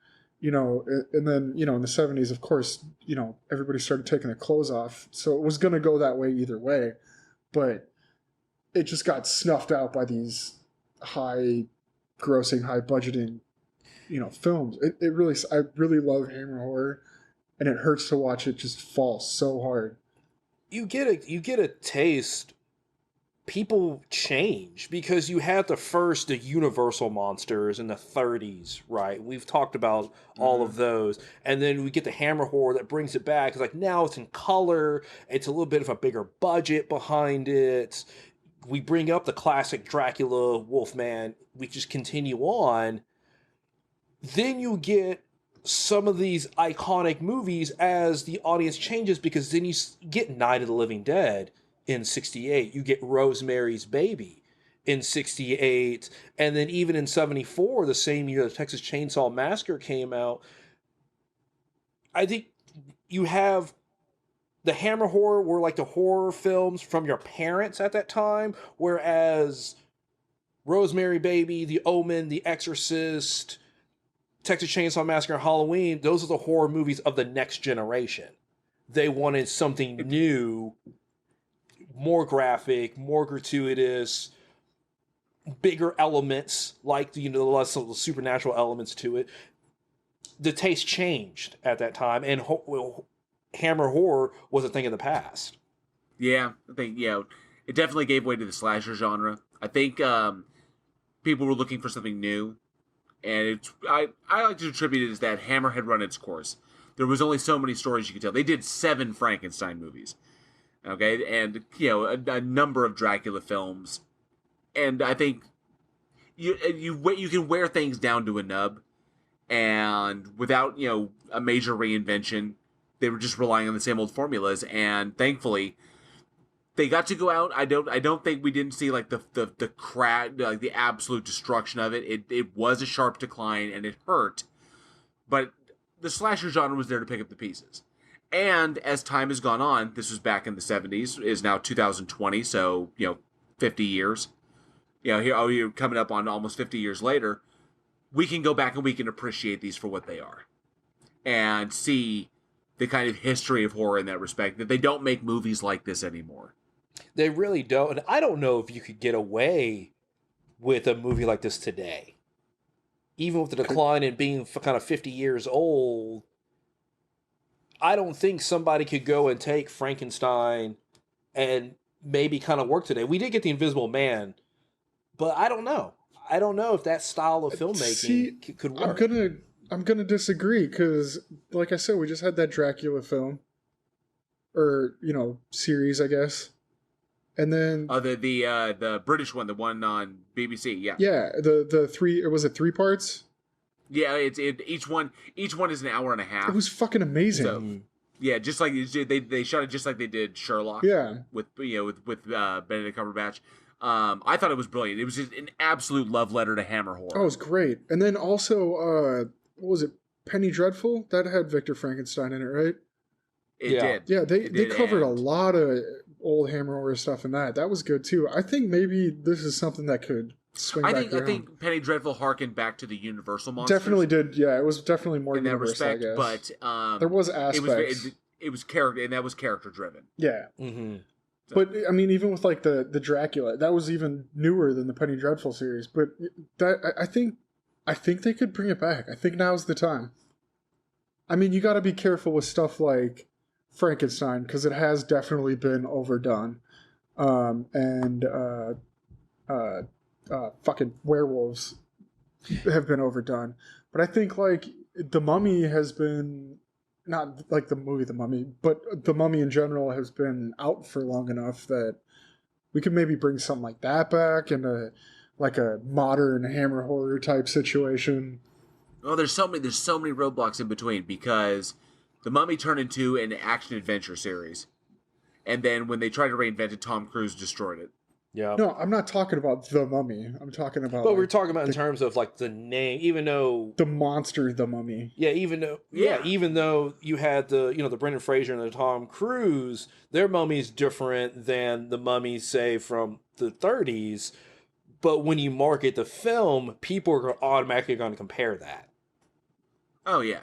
and then in the 70s, of course, everybody started taking their clothes off, so it was going to go that way either way, but it just got snuffed out by these high grossing, high budgeting films. I really love Hammer horror, and it hurts to watch it just fall so hard. You get a taste. People change because you had the Universal monsters in the 30s, right? We've talked about all of those. And then we get the Hammer horror that brings it back. It's like now it's in color. It's a little bit of a bigger budget behind it. We bring up the classic Dracula, Wolfman. We just continue on. Then you get some of these iconic movies as the audience changes, because then you get Night of the Living Dead in 68, you get Rosemary's Baby in 68, and then even in 74, the same year the Texas Chainsaw Massacre came out, I think you have the Hammer horror were like the horror films from your parents at that time, whereas Rosemary Baby, The Omen, The Exorcist, Texas Chainsaw Massacre, and Halloween, those are the horror movies of the next generation. They wanted something new, more graphic, more gratuitous, bigger elements, like less of the supernatural elements to it. The taste changed at that time, and Hammer horror was a thing of the past. Yeah, I think it definitely gave way to the slasher genre. I think people were looking for something new, and I like to attribute it as that Hammer had run its course. There was only so many stories you could tell. They did 7 Frankenstein movies, okay, and a number of Dracula films. And I think you can wear things down to a nub, and without a major reinvention, they were just relying on the same old formulas. And thankfully, they got to go out. I don't think we didn't see like the crack, like the absolute destruction of it. It was a sharp decline, and it hurt, but the slasher genre was there to pick up the pieces. And as time has gone on, this was back in the 70s, is now 2020, so 50 years. Here you're coming up on almost 50 years later. We can go back and we can appreciate these for what they are, and see the kind of history of horror in that respect, that they don't make movies like this anymore. They really don't. And I don't know if you could get away with a movie like this today. Even with the decline in being kind of 50 years old, I don't think somebody could go and take Frankenstein and maybe kind of work today. We did get The Invisible Man, but I don't know. I don't know if that style of filmmaking could work. I'm gonna disagree, because, like I said, we just had that Dracula film, or series, I guess, and then the British one, the one on BBC, yeah, the 3, was it 3 parts? Yeah, each one is an hour and a half. It was fucking amazing. So, yeah, just like they shot it just like they did Sherlock. Yeah, with Benedict Cumberbatch. I thought it was brilliant. It was just an absolute love letter to Hammer horror. Oh, it was great. And then also, what was it? Penny Dreadful? That had Victor Frankenstein in it, right? It did. Yeah, they covered a lot of old Hammer horror stuff in that. That was good too. I think maybe this is something that could swing back around. I think Penny Dreadful harkened back to the Universal monsters. Definitely did. Yeah, it was definitely more in that Universal, respect. I guess. But there was aspects. It was character, and that was character driven. Yeah. Mm-hmm. So. But I mean, even with like the Dracula, that was even newer than the Penny Dreadful series. But that I think they could bring it back. I think now's the time. I mean, you got to be careful with stuff like Frankenstein, because it has definitely been overdone, and fucking werewolves have been overdone. But I think like The Mummy has been, not like the movie The Mummy, but The Mummy in general has been out for long enough that we could maybe bring something like that back in a modern Hammer horror type situation. Well, there's so many roadblocks in between, because The Mummy turned into an action adventure series, and then when they tried to reinvent it, Tom Cruise destroyed it. Yeah. No, I'm not talking about The Mummy. I'm talking about. But we're talking about in terms of like the name, even though the monster, The Mummy. Yeah, even though you had the Brendan Fraser and the Tom Cruise, their mummy's different than the mummies, say, from the 30s. But when you market the film, people are automatically going to compare that. Oh yeah.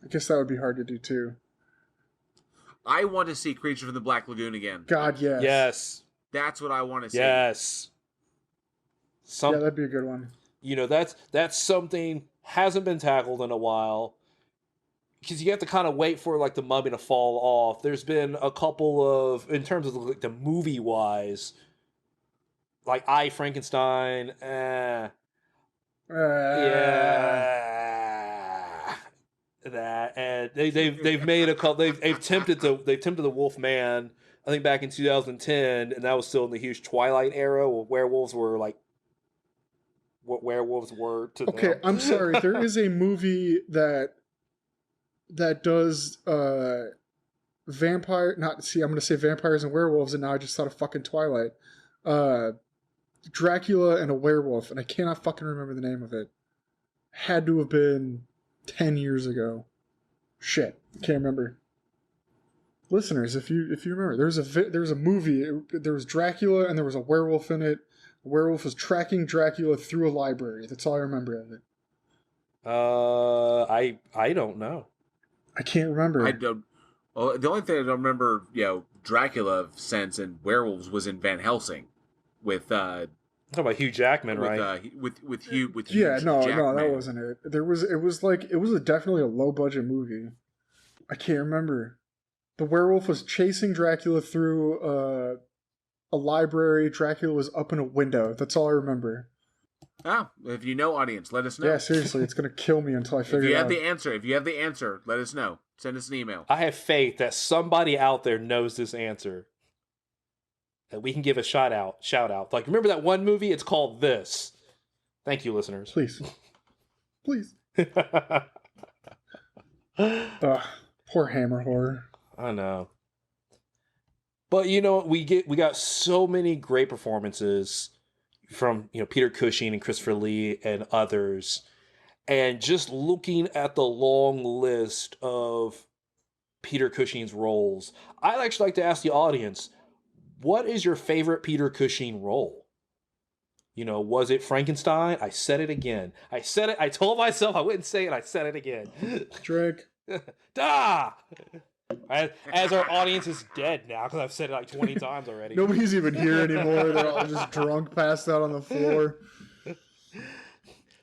I guess that would be hard to do too. I want to see Creature from the Black Lagoon again. God, yes. Yes. That's what I want to see. Yes. Yeah, that'd be a good one. That's something hasn't been tackled in a while, because you have to kind of wait for like the Mummy to fall off. There's been a couple of, in terms of like the movie wise, like I, Frankenstein, yeah, that, and they've made a couple. They've tempted the Wolfman, I think, back in 2010, and that was still in the huge Twilight era where werewolves were like what werewolves were to them. Okay, I'm sorry. There is a movie that does vampire. Not see. I'm going to say vampires and werewolves, and now I just thought of fucking Twilight. Dracula and a werewolf, and I cannot fucking remember the name of it. Had to have been 10 years ago. Shit, can't remember. Listeners, if you remember, there was a movie. There was Dracula, and there was a werewolf in it. The werewolf was tracking Dracula through a library. That's all I remember of it. I don't know. I can't remember. I don't. Well, the only thing I don't remember, Dracula sense and werewolves was in Van Helsing, with Talking about Hugh Jackman, right? With Hugh. Yeah, no, Jackman. that wasn't it. It was definitely a low budget movie. I can't remember. The werewolf was chasing Dracula through a library. Dracula was up in a window. That's all I remember. If you know, audience, let us know. Yeah, seriously, it's gonna kill me until I figure it out. If you have the answer, let us know. Send us an email. I have faith that somebody out there knows this answer. That we can give a shout out. Like, remember that one movie? It's called this. Thank you, listeners. Please. Poor Hammer Horror. I know. But you know, we got so many great performances from Peter Cushing and Christopher Lee and others. And just looking at the long list of Peter Cushing's roles, I'd actually like to ask the audience, what is your favorite Peter Cushing role? Was it Frankenstein? I said it again. I said it. I told myself I wouldn't say it. I said it again. Drake. Da! As our audience is dead now, because I've said it like 20 times already. Nobody's even here anymore. They're all just drunk, passed out on the floor.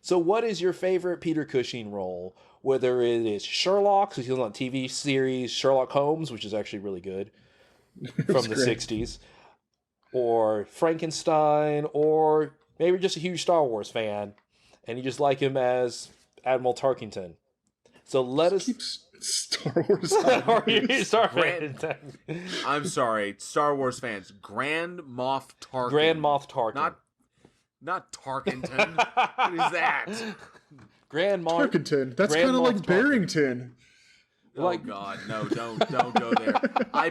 So what is your favorite Peter Cushing role? Whether it is Sherlock, because he's on the TV series Sherlock Holmes, which is actually really good, from the 60s, or Frankenstein, or maybe just a huge Star Wars fan, and you just like him as Admiral Tarkington. So let us... Star Wars. I'm sorry, Star Wars fans. Grand Moff Tarkin. Grand Moff Tarkin. Not Tarkington. What is that? Grand Moff Tarkington. That's kind of like Barrington. Oh God, no! Don't go there. I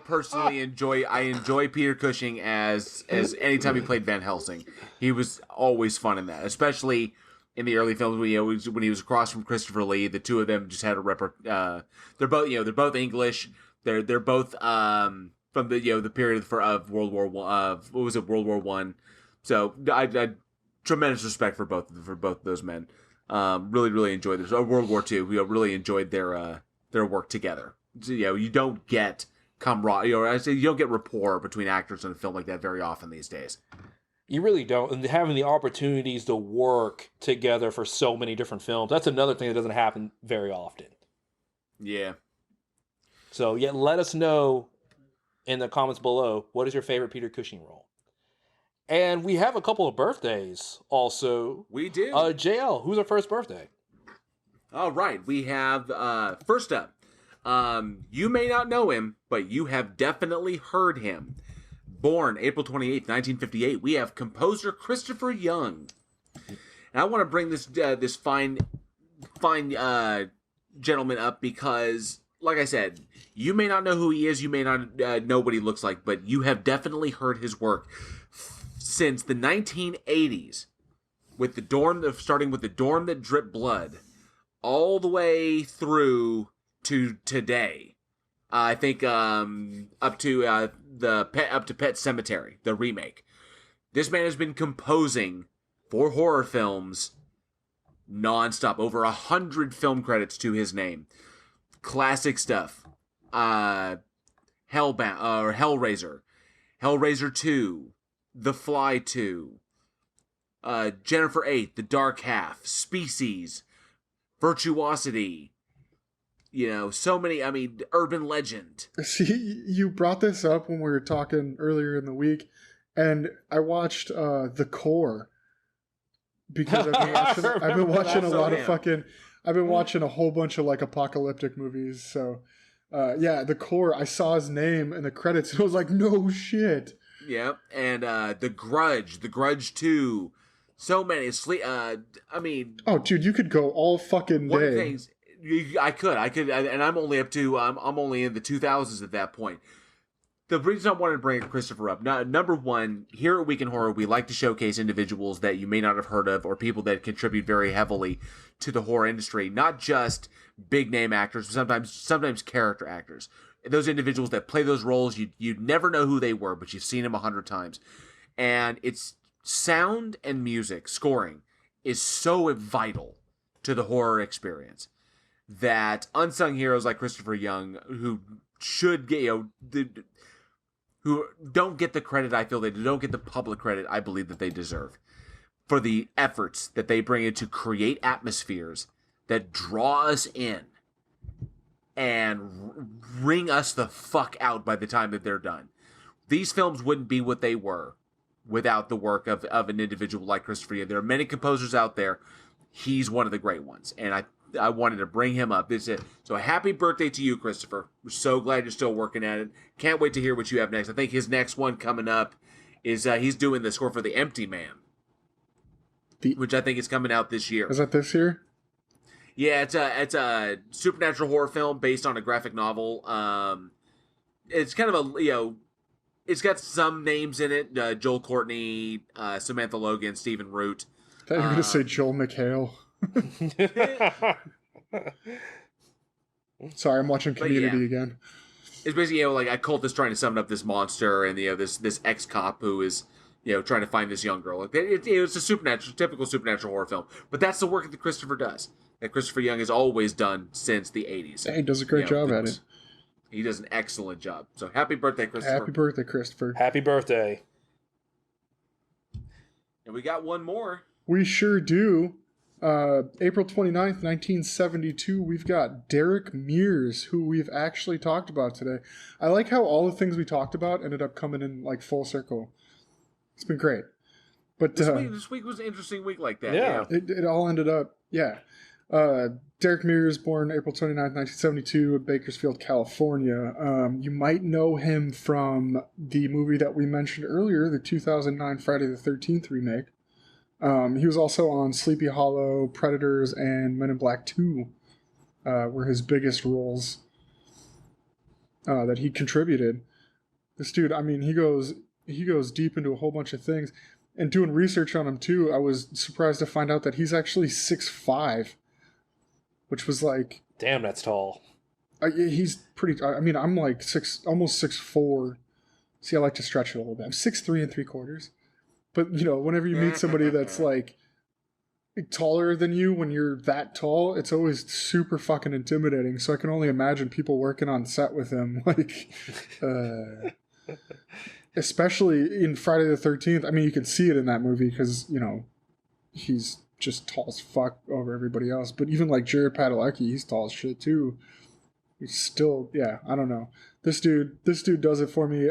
personally enjoy Peter Cushing as anytime he played Van Helsing. He was always fun in that, especially in the early films when he was across from Christopher Lee. The two of them just had a they're both English. They're both from the period of World War World War One. So I tremendous respect for both those men. Really enjoyed this. World War II. We really enjoyed their work together. So, you don't get camaraderie. You don't get rapport between actors in a film like that very often these days. You really don't. And having the opportunities to work together for so many different films, that's another thing that doesn't happen very often. Yeah. So, let us know in the comments below, what is your favorite Peter Cushing role? And we have a couple of birthdays also. We do. JL, who's our first birthday? All right. We have, first up, you may not know him, but you have definitely heard him. Born April 28th, 1958, we have composer Christopher Young. And I want to bring this fine gentleman up because, like I said, you may not know who he is, you may not know what he looks like, but you have definitely heard his work since the 1980s, starting with The Dorm That Dripped Blood, all the way through to today. I think up to Pet Sematary, the remake. This man has been composing for horror films nonstop. Over 100 film credits to his name. Classic stuff. Hellraiser, Hellraiser 2, The Fly 2, Jennifer 8, The Dark Half, Species, Virtuosity. So many, Urban Legend. See, you brought this up when we were talking earlier in the week, and I watched The Core because I've been watching a lot of fucking, I've been watching a whole bunch of like apocalyptic movies. So, The Core, I saw his name in the credits and I was like, no shit. Yep, and The Grudge 2, So many sleep. I mean, Oh, dude, you could go all fucking one of the day. things I could, and I'm only up to I'm only in the 2000s at that point. The reason I wanted to bring Christopher up, number one, here at Week in Horror, we like to showcase individuals that you may not have heard of or people that contribute very heavily to the horror industry. Not just big name actors, but sometimes character actors. Those individuals that play those roles, you'd never know who they were, but you've seen them 100 times. And it's sound and music, scoring, is so vital to the horror experience that unsung heroes like Christopher Young, who should get, who don't get the credit I feel they don't get the public credit I believe that they deserve for the efforts that they bring in to create atmospheres that draw us in and wring us the fuck out by the time that they're done. These films wouldn't be what they were without the work of an individual like Christopher Young. There are many composers out there. He's one of the great ones, and I wanted to bring him up. This is so happy birthday to you, Christopher. We're so glad you're still working at it. Can't wait to hear what you have next. I think his next one coming up is he's doing the score for The Empty Man, which I think is coming out this year. Is that this year? Yeah, it's a supernatural horror film based on a graphic novel. It's kind of a it's got some names in it: Joel Courtney, Samantha Logan, Stephen Root. I thought you were going to say Joel McHale. Sorry, I'm watching Community again. It's basically like a cult is trying to summon up this monster, and this ex cop who is trying to find this young girl. It's a typical supernatural horror film, but that's the work that Christopher does. That Christopher Young has always done since the 80s. Yeah, he does a great job at it. He does an excellent job. So happy birthday, Christopher! Happy birthday, Christopher! Happy birthday! And we got one more. We sure do. April 29th, 1972, we've got Derek Mears, who we've actually talked about today. I like how all the things we talked about ended up coming in like full circle. It's been great. But this week was an interesting week like that. Yeah. It all ended up, yeah. Derek Mears, born April 29th, 1972, in Bakersfield, California. You might know him from the movie that we mentioned earlier, the 2009 Friday the 13th remake. He was also on Sleepy Hollow, Predators, and Men in Black 2, were his biggest roles that he contributed. This dude, I mean, he goes deep into a whole bunch of things. And doing research on him, too, I was surprised to find out that he's actually 6'5", which was like... Damn, that's tall. He's pretty... I mean, I'm like almost 6'4". See, I like to stretch it a little bit. I'm 6'3 3/4". But, whenever you meet somebody that's, like, taller than you when you're that tall, it's always super fucking intimidating. So I can only imagine people working on set with him, like, especially in Friday the 13th. I mean, you can see it in that movie because, he's just tall as fuck over everybody else. But even, like, Jared Padalecki, he's tall as shit, too. He's still, yeah, I don't know. This dude does it for me.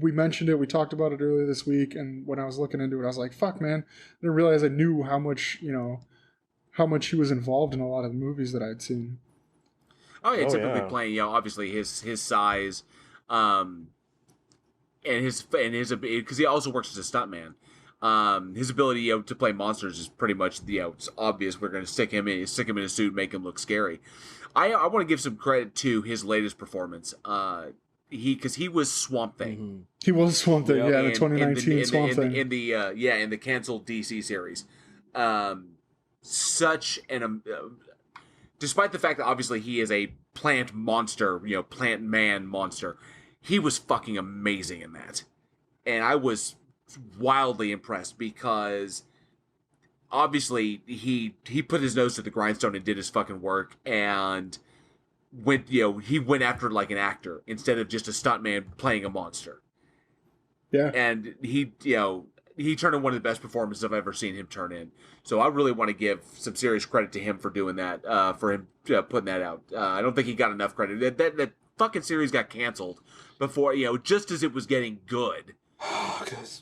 We mentioned it. We talked about it earlier this week, and when I was looking into it, I was like, "Fuck, man!" I didn't realize I knew how much he was involved in a lot of the movies that I'd seen. Oh yeah, typically playing, obviously his size, and his because he also works as a stuntman. His ability, to play monsters is pretty much, it's obvious. We're going to stick him in a suit, make him look scary. I want to give some credit to his latest performance. Because he was Swamp Thing. Mm-hmm. He was Swamp Thing, in the 2019 Swamp Thing. In the canceled DC series. Despite the fact that obviously he is a plant monster, plant man monster, he was fucking amazing in that. And I was wildly impressed because obviously he put his nose to the grindstone and did his fucking work, and he went after like an actor instead of just a stuntman playing a monster. Yeah. And he turned in one of the best performances I've ever seen him turn in. So I really want to give some serious credit to him for doing that, for him putting that out. I don't think he got enough credit. That fucking series got canceled before, just as it was getting good.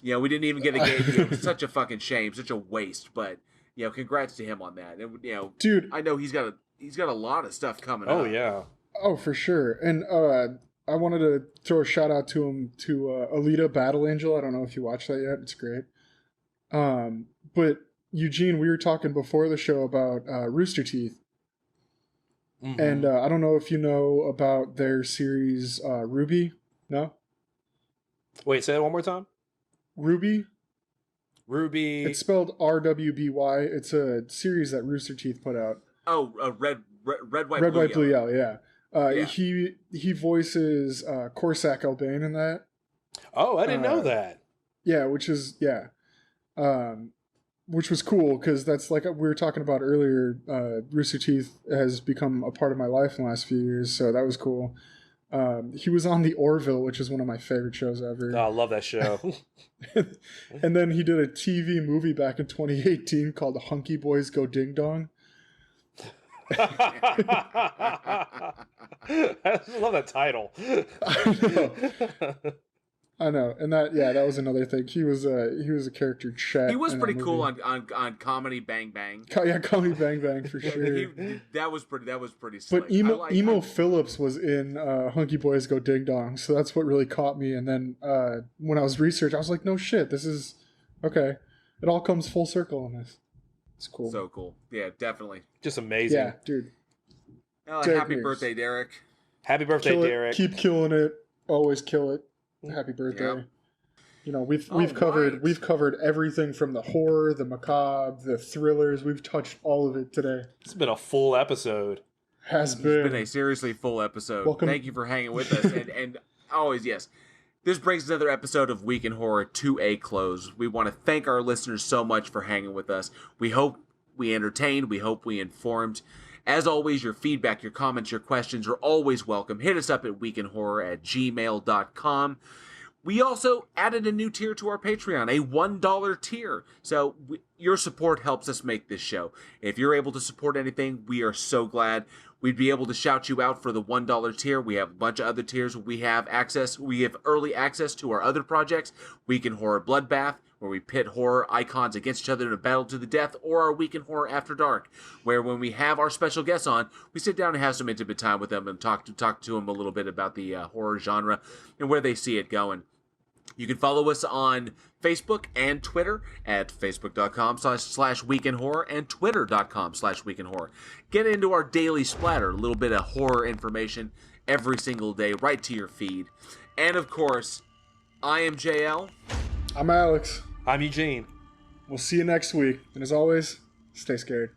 We didn't even get a game. It was such a fucking shame, such a waste. But, congrats to him on that. And, dude, I know he's got a lot of stuff coming up. Oh, yeah. Oh, for sure. And I wanted to throw a shout out to him, to Alita Battle Angel. I don't know if you watched that yet. It's great. But Eugene, we were talking before the show about Rooster Teeth. Mm-hmm. And I don't know if you know about their series Ruby. No? Wait, say that one more time. Ruby? Ruby. It's spelled RWBY. It's a series that Rooster Teeth put out. Oh, red, white, Red, blue, White, Blue, yellow. Yellow, yeah. Yeah. He voices Corsac Albane in that. Oh, I didn't know that. Yeah, which is, which was cool, because that's like we were talking about earlier, Rooster Teeth has become a part of my life in the last few years, so that was cool. He was on The Orville, which is one of my favorite shows ever. Oh, I love that show. And then he did a TV movie back in 2018 called Hunky Boys Go Ding Dong. I love that title. I know, and that was another thing. He was a character Chet. He was in pretty that cool movie. on Comedy Bang Bang. Comedy Bang Bang for sure. That was pretty slick. But Emo Phillips was in Hunky Boys Go Ding Dong, so that's what really caught me. And then when I was researching, I was like, no shit, this is okay. It all comes full circle on this. It's cool. So cool. Yeah, definitely. Just amazing. Yeah, dude. Oh, Derek happy Mears. birthday, Derek. Happy birthday, Kill it. Derek. Keep killing it. Always kill it. Happy birthday. Yep. You know, we've All covered right. we've covered everything from the horror, the macabre, the thrillers. We've touched all of it today. It's been a full episode. Has It's been been. a seriously full episode. Welcome. Thank you for hanging with us. And always, yes. This brings another episode of Week in Horror to a close. We want to thank our listeners so much for hanging with us. We hope we entertained. We hope we informed. As always, your feedback, your comments, your questions are always welcome. Hit us up at weekinhorror@gmail.com. We also added a new tier to our Patreon, a $1 tier. So your support helps us make this show. If you're able to support anything, we are so glad. We'd be able to shout you out for the $1 tier. We have a bunch of other tiers. We have early access to our other projects, Week in Horror Bloodbath, where we pit horror icons against each other in a battle to the death, or our Week in Horror After Dark, where when we have our special guests on, we sit down and have some intimate time with them and talk to them a little bit about the horror genre and where they see it going. You can follow us on Facebook and Twitter at facebook.com/weekinhorror and twitter.com/weekinhorror. Get into our daily splatter, a little bit of horror information every single day, right to your feed. And of course, I am JL. I'm Alex. I'm Eugene. We'll see you next week. And as always, stay scared.